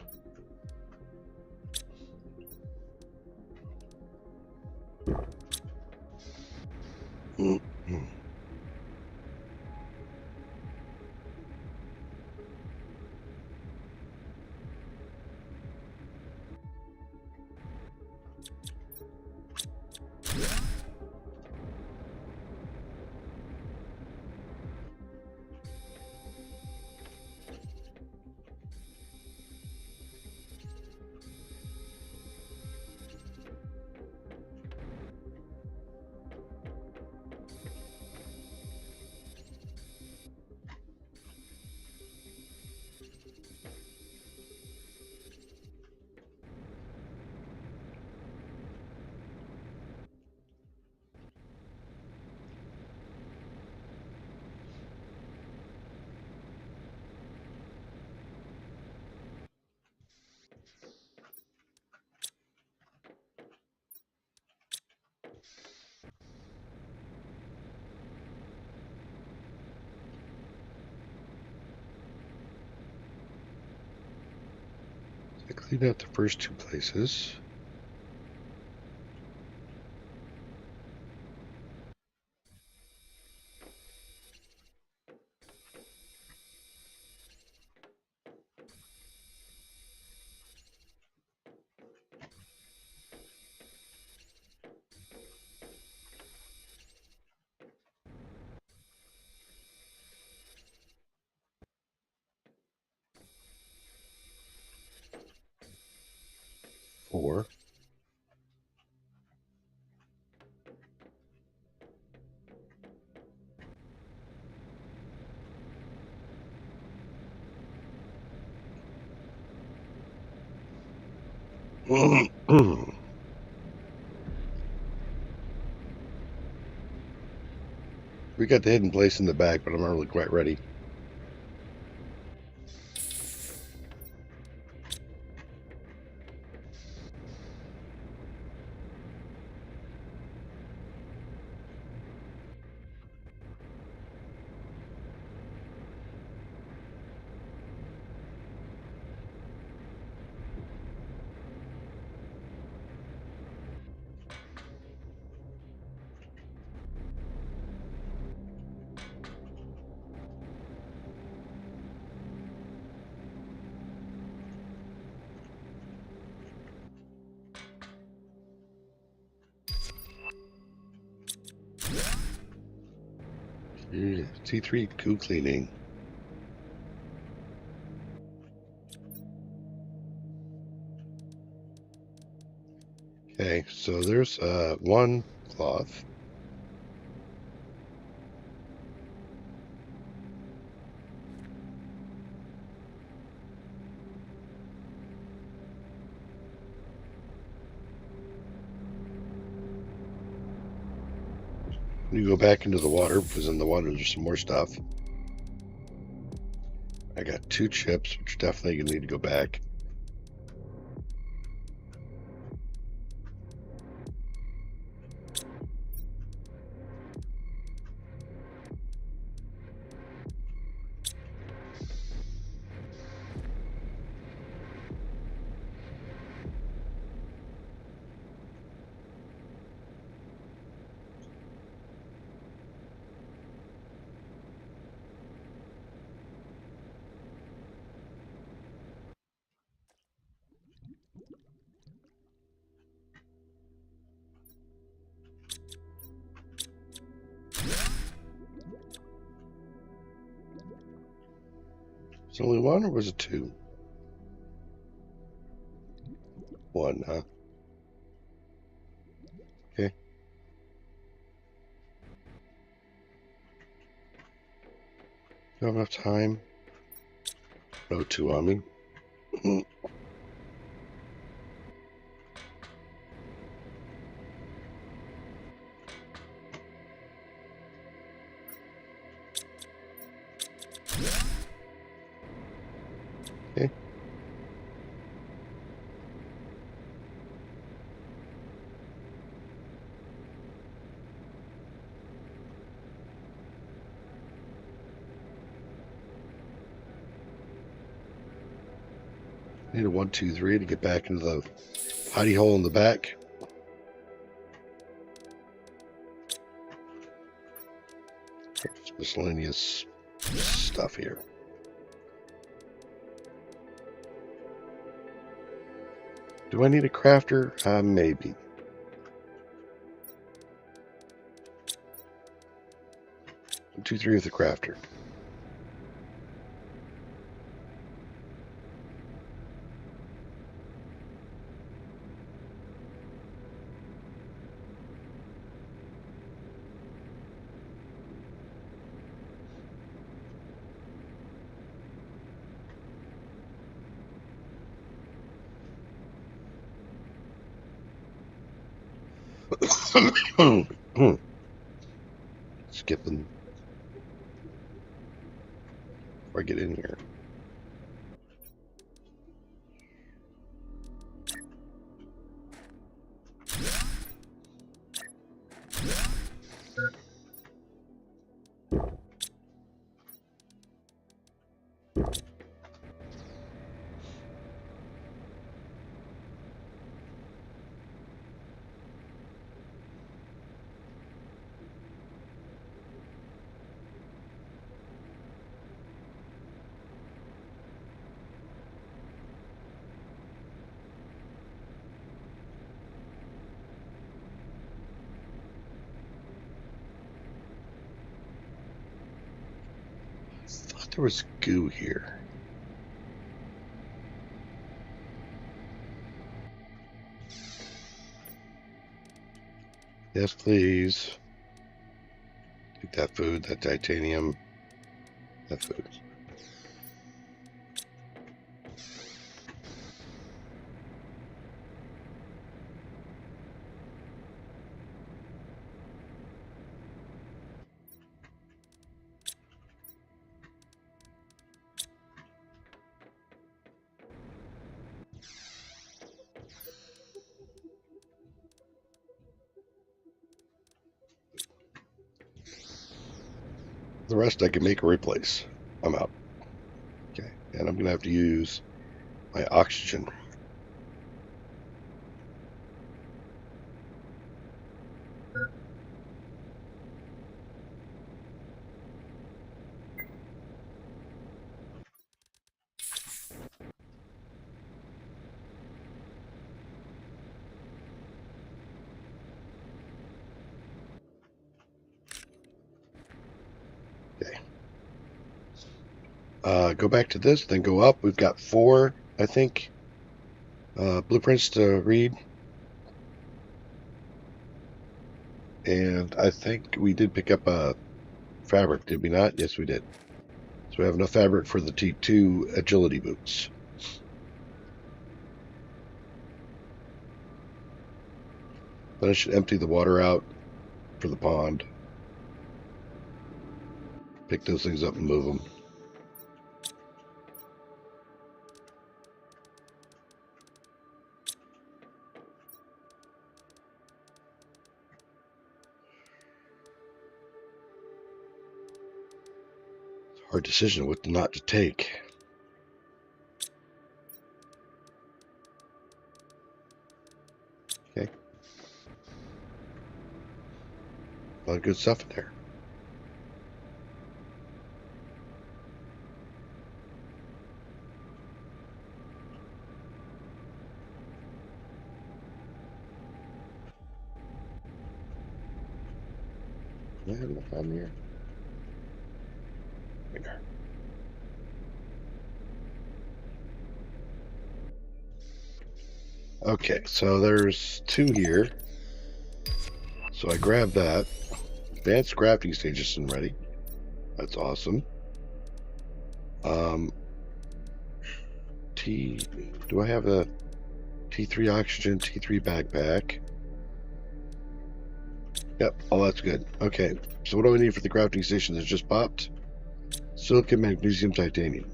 I cleaned out the first two places. Four. We got the hidden place in the back, but I'm not really quite ready. T3 goo cleaning. Okay, so there's one cloth. You go back into the water because in the water there's some more stuff. I got 2 chips, which definitely gonna need to go back. Is it only 1 or was it 2? 1, huh? Okay. Don't have enough time. No 2 on me. Okay. Need a 1, 2, 3 to get back into the hidey hole in the back. Just miscellaneous stuff here. Do I need a crafter? Maybe. 1, 2, 3 with a crafter. Skipping before I get in here. I thought there was goo here. Yes, please. Take that food, that titanium, that food. The rest I can make or replace. I'm out. Okay, and I'm gonna have to use my oxygen. Okay. Go back to this, then go up. We've got 4, I think, blueprints to read. And I think we did pick up a fabric, did we not? Yes, we did. So we have enough fabric for the T2 agility boots. Then I should empty the water out for the pond. pick those things up and move them. Hard decision what not to take. Okay. A lot of good stuff in there. Do I have enough on here? There. Okay, so there's 2 here. So I grab that. Advanced crafting station ready. That's awesome. Do I have a T3 oxygen, T3 backpack? Yep, all that's good. Okay, so what do I need for the crafting station that's just popped? Silicon, magnesium, titanium.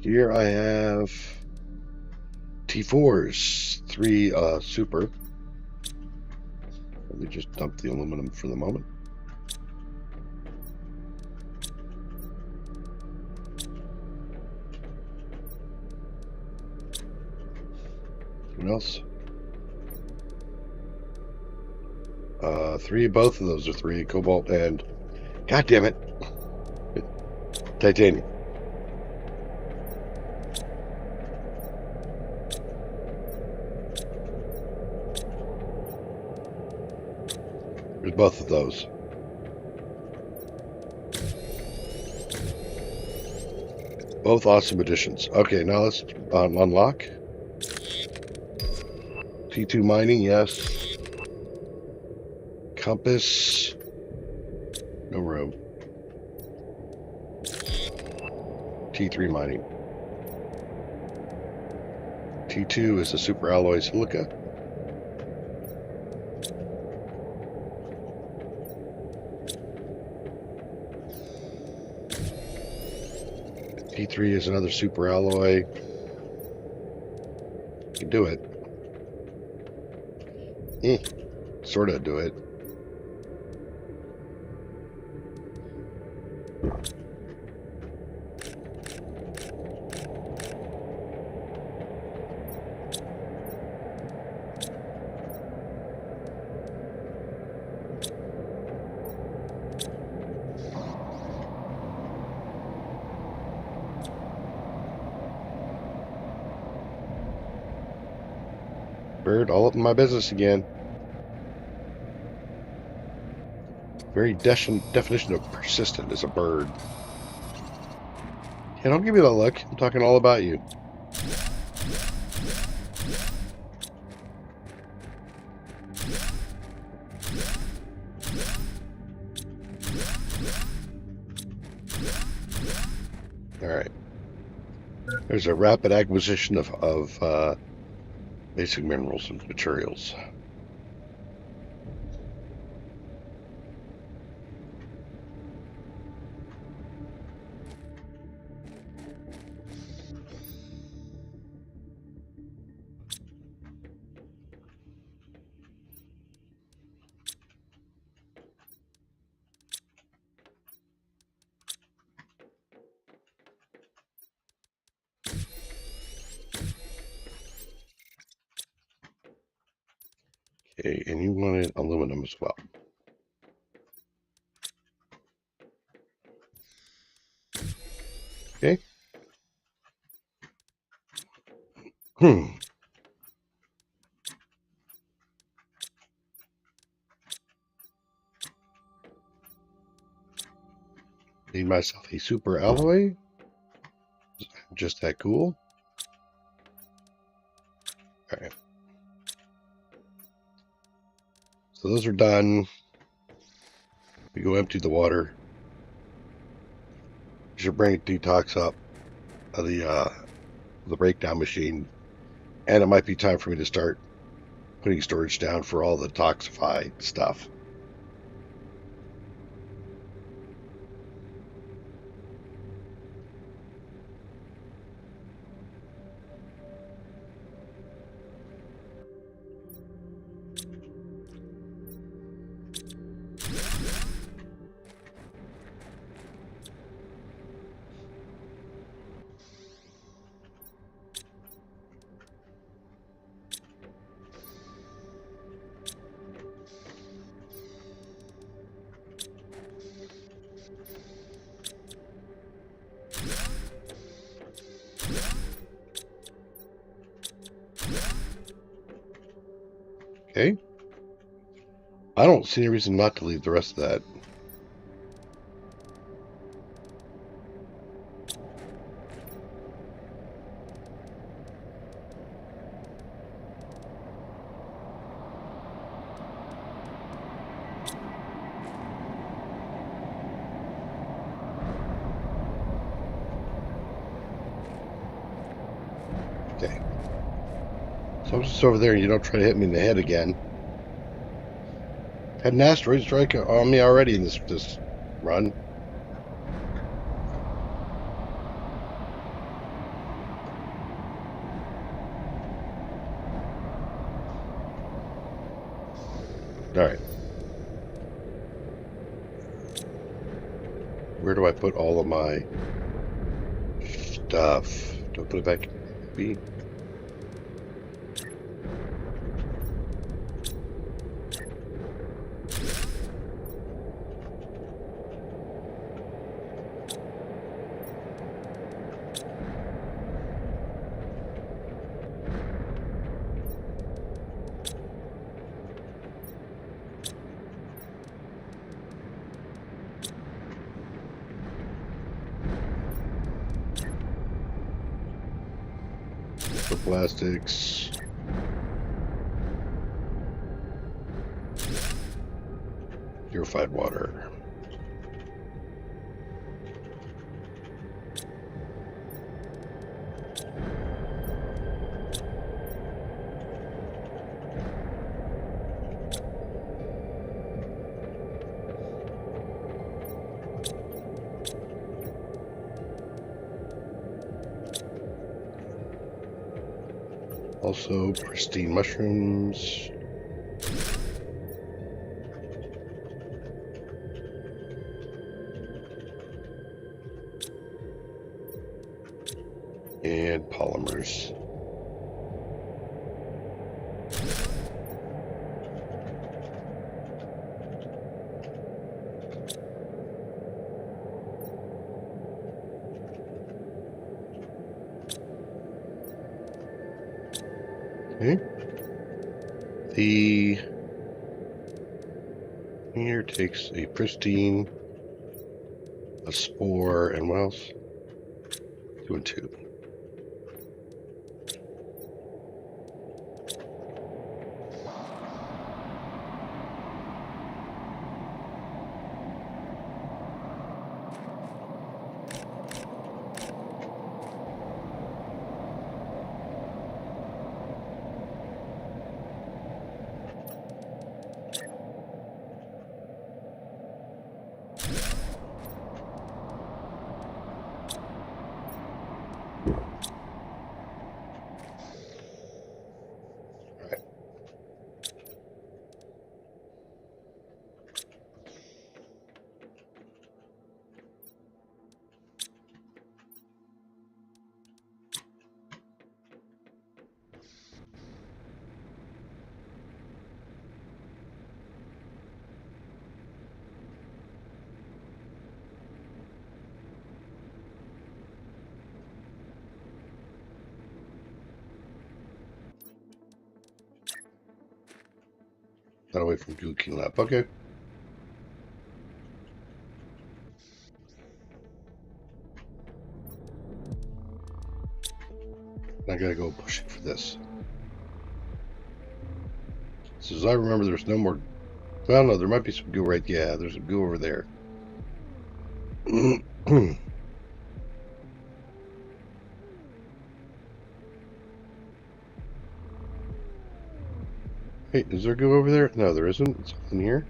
Here I have T4s, 3 super. Let me just dump the aluminum for the moment. What else? 3, both of those are 3, cobalt and, god damn it, titanium. There's both of those. Both awesome additions. Okay, now let's unlock. T2 mining, yes. Compass. No room. T3 mining. T2 is a super alloy silica. T3 is another super alloy. You can do it. Sort of do it. Bird, all up in my business again. Very definition of persistent is a bird. Yeah, don't give me that look. I'm talking all about you. Alright. There's a rapid acquisition of basic minerals and materials. Okay, and you wanted aluminum as well. Okay. Made myself a super alloy. Just that cool. Alright. So those are done. We go empty the water. Should bring detox up. the breakdown machine, and it might be time for me to start putting storage down for all the Toxify stuff. Okay. I don't see any reason not to leave the rest of that. Okay. So I'm just over there and you don't try to hit me in the head again. Had an asteroid strike on me already in this run. Alright. Where do I put all of my stuff? Do I put it back in B? The plastics. Purified water. Also, pristine mushrooms. And polymers. Okay. The here takes a pristine, a spore, and what else? 2 and 2. Not away from Gooking Lab. Okay. I gotta go pushing for this. So as I remember, there's no more. Well, no, there might be some goo right. Yeah, there's some goo over there. Hey, is there goo over there? No, there isn't. It's in here.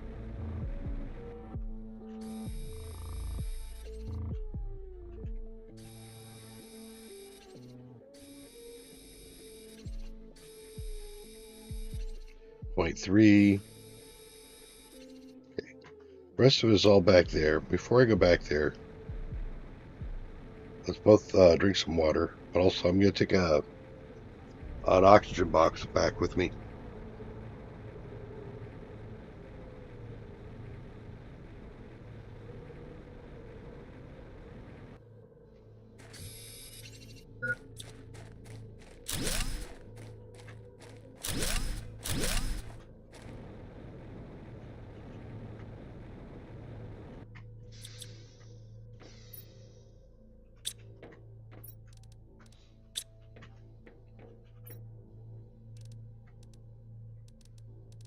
Point 3. Okay. The rest of it is all back there. Before I go back there, let's both drink some water. But also, I'm going to take an oxygen box back with me.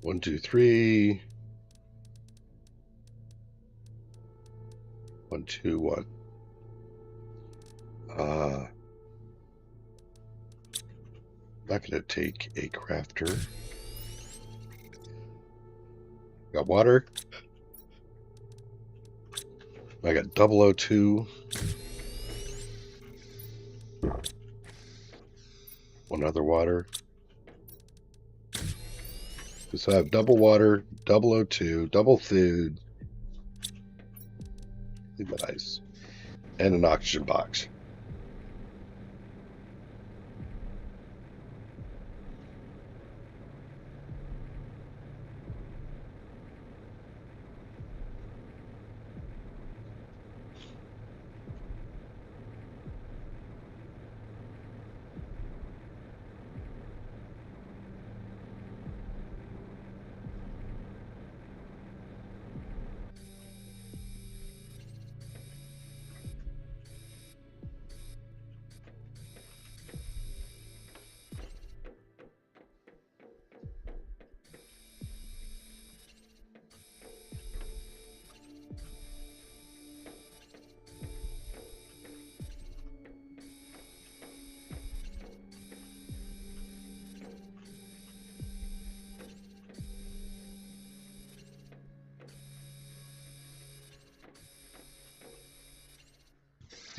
One, two, three. 1, 2, 1. Not going to take a crafter. Got water. I got 002. 1 other water. So I have double water, 002, double food. Leave that ice. And an oxygen box.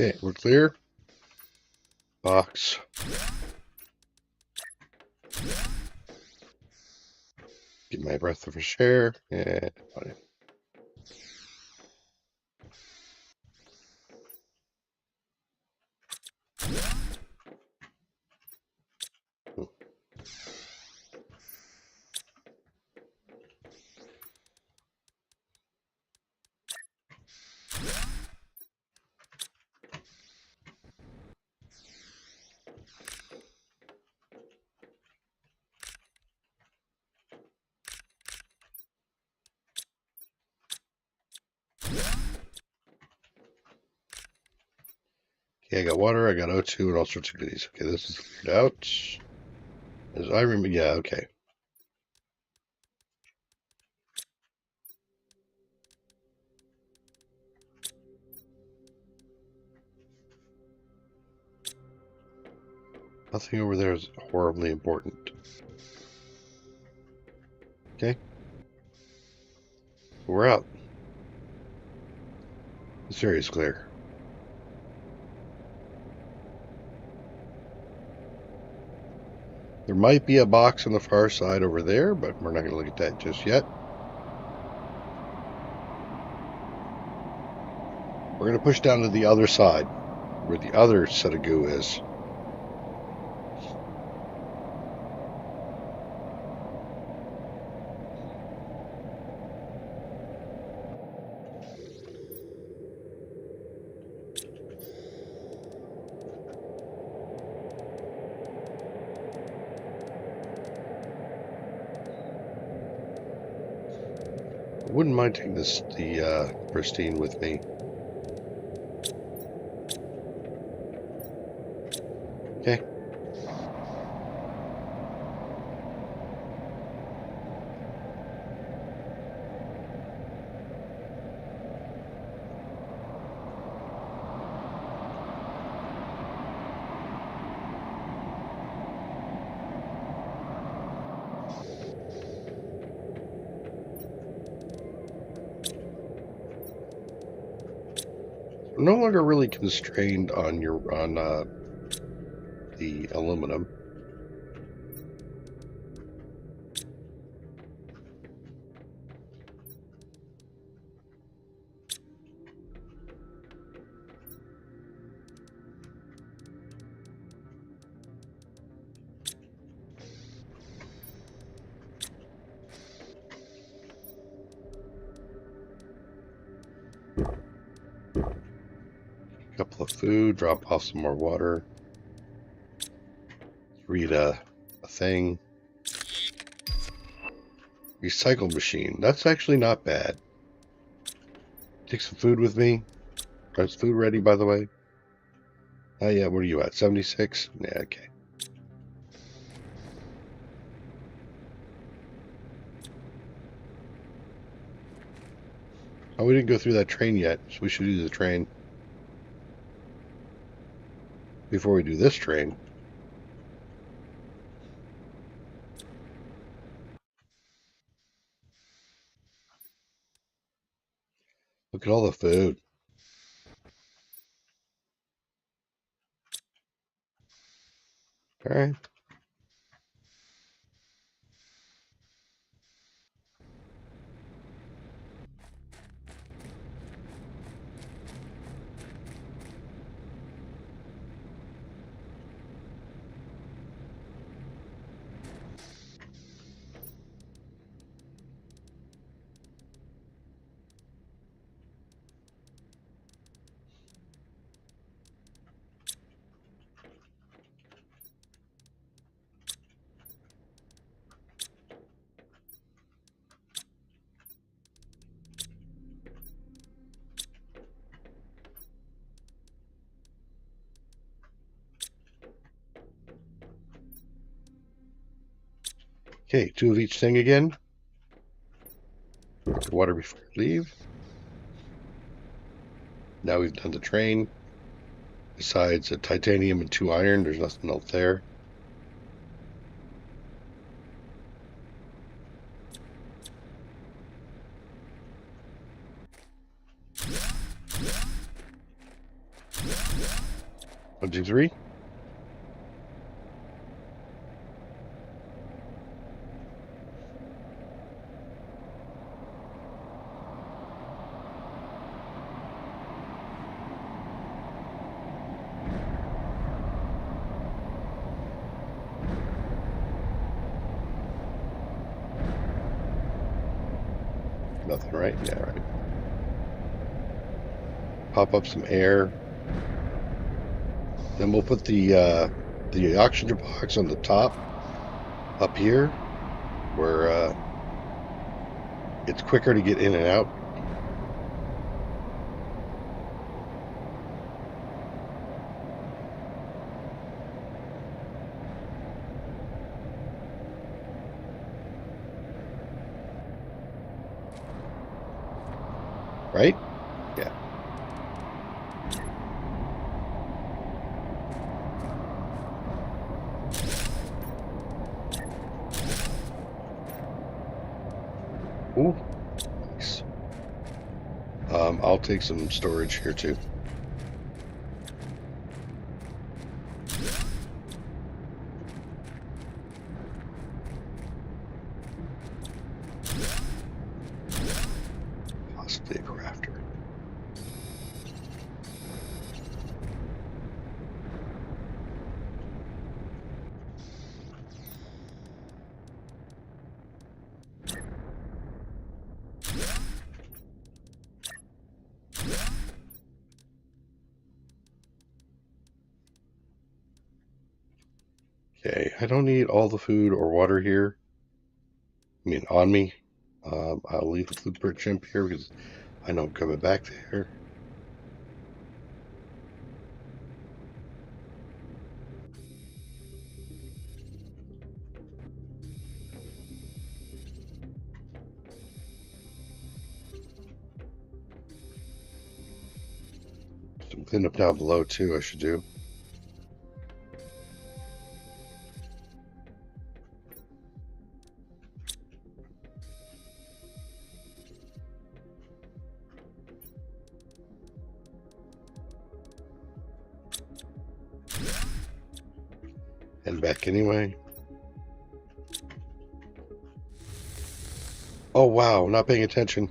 Okay, we're clear. Box. Get my breath of fresh air. And fine. Okay, I got water, I got O2, and all sorts of goodies. Okay, this is cleared out. As I remember, yeah, okay. Nothing over there is horribly important. Okay. We're out. This area is clear. There might be a box on the far side over there, but we're not going to look at that just yet. We're going to push down to the other side, where the other set of goo is. I wouldn't mind taking the pristine with me. Okay. no longer really constrained on the aluminum. Couple of food, drop off some more water, read a thing. Recycle machine. That's actually not bad. Take some food with me. Is food ready, by the way? Oh, yeah. What are you at? 76? Yeah, okay. Oh, we didn't go through that train yet, so we should do the train before we do this train. Look at all the food. All right. Okay, 2 of each thing again. Water before we leave. Now we've done the train. Besides a titanium and 2 iron, there's nothing else there. One, two, three. Nothing, right? Yeah, right. Pop up some air. Then we'll put the oxygen box on the top up here where it's quicker to get in and out. Right? Yeah. Ooh, nice. I'll take some storage here too. Possibly a crafter. Okay, I don't need all the food or water here. I mean, on me. I'll leave the footprint chimp here because I know I'm coming back there. Some cleanup down below too, I should do. Heading back anyway. Oh wow, not paying attention.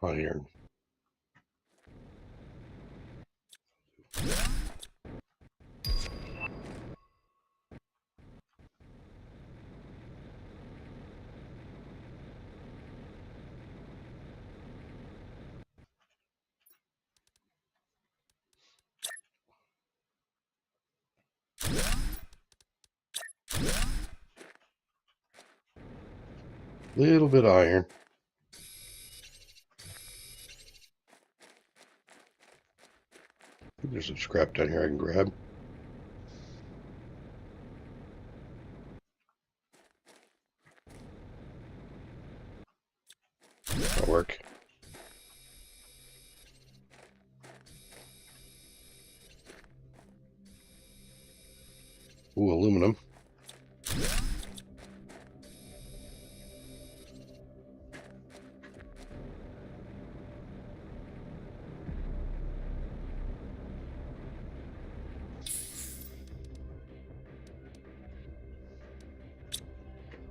Iron. Little bit of iron. There's some scrap down here I can grab. That'll work. Ooh, aluminum.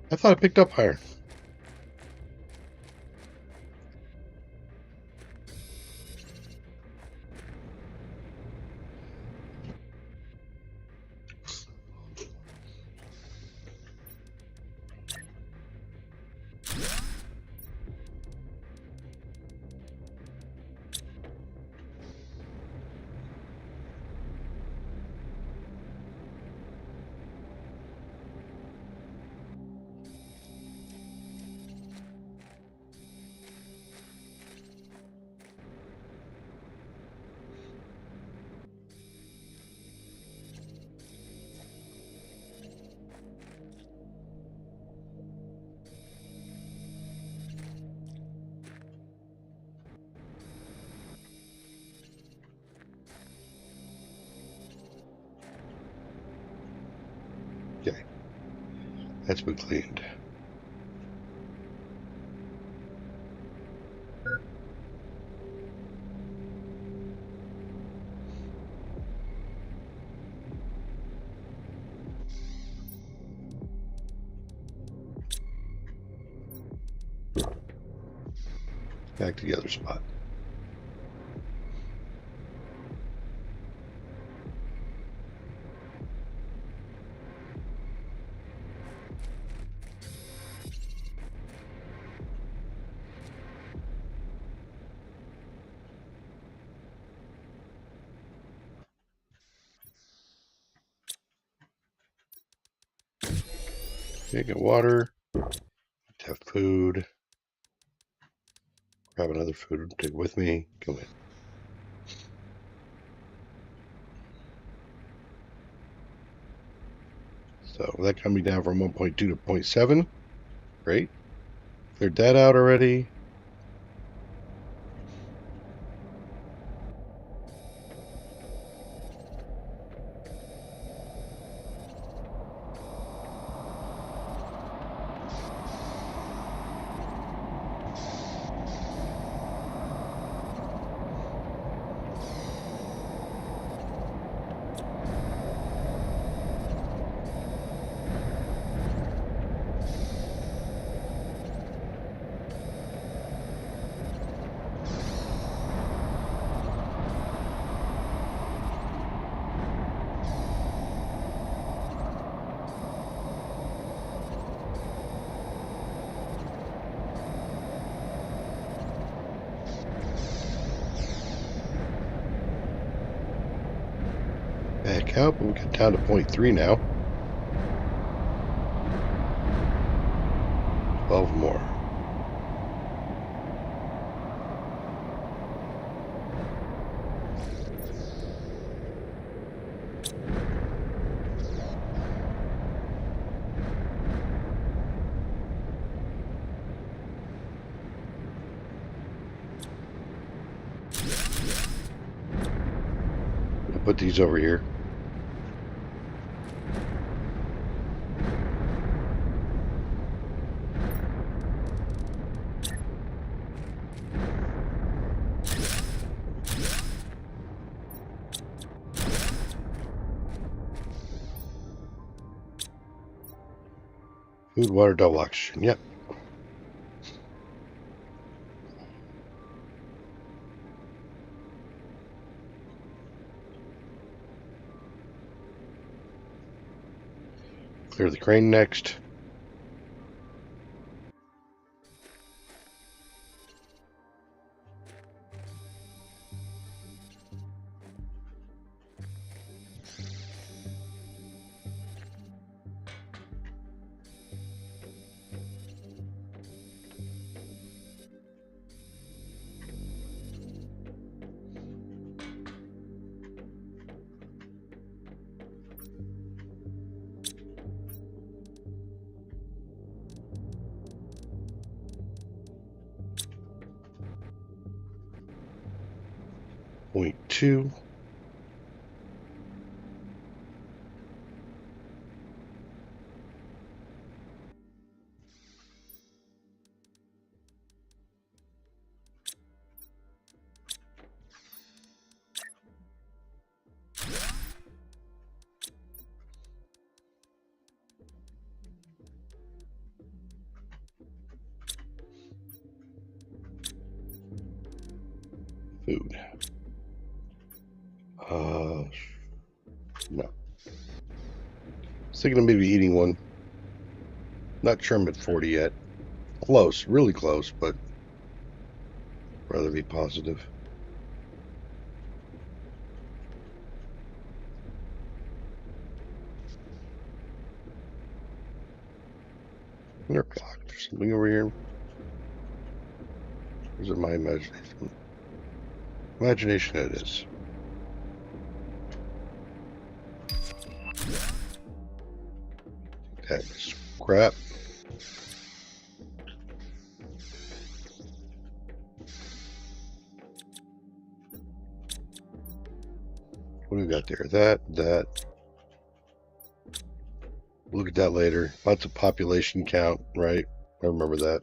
I thought I picked up iron. Okay. That's been cleaned. Back to the other spot. Okay, get water. Have food. Grab another food. Take it with me. Go in. So that got me down from 1.2 to 0.7. Great. Cleared that out already. count, but we got down to 0.3 now. 12 more. I'll put these over here. Food, water, double oxygen. Yep. Clear the crane next. Point 2. Food. No. I was thinking of maybe eating one. Not sure I'm at 40 yet. Close, really close, but rather be positive. There's something over here. Or is it my imagination? Imagination it is. That's crap. What do we got there? That. Look at that later. Lots of population count, right? I remember that.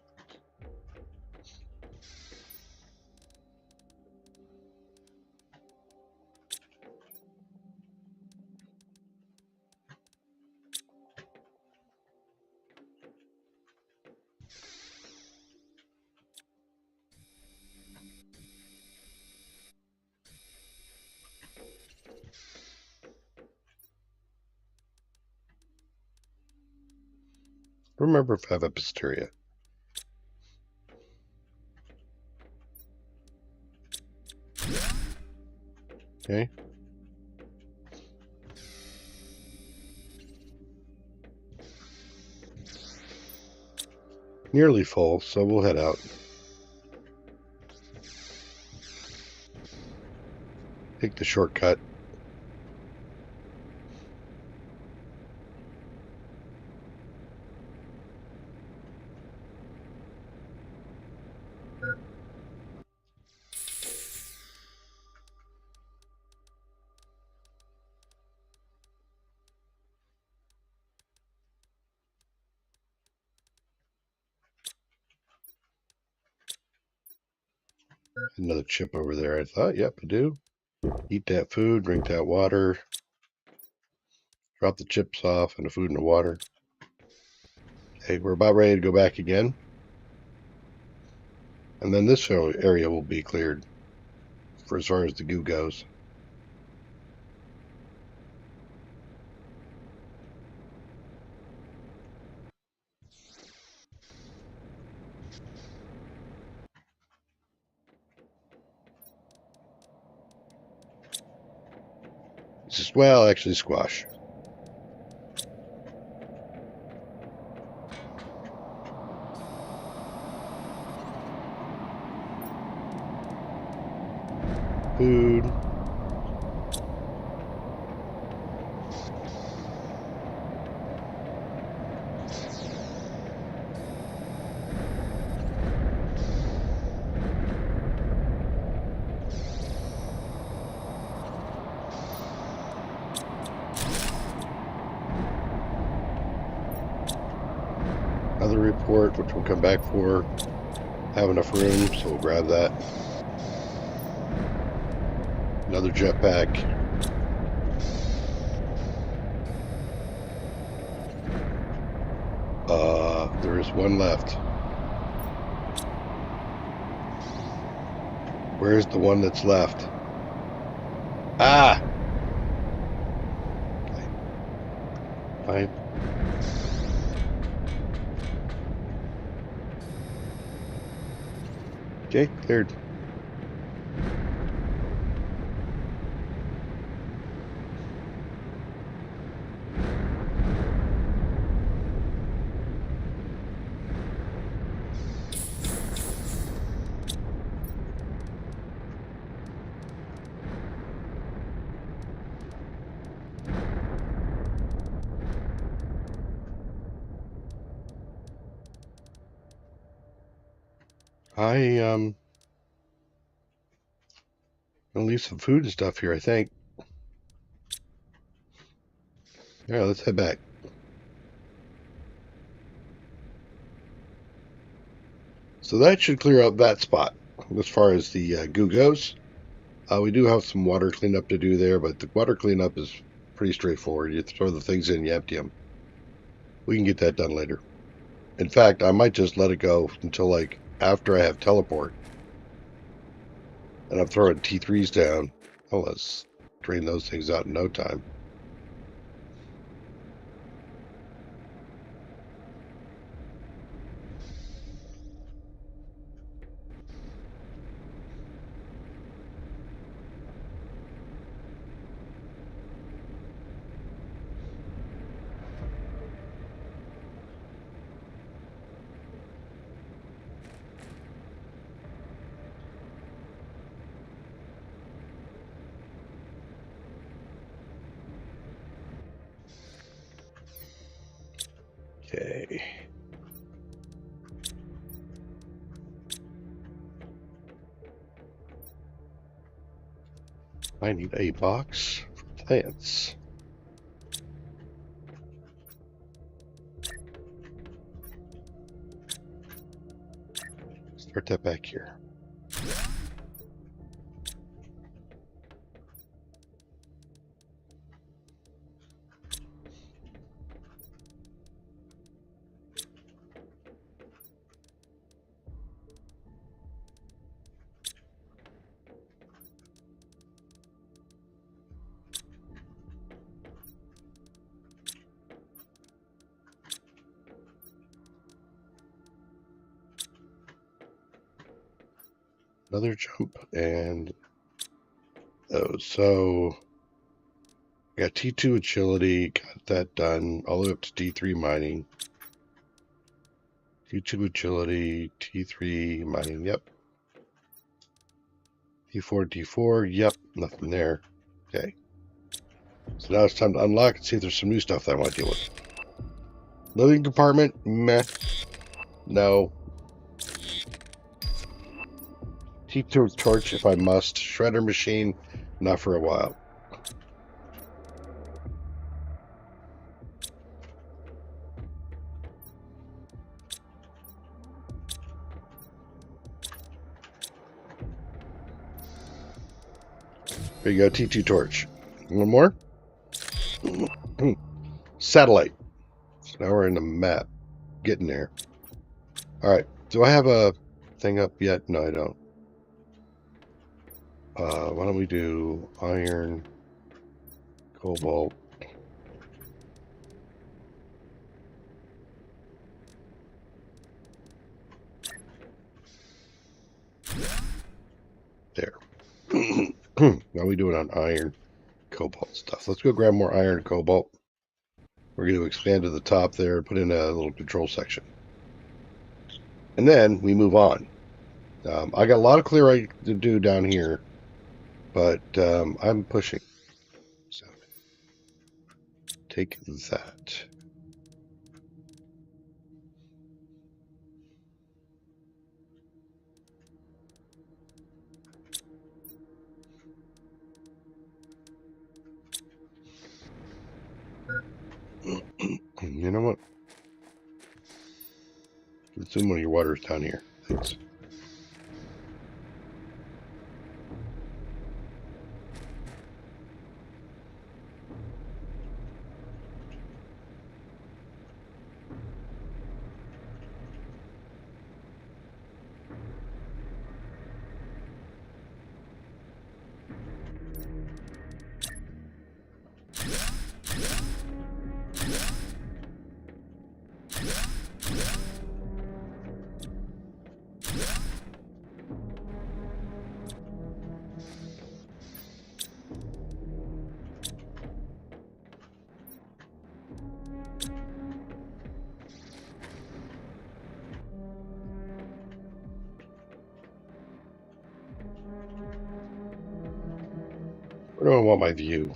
Remember if I have a hysteria. Okay. Nearly full, so we'll head out. Take the shortcut. Another chip over there, I thought. Yep, I do. Eat that food, drink that water. Drop the chips off and the food in the water. Okay, we're about ready to go back again. And then this area will be cleared for as far as the goo goes. well, actually squash. Food. Another report, which we'll come back for. Have enough room, so we'll grab that. Another jetpack. There is one left. Where's the one that's left? Ah! Fine. Okay, cleared. Gonna leave some food and stuff here, I think. All right, let's head back. So that should clear up that spot as far as the goo goes. We do have some water cleanup to do there, but the water cleanup is pretty straightforward. You throw the things in, you empty them. We can get that done later. In fact, I might just let it go until like after I have teleport. And I'm throwing T3s down. Oh, let's drain those things out in no time. Okay. I need a box for plants. Start that back here. Another jump and so I got T2 agility, got that done all the way up to D3 mining. T2 agility, T3 mining, yep. D4, D4, yep, nothing there. Okay. So now it's time to unlock and see if there's some new stuff that I want to deal with. Living compartment, meh. No. T2 torch if I must. Shredder machine, not for a while. There you go, T2 torch. One more. Satellite. So now we're in the map. Getting there. Alright. Do I have a thing up yet? No, I don't. Why don't we do iron, cobalt. There. Now we do it on iron. cobalt stuff. Let's go grab more iron and cobalt. We're going to expand to the top there and put in a little control section. And then we move on. I got a lot of clearing to do down here, but I'm pushing. So take that. You know what? Consume one of your waters down here. Thanks. Where do I want my view?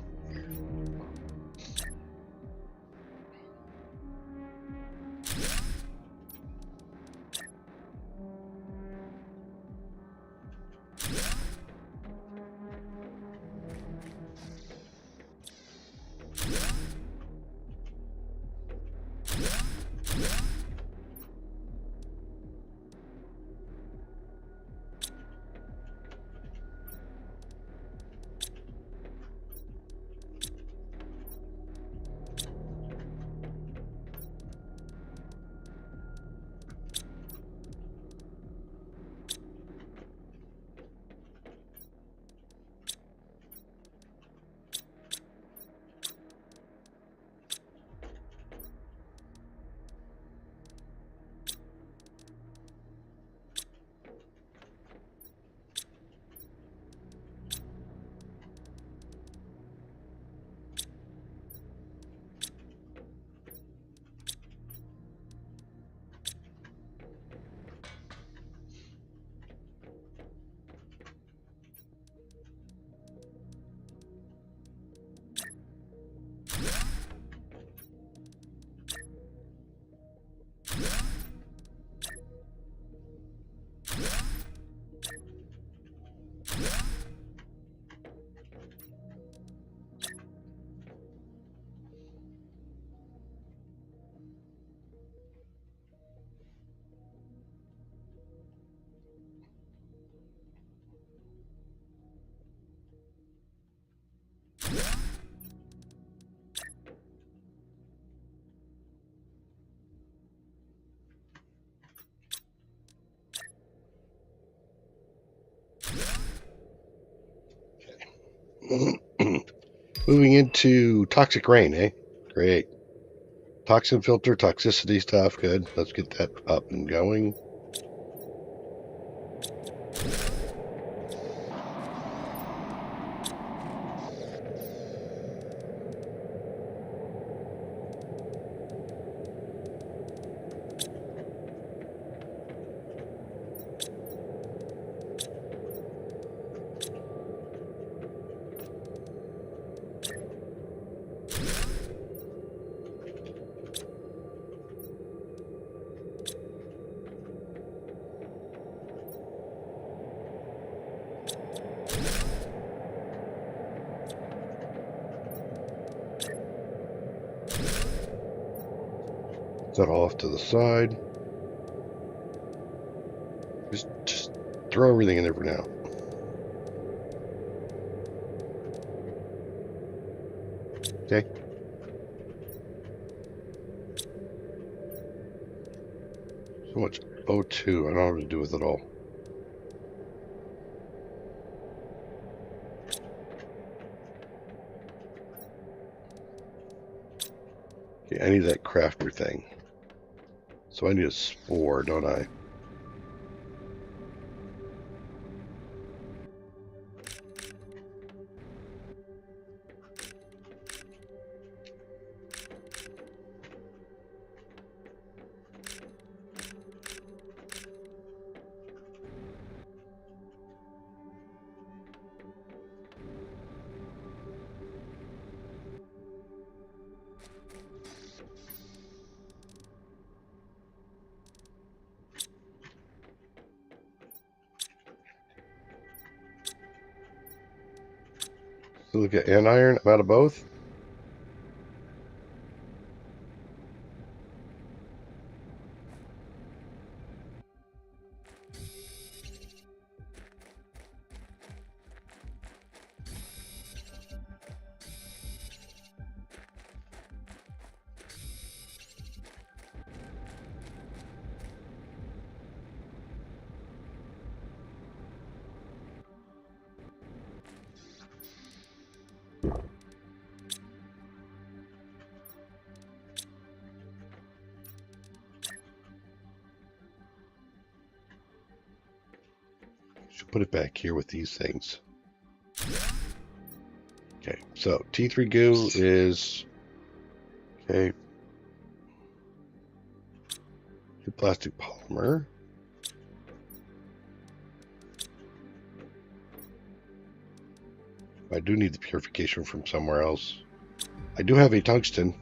Moving into toxic rain, eh? Great. Toxin filter, toxicity stuff, good. Let's get that up and going. Set all off to the side. Just throw everything in there for now. Okay. So much O2. I don't know what to do with it all. Okay, I need that crafter thing. So I need a spore, don't I? silica and iron. I'm out of both. Should put it back here with these things. Okay, so T3 goo is okay. Plastic polymer. I do need the purification from somewhere else. I do have a tungsten.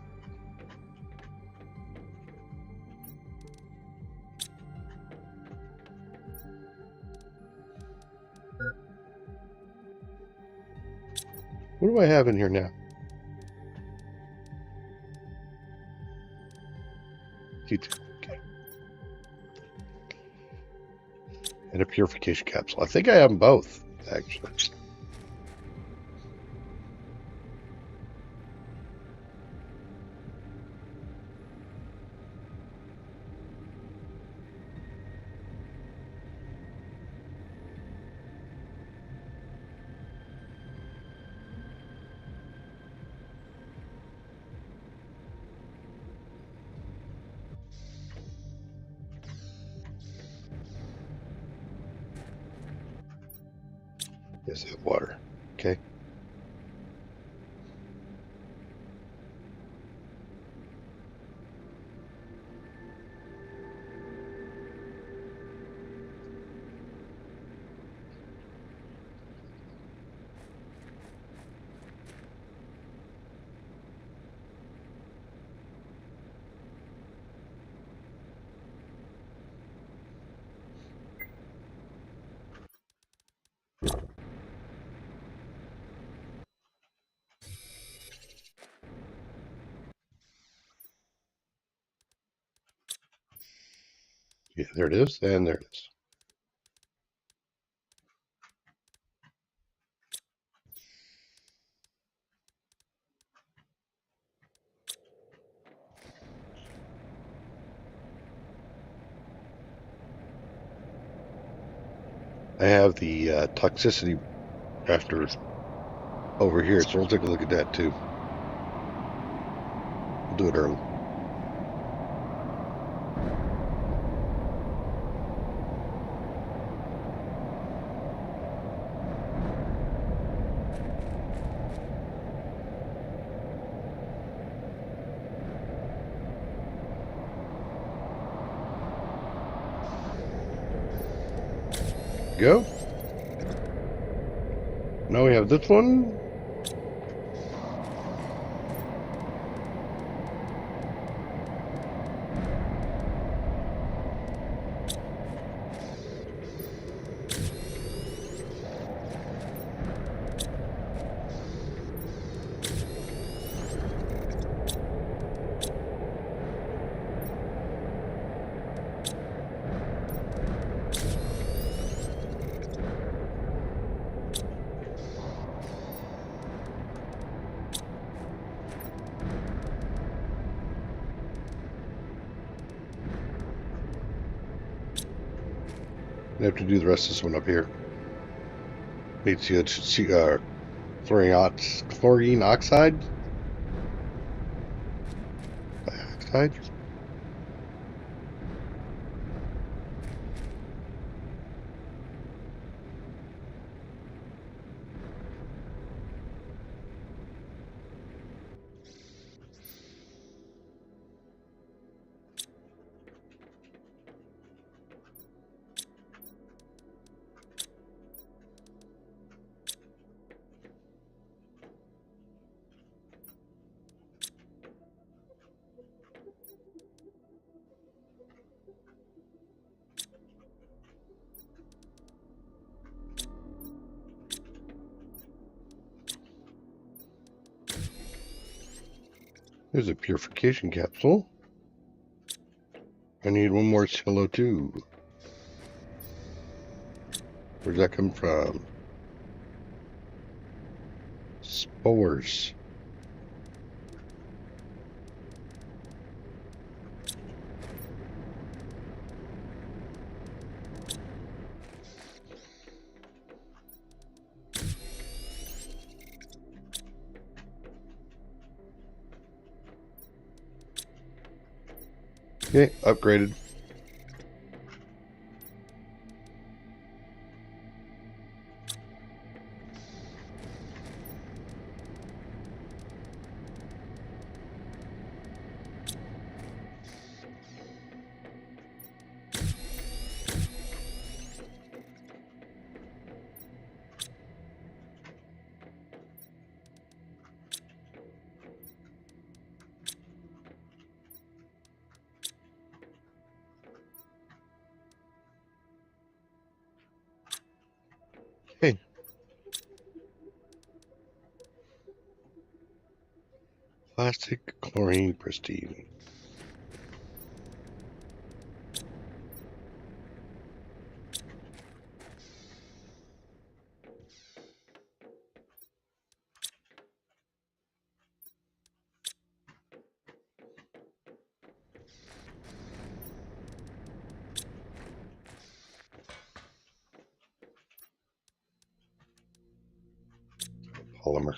What do I have in here now? T2. Okay. And a purification capsule. I think I have them both, actually. Yes, I have water. Okay. Yeah, there it is, and there it is. I have the toxicity rafters over here, so we'll take a look at that too. We'll do it early. Go. Now we have this one. I have to do the rest of this one up here. Need to see chlorine oxide. Dioxide. There's a purification capsule. I need one more cello too. Where's that come from? Spores. Okay, upgraded. Hey, plastic, chlorine, pristine. Polymer.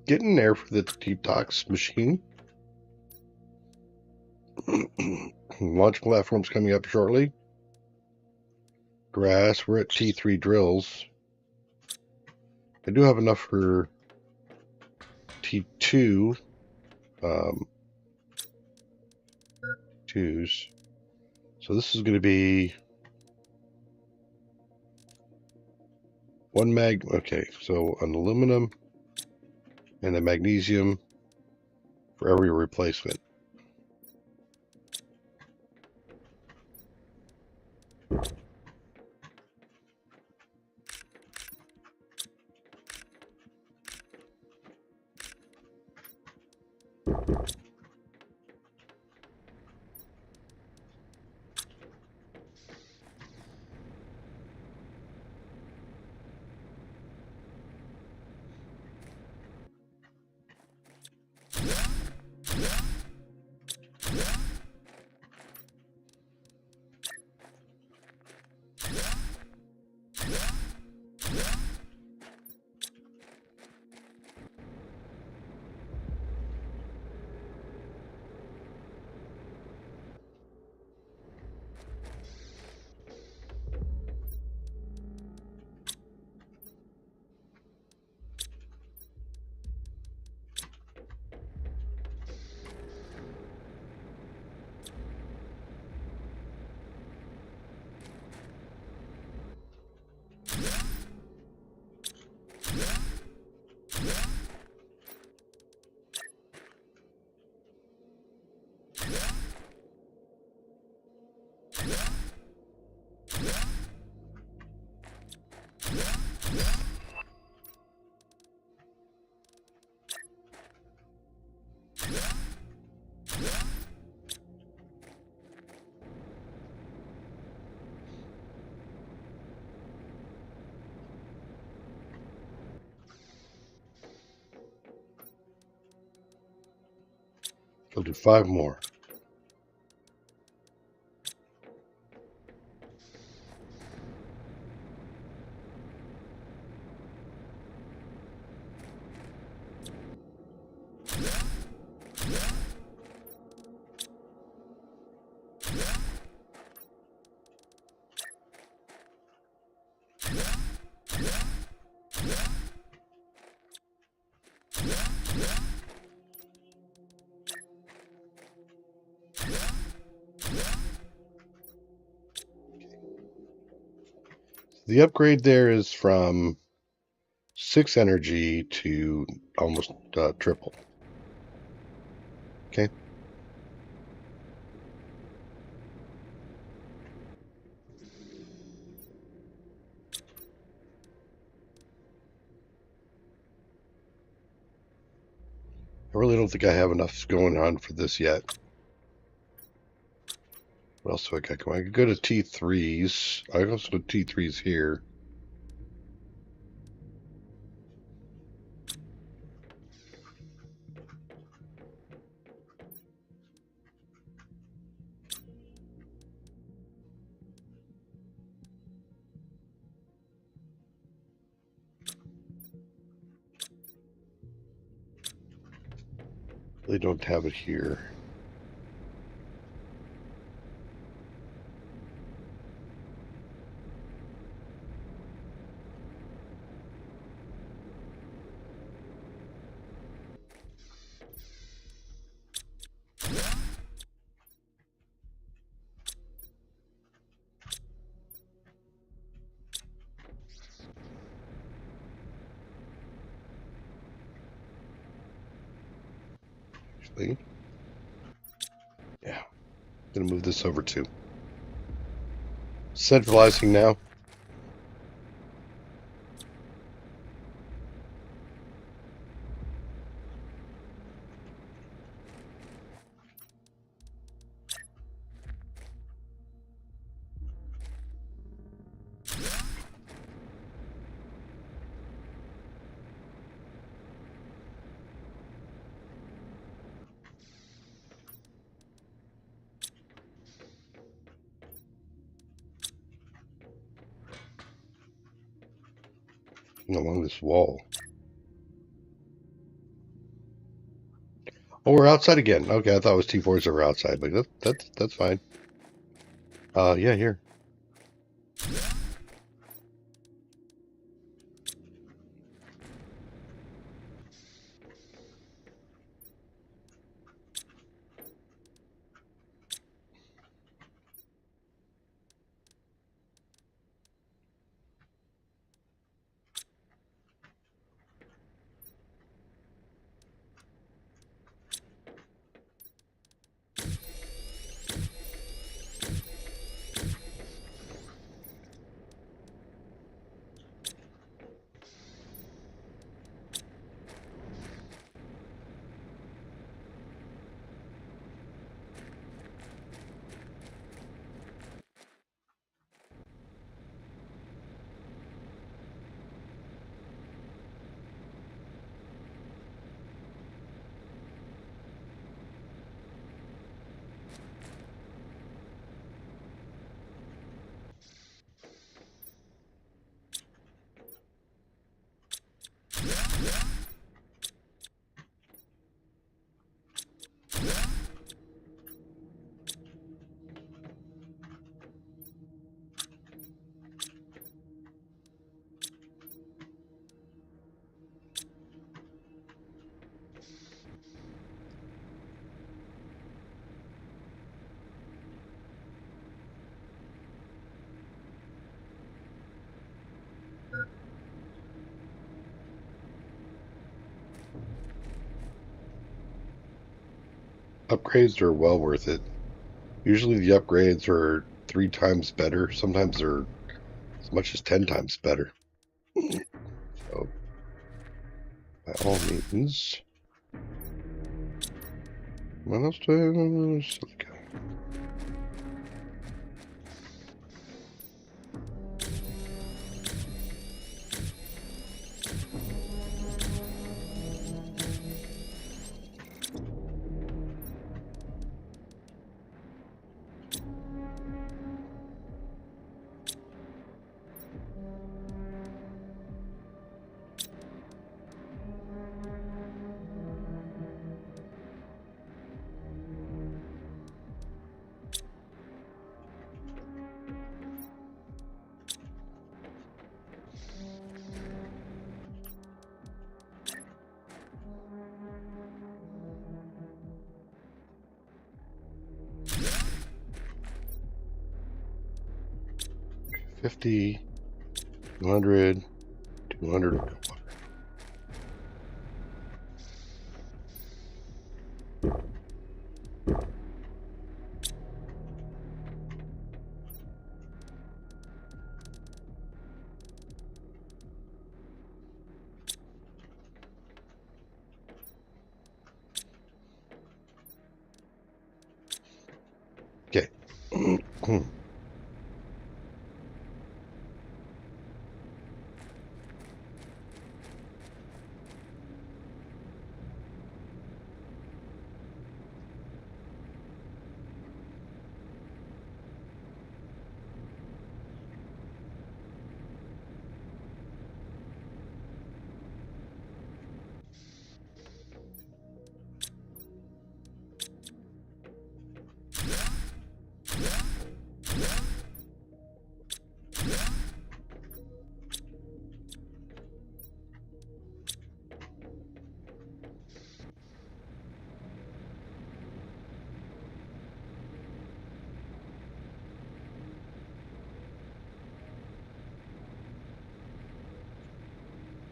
Getting there for the detox machine. Launch platform's coming up shortly. Grass, we're at T3 drills. I do have enough for T2. Twos. So this is going to be one mag. Okay, so an aluminum and a magnesium for every replacement. I'll do 5 more. The upgrade there is from 6 energy to almost triple. Okay. I really don't think I have enough going on for this yet. What else do I got going? I could go to T3s. I can also do T3s here. Really don't have it here. Actually, yeah. I'm gonna move this over too. Centralizing now. Along this wall. Oh, we're outside again. Okay, I thought it was T4s that were outside, but that's fine. Yeah, here. Upgrades are well worth it. Usually the upgrades are 3 times better. Sometimes they're as much as 10 times better. So, by all means, what else do silica? $50. 200, 200. Okay.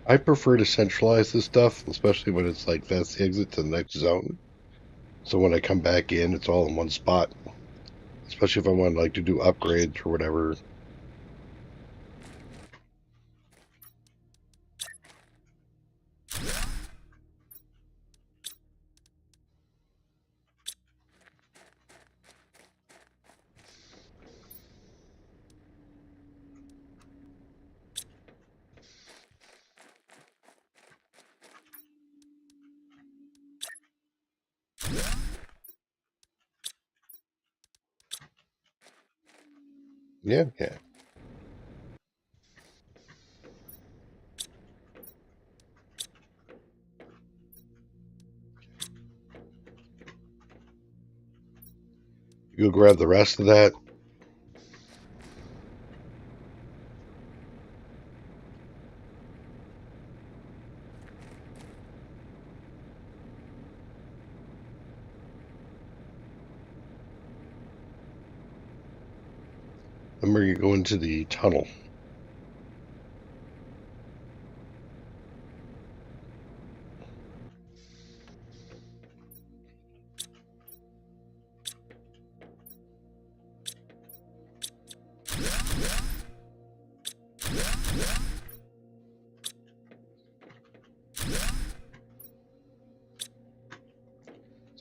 I prefer to centralize this stuff, especially when it's like that's the exit to the next zone. So when I come back in, it's all in one spot. Especially if I want like to do upgrades or whatever. Yeah, yeah. You'll grab the rest of that. Then we're going to go into the tunnel.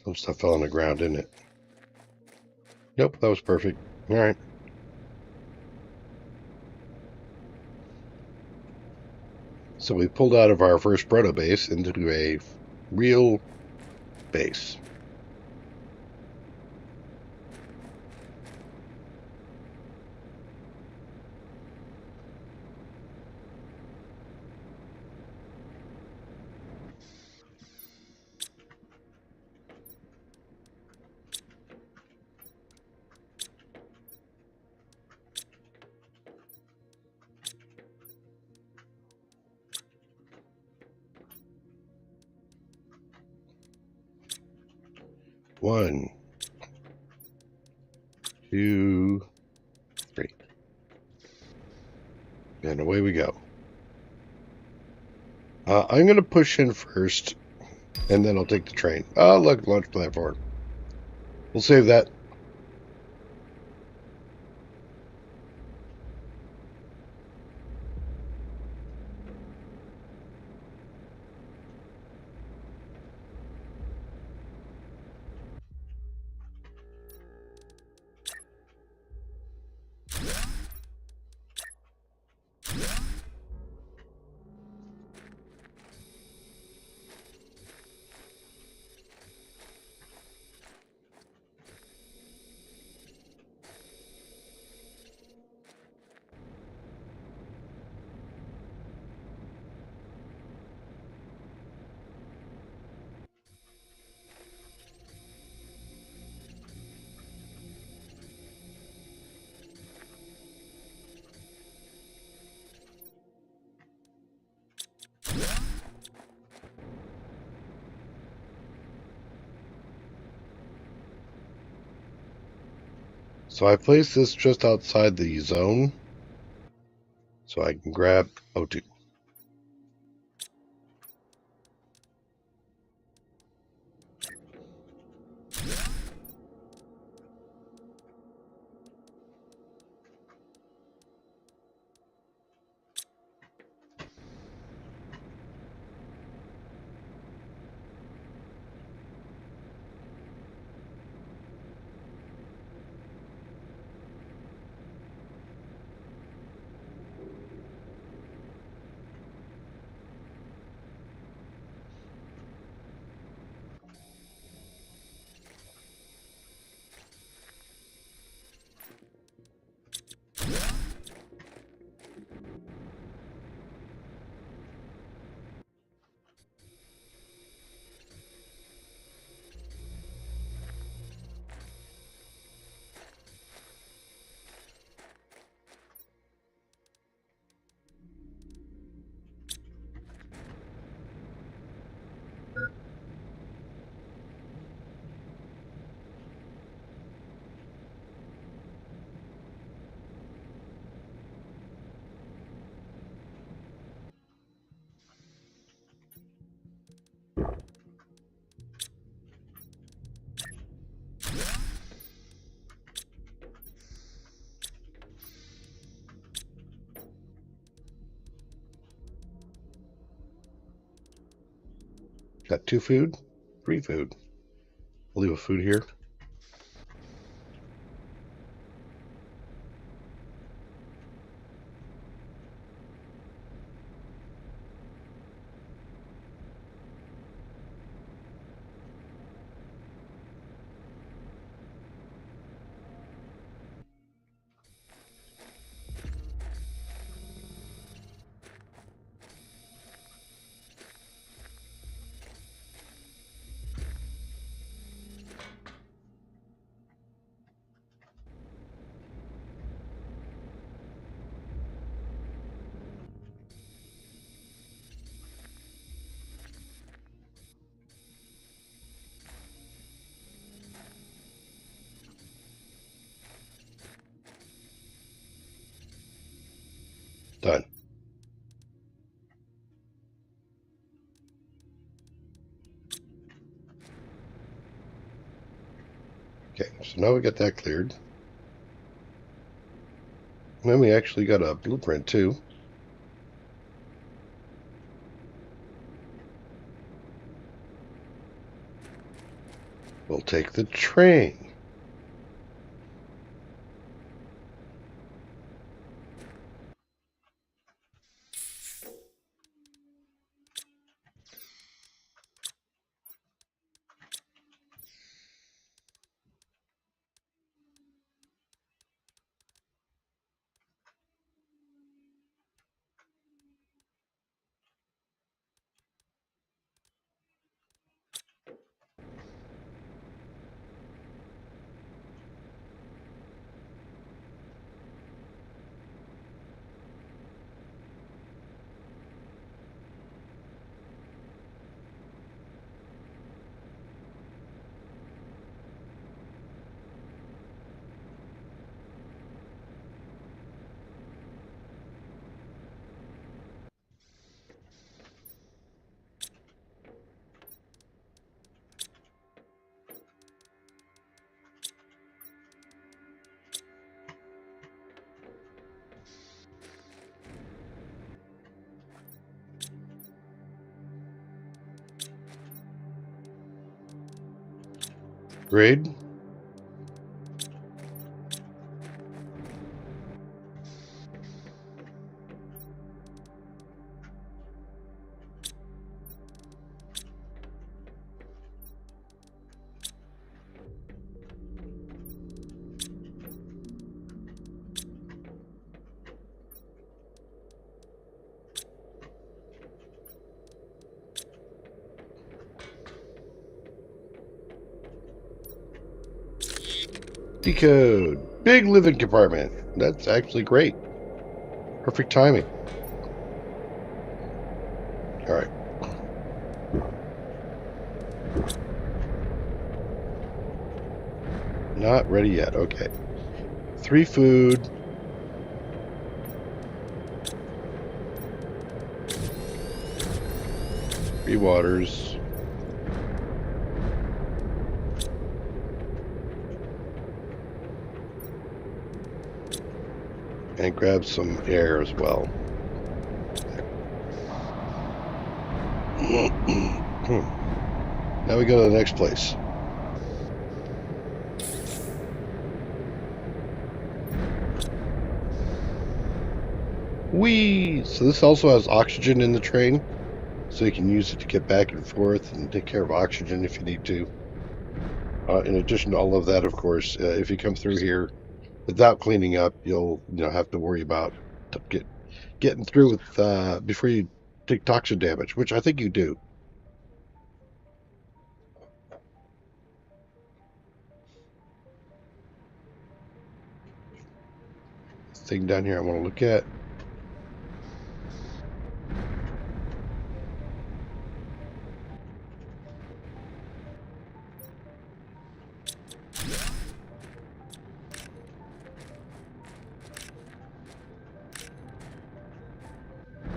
Some stuff fell on the ground, didn't it? Nope, that was perfect. All right. So we pulled out of our first proto base into a real base. One, two, three. And away we go. I'm going to push in first, and then I'll take the train. Oh, look, launch platform. We'll save that. So I placed this just outside the zone. So I can grab O2. Got 2 food, 3 food. I'll leave a food here. Done. Okay, so now we got that cleared. And then we actually got a blueprint too. We'll take the train. Grade. Decode. Big living compartment. That's actually great. Perfect timing. All right. Not ready yet. Okay. 3 food. Rewaters. And grab some air as well. Now we go to the next place. Whee! So this also has oxygen in the train, so you can use it to get back and forth and take care of oxygen if you need to. In addition to all of that, of course, if you come through here without cleaning up, you'll have to worry about getting through with before you take toxin damage, which I think you do. Thing down here I want to look at.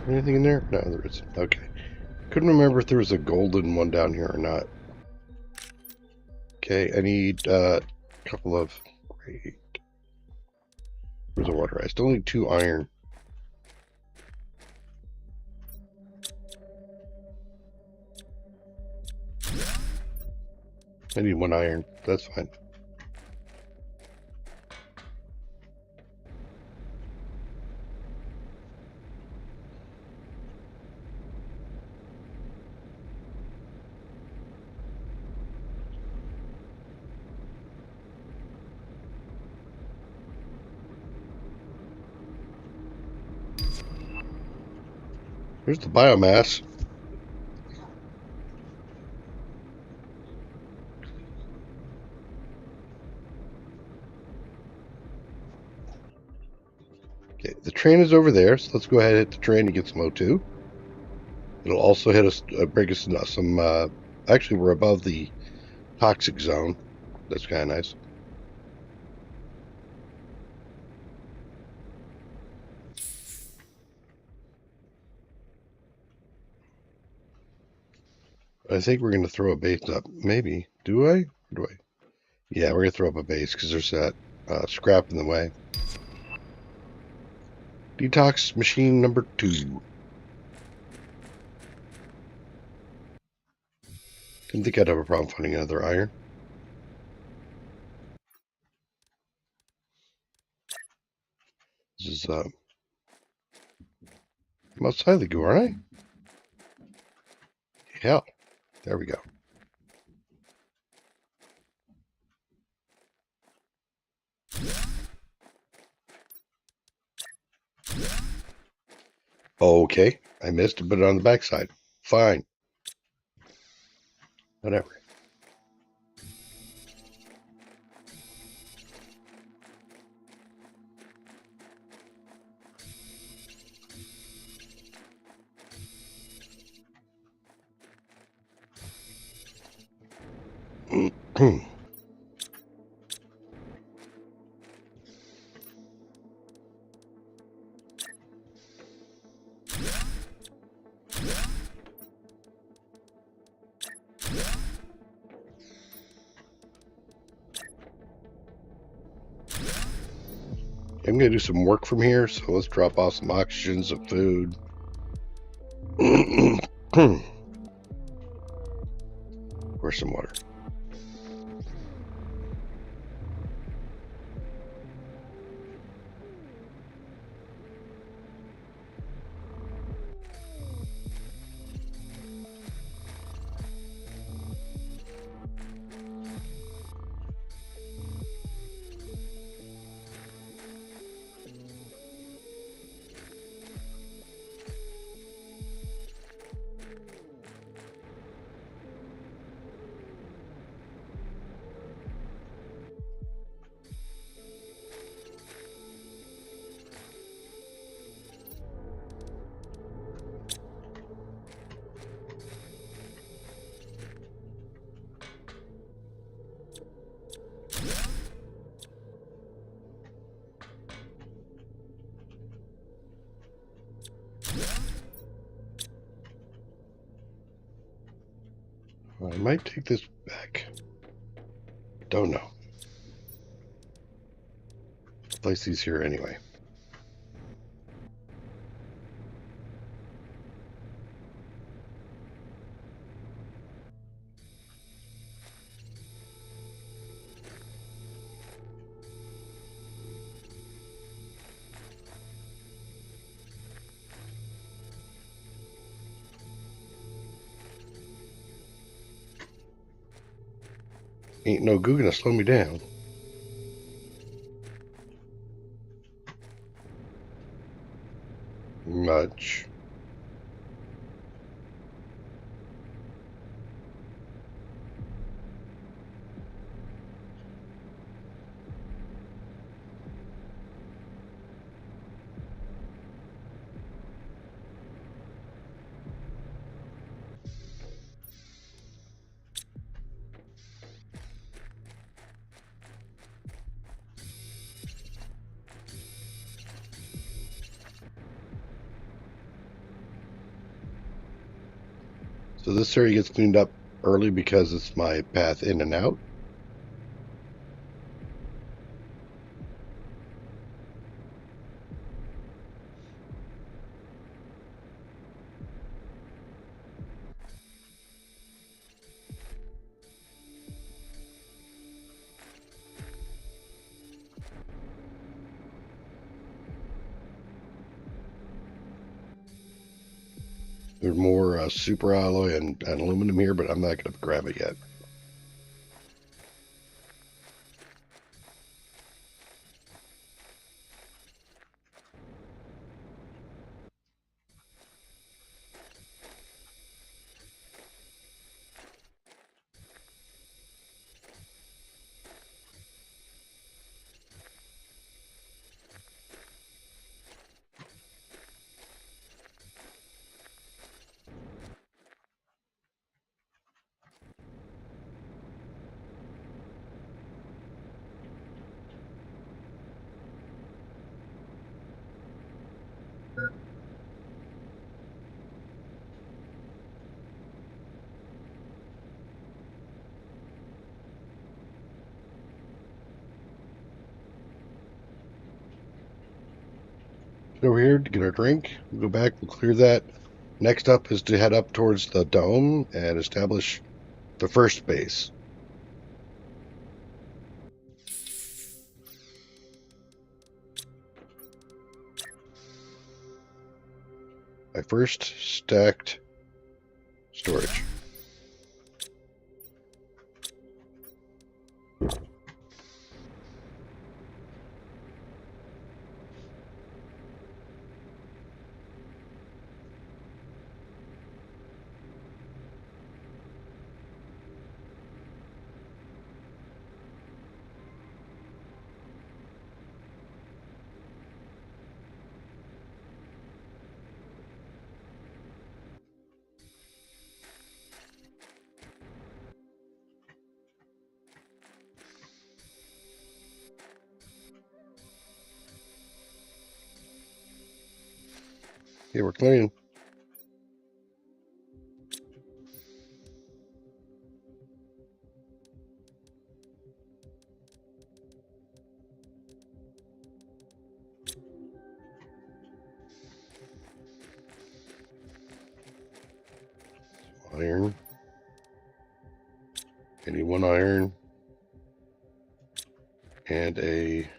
Anything in there? No, there isn't. Okay. Couldn't remember if there was a golden one down here or not. Okay, I need a couple of... Great. Where's the water? I still need 2 iron. I need 1 iron. That's fine. Here's the biomass. Okay, the train is over there, so let's go ahead and hit the train to get some O2. It'll also hit us, bring us some. Actually, we're above the toxic zone. That's kind of nice. I think we're going to throw a base up. Maybe. Do I? Do I? Yeah, we're going to throw up a base because there's that scrap in the way. Detox machine number 2. Didn't think I'd have a problem finding another iron. This is I'm outside the goo, aren't I? Yeah. There we go. Okay, I missed it, but on the backside. Fine. Whatever. I'm going to do some work from here, so let's drop off some oxygen, some food. Where's some water? I might take this back. Don't know. Place these here anyway. Ain't no goo gonna slow me down. Much. So this area gets cleaned up early because it's my path in and out. There's more super alloy and aluminum here, but I'm not going to grab it yet. Over here to get our drink. We'll go back, we'll clear that. Next up is to head up towards the dome and establish the first base. I first stacked storage. Okay, we're cleaning. Iron. I need one iron and a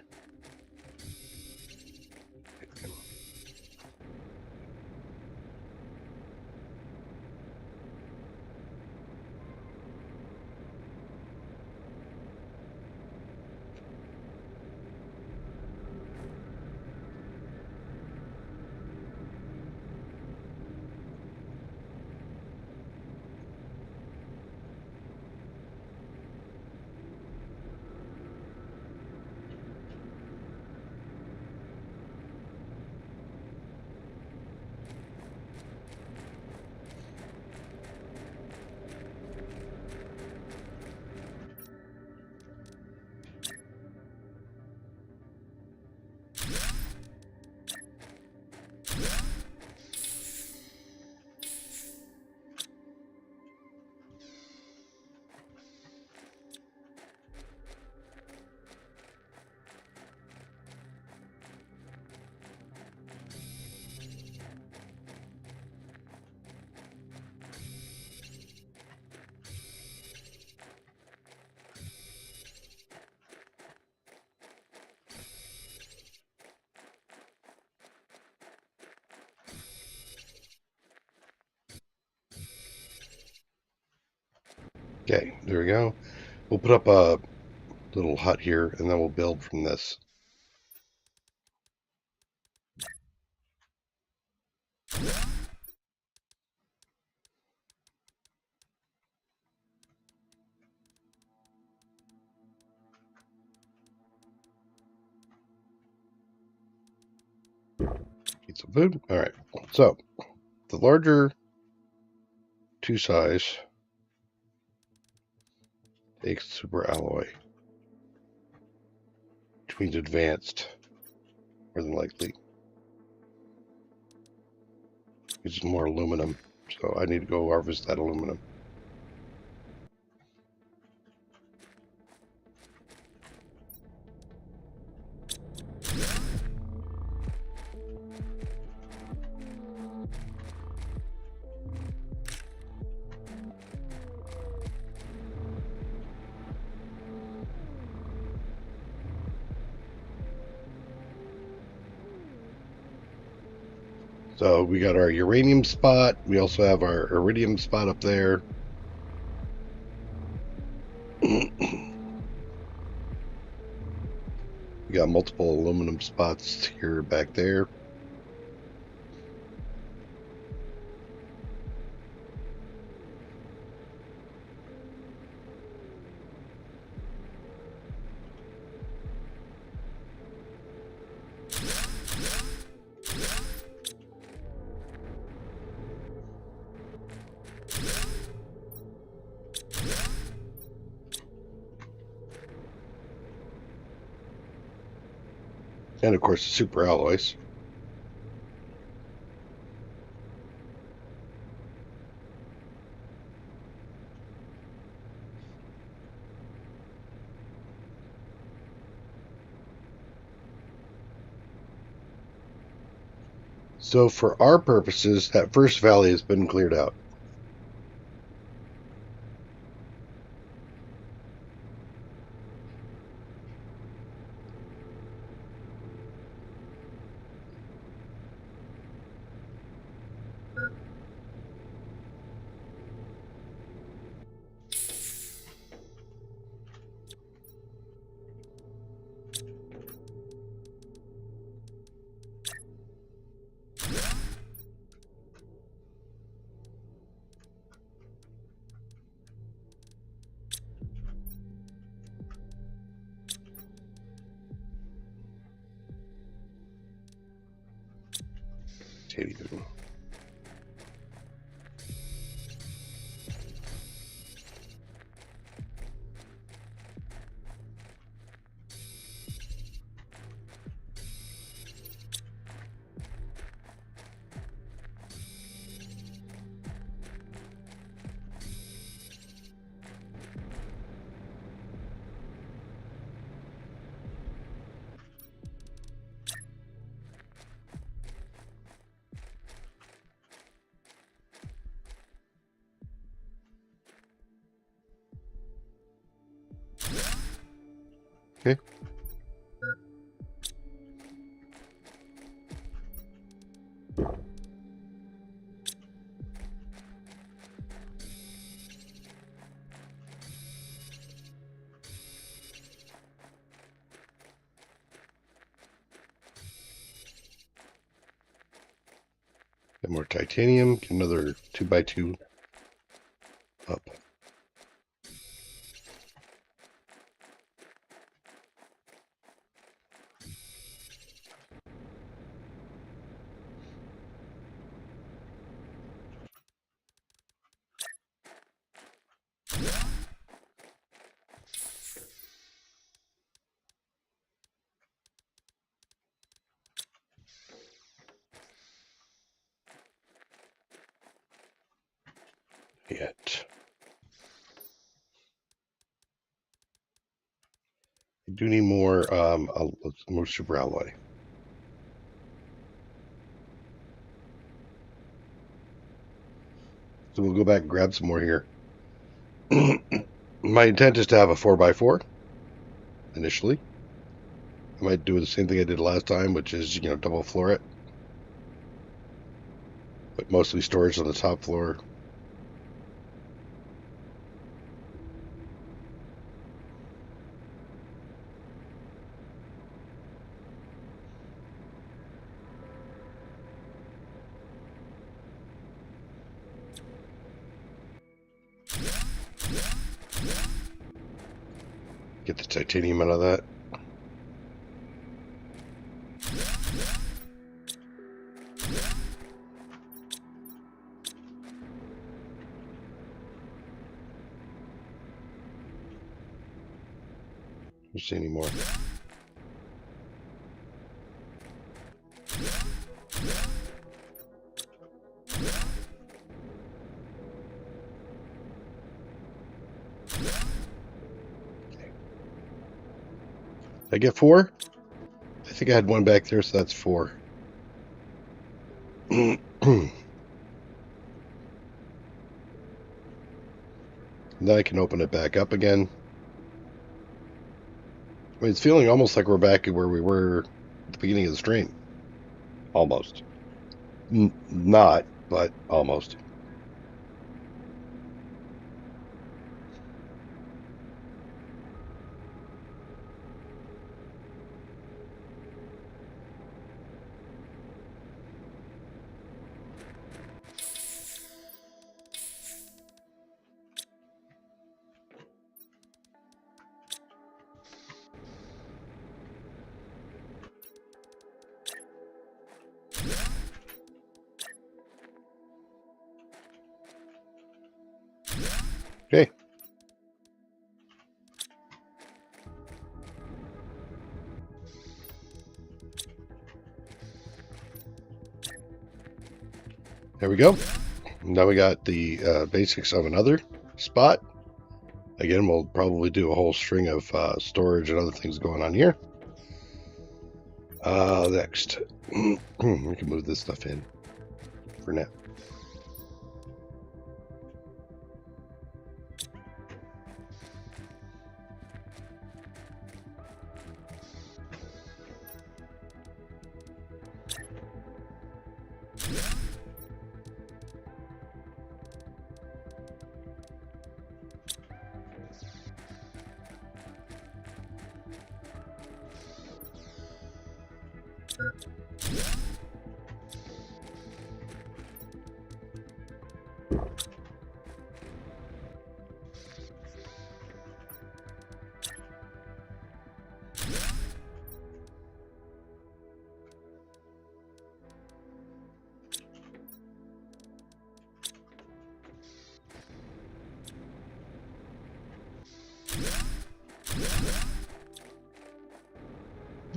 Okay, there we go. We'll put up a little hut here, and then we'll build from this. Eat some food. All right. So the larger two size takes super alloy, which means advanced, more than likely. It's more aluminum, so I need to go harvest that aluminum. So we got our uranium spot. We also have our iridium spot up there. We got multiple aluminum spots here back there. And of course the super alloys. So for our purposes, that first valley has been cleared out. Okay. Get more titanium. Get another 2x2 up. Yet. I do need more super alloy. So we'll go back and grab some more here. My intent is to have a 4x4 initially. I might do the same thing I did last time, which is, double floor it. But mostly storage on the top floor. Get the titanium out of that. Don't see any more. Did I get 4? I think I had one back there, so that's 4. Now I can open it back up again. I mean, it's feeling almost like we're back where we were at the beginning of the stream. Almost. Not, but almost. Okay. There we go. Now we got the basics of another spot. Again, we'll probably do a whole string of storage and other things going on here. Next, we can move this stuff in for now.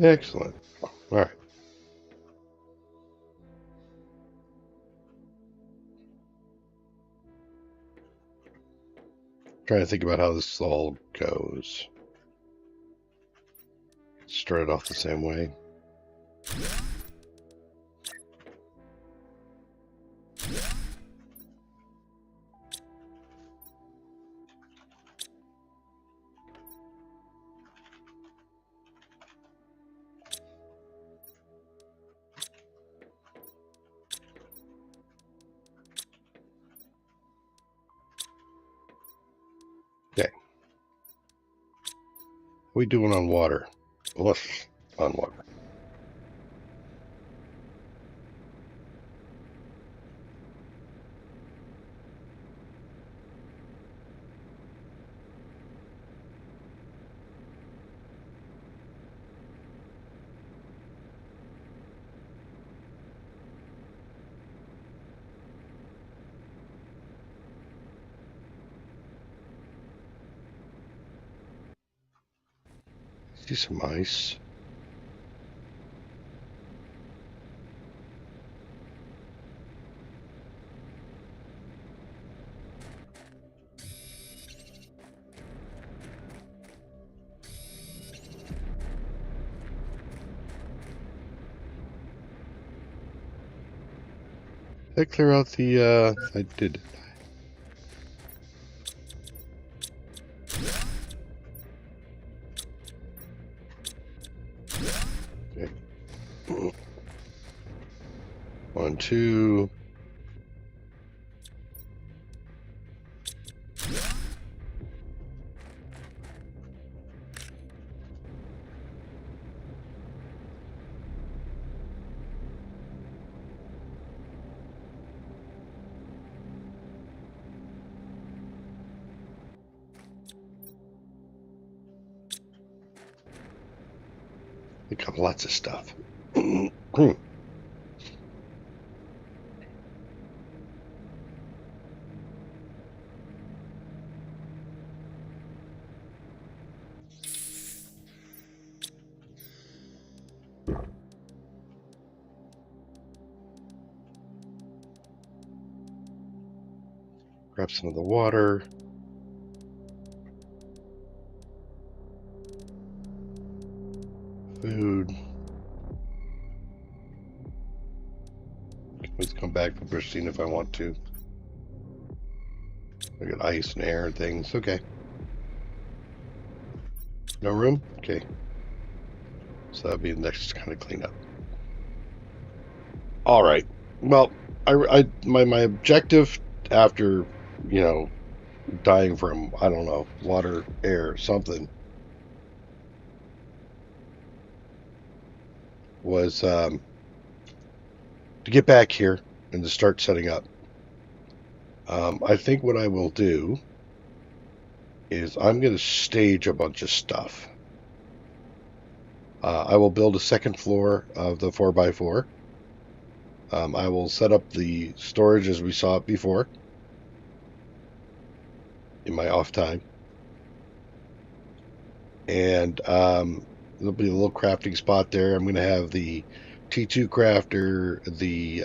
Excellent. All right. Trying to think about how this all goes. Start it off the same way. Okay. What are we doing on water? Lush on water. See some ice. Did I clear out the, I did. Okay. 1, 2. We got lots of stuff. Grab some of the water. Food. Let's come back for pristine if I want to. I got ice and air and things. Okay. No room? Okay. So that'll be the next kind of cleanup. All right. Well, my objective after, dying from, I don't know, water, air, something, was to get back here and to start setting up. I think what I will do is I'm going to stage a bunch of stuff. I will build a second floor of the 4x4. I will set up the storage as we saw it before in my off time. And there'll be a little crafting spot there. I'm going to have the T2 crafter, the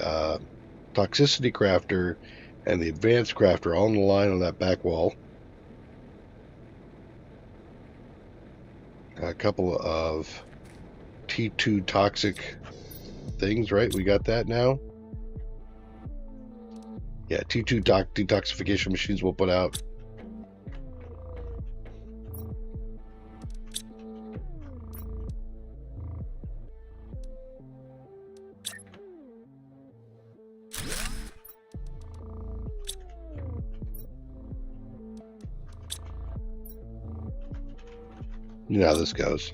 Toxicity crafter, and the advanced crafter all in the line on that back wall. A couple of T2 toxic things, right? We got that now. Yeah, T2 detoxification machines will put out. You know how this goes.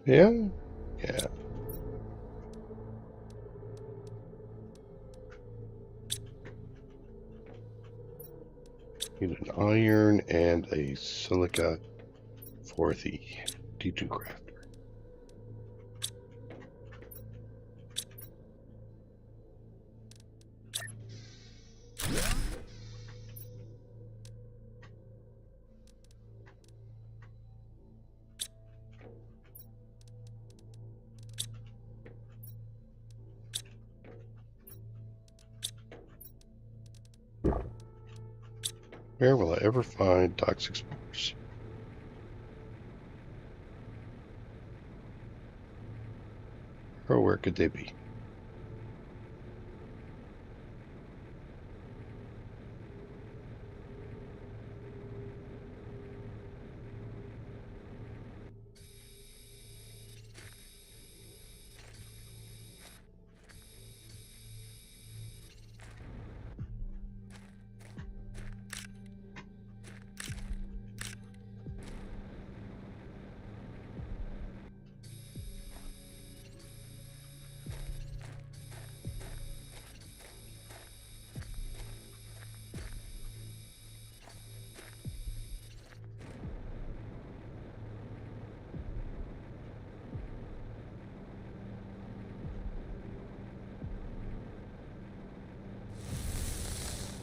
Yeah? Yeah. Need an iron and a silica for the T2 crafter. Where will I ever find toxic spores? Or where could they be?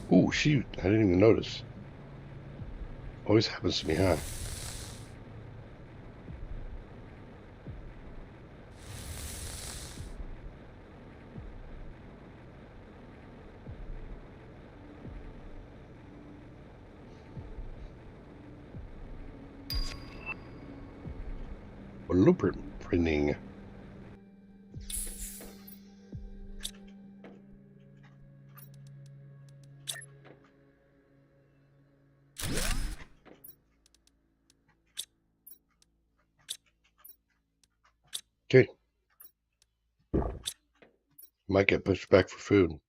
Oh, shoot. I didn't even notice. Always happens to me, huh? Blueprinting. Okay. Might get pushed back for food.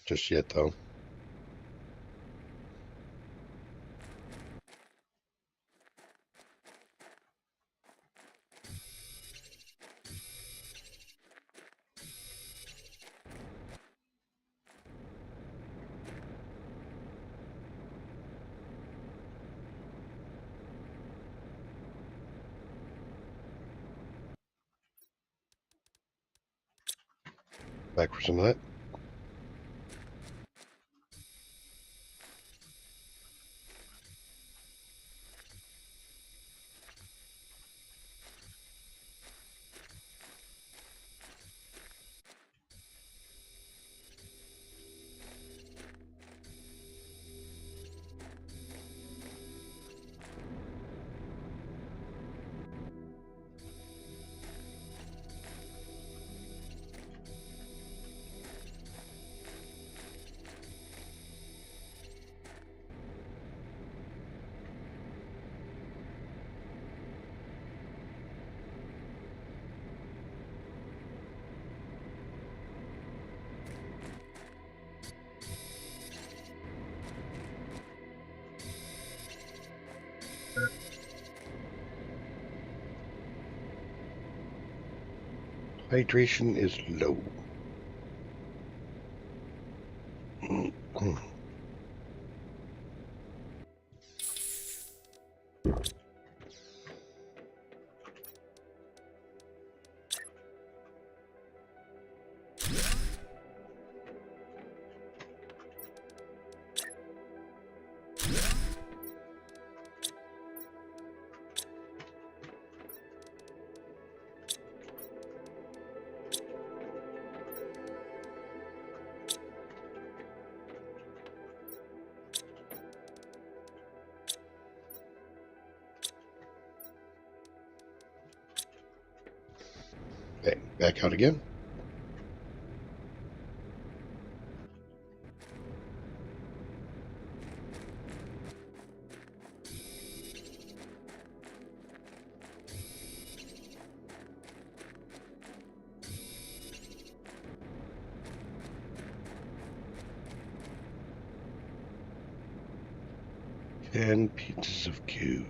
Just yet, though. Back for some of that. Hydration is low. Okay, back out again. Ten pieces of goo.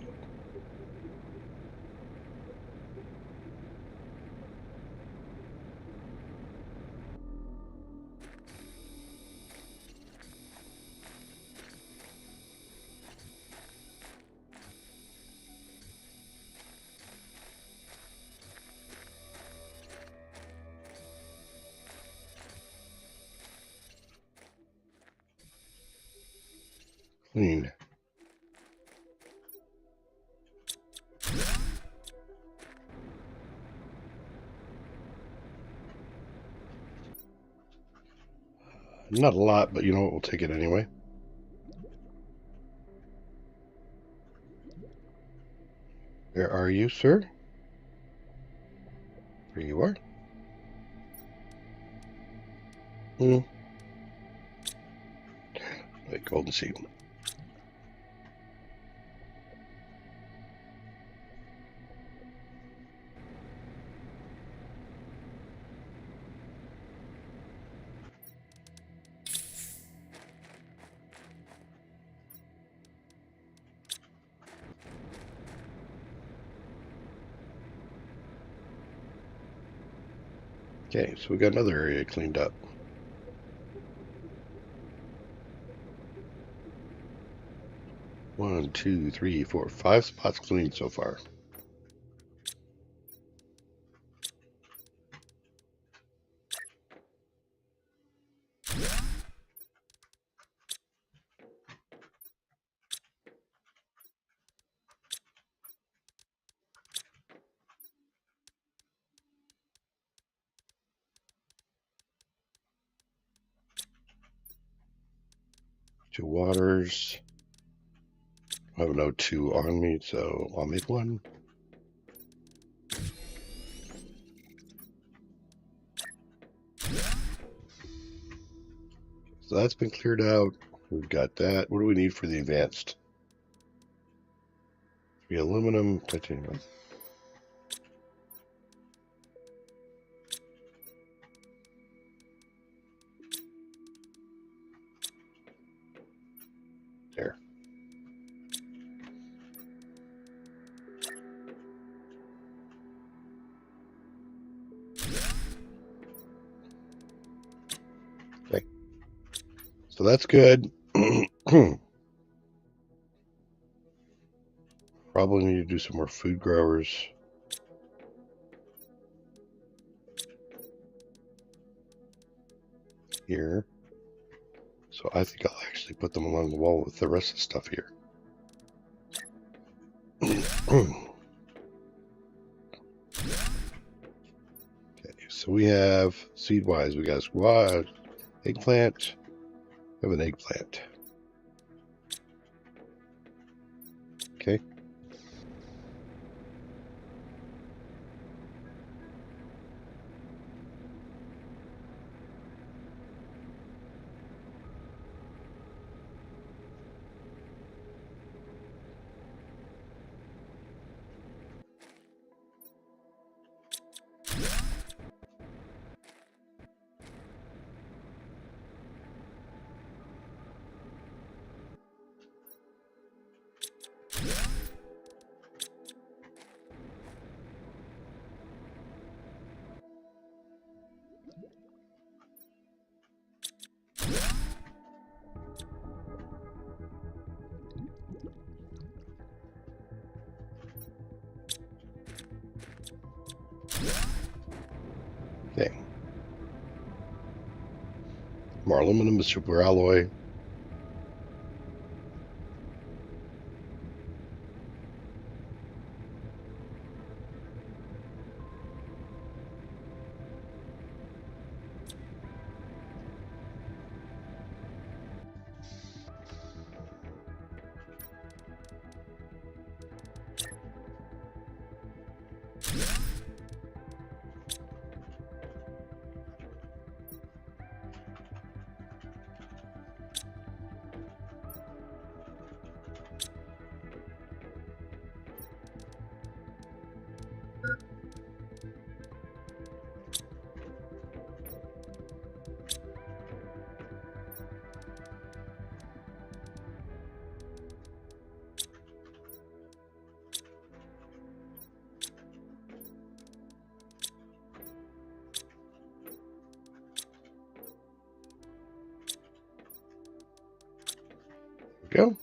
Clean. Not a lot, but you know what? We'll take it anyway. Where are you, sir? There you are. Wait, golden seed. Okay, so we got another area cleaned up. One, two, three, four, 5 spots cleaned so far. Two waters. I have an O2 on me, so I'll make one. So that's been cleared out. We've got that. What do we need for the advanced? The aluminum, titanium. There. Okay. So that's good. Probably need to do some more food growers. here. So I think I'll actually put them along the wall with the rest of the stuff here. Okay, so we have seed-wise, we got squash, eggplant. We have an eggplant. Okay. Okay. More aluminum is super alloy. Go.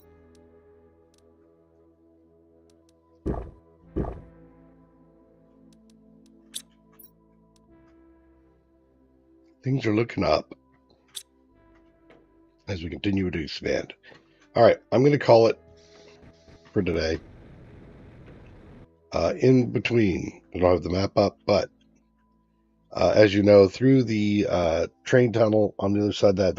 Things are looking up as we continue to expand. All right, I'm going to call it for today. In between, I don't have the map up, but as you know, through the train tunnel on the other side of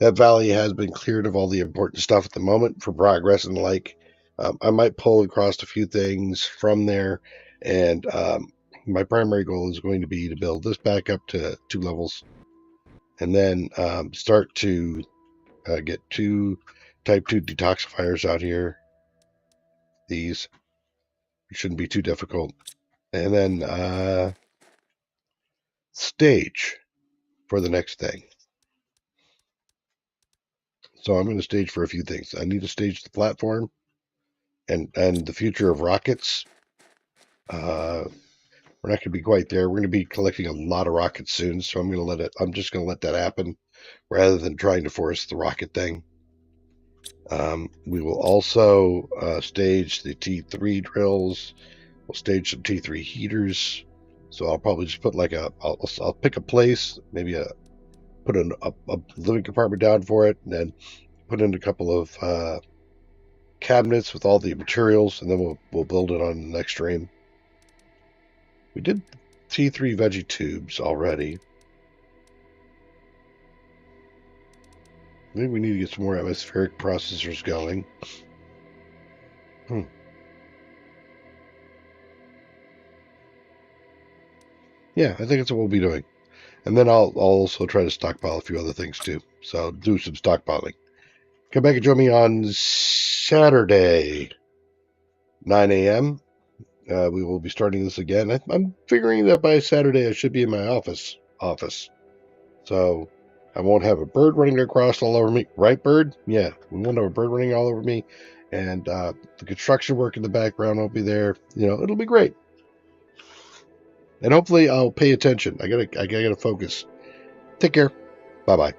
that valley has been cleared of all the important stuff at the moment for progress and the like. I might pull across a few things from there, and my primary goal is going to be to build this back up to 2 levels, and then start to get 2 type 2 detoxifiers out here. These shouldn't be too difficult. And then stage for the next thing. So I'm going to stage for a few things. I need to stage the platform and the future of rockets. We're not going to be quite there. We're going to be collecting a lot of rockets soon, so I'm just going to let that happen rather than trying to force the rocket thing. We will also stage the T3 drills. We'll stage some T3 heaters. So I'll probably just put I'll pick a place, maybe put a living compartment down for it, and then put in a couple of cabinets with all the materials, and then we'll build it on the next stream. We did T3 veggie tubes already. Maybe we need to get some more atmospheric processors going. Yeah, I think that's what we'll be doing. And then I'll also try to stockpile a few other things too. So do some stockpiling. Come back and join me on Saturday, 9 a.m. We will be starting this again. I'm figuring that by Saturday I should be in my office. So I won't have a bird running across all over me. Right, bird? Yeah, we won't have a bird running all over me. And the construction work in the background will be there. It'll be great. And hopefully I'll pay attention. I gotta focus. Take care. Bye-bye.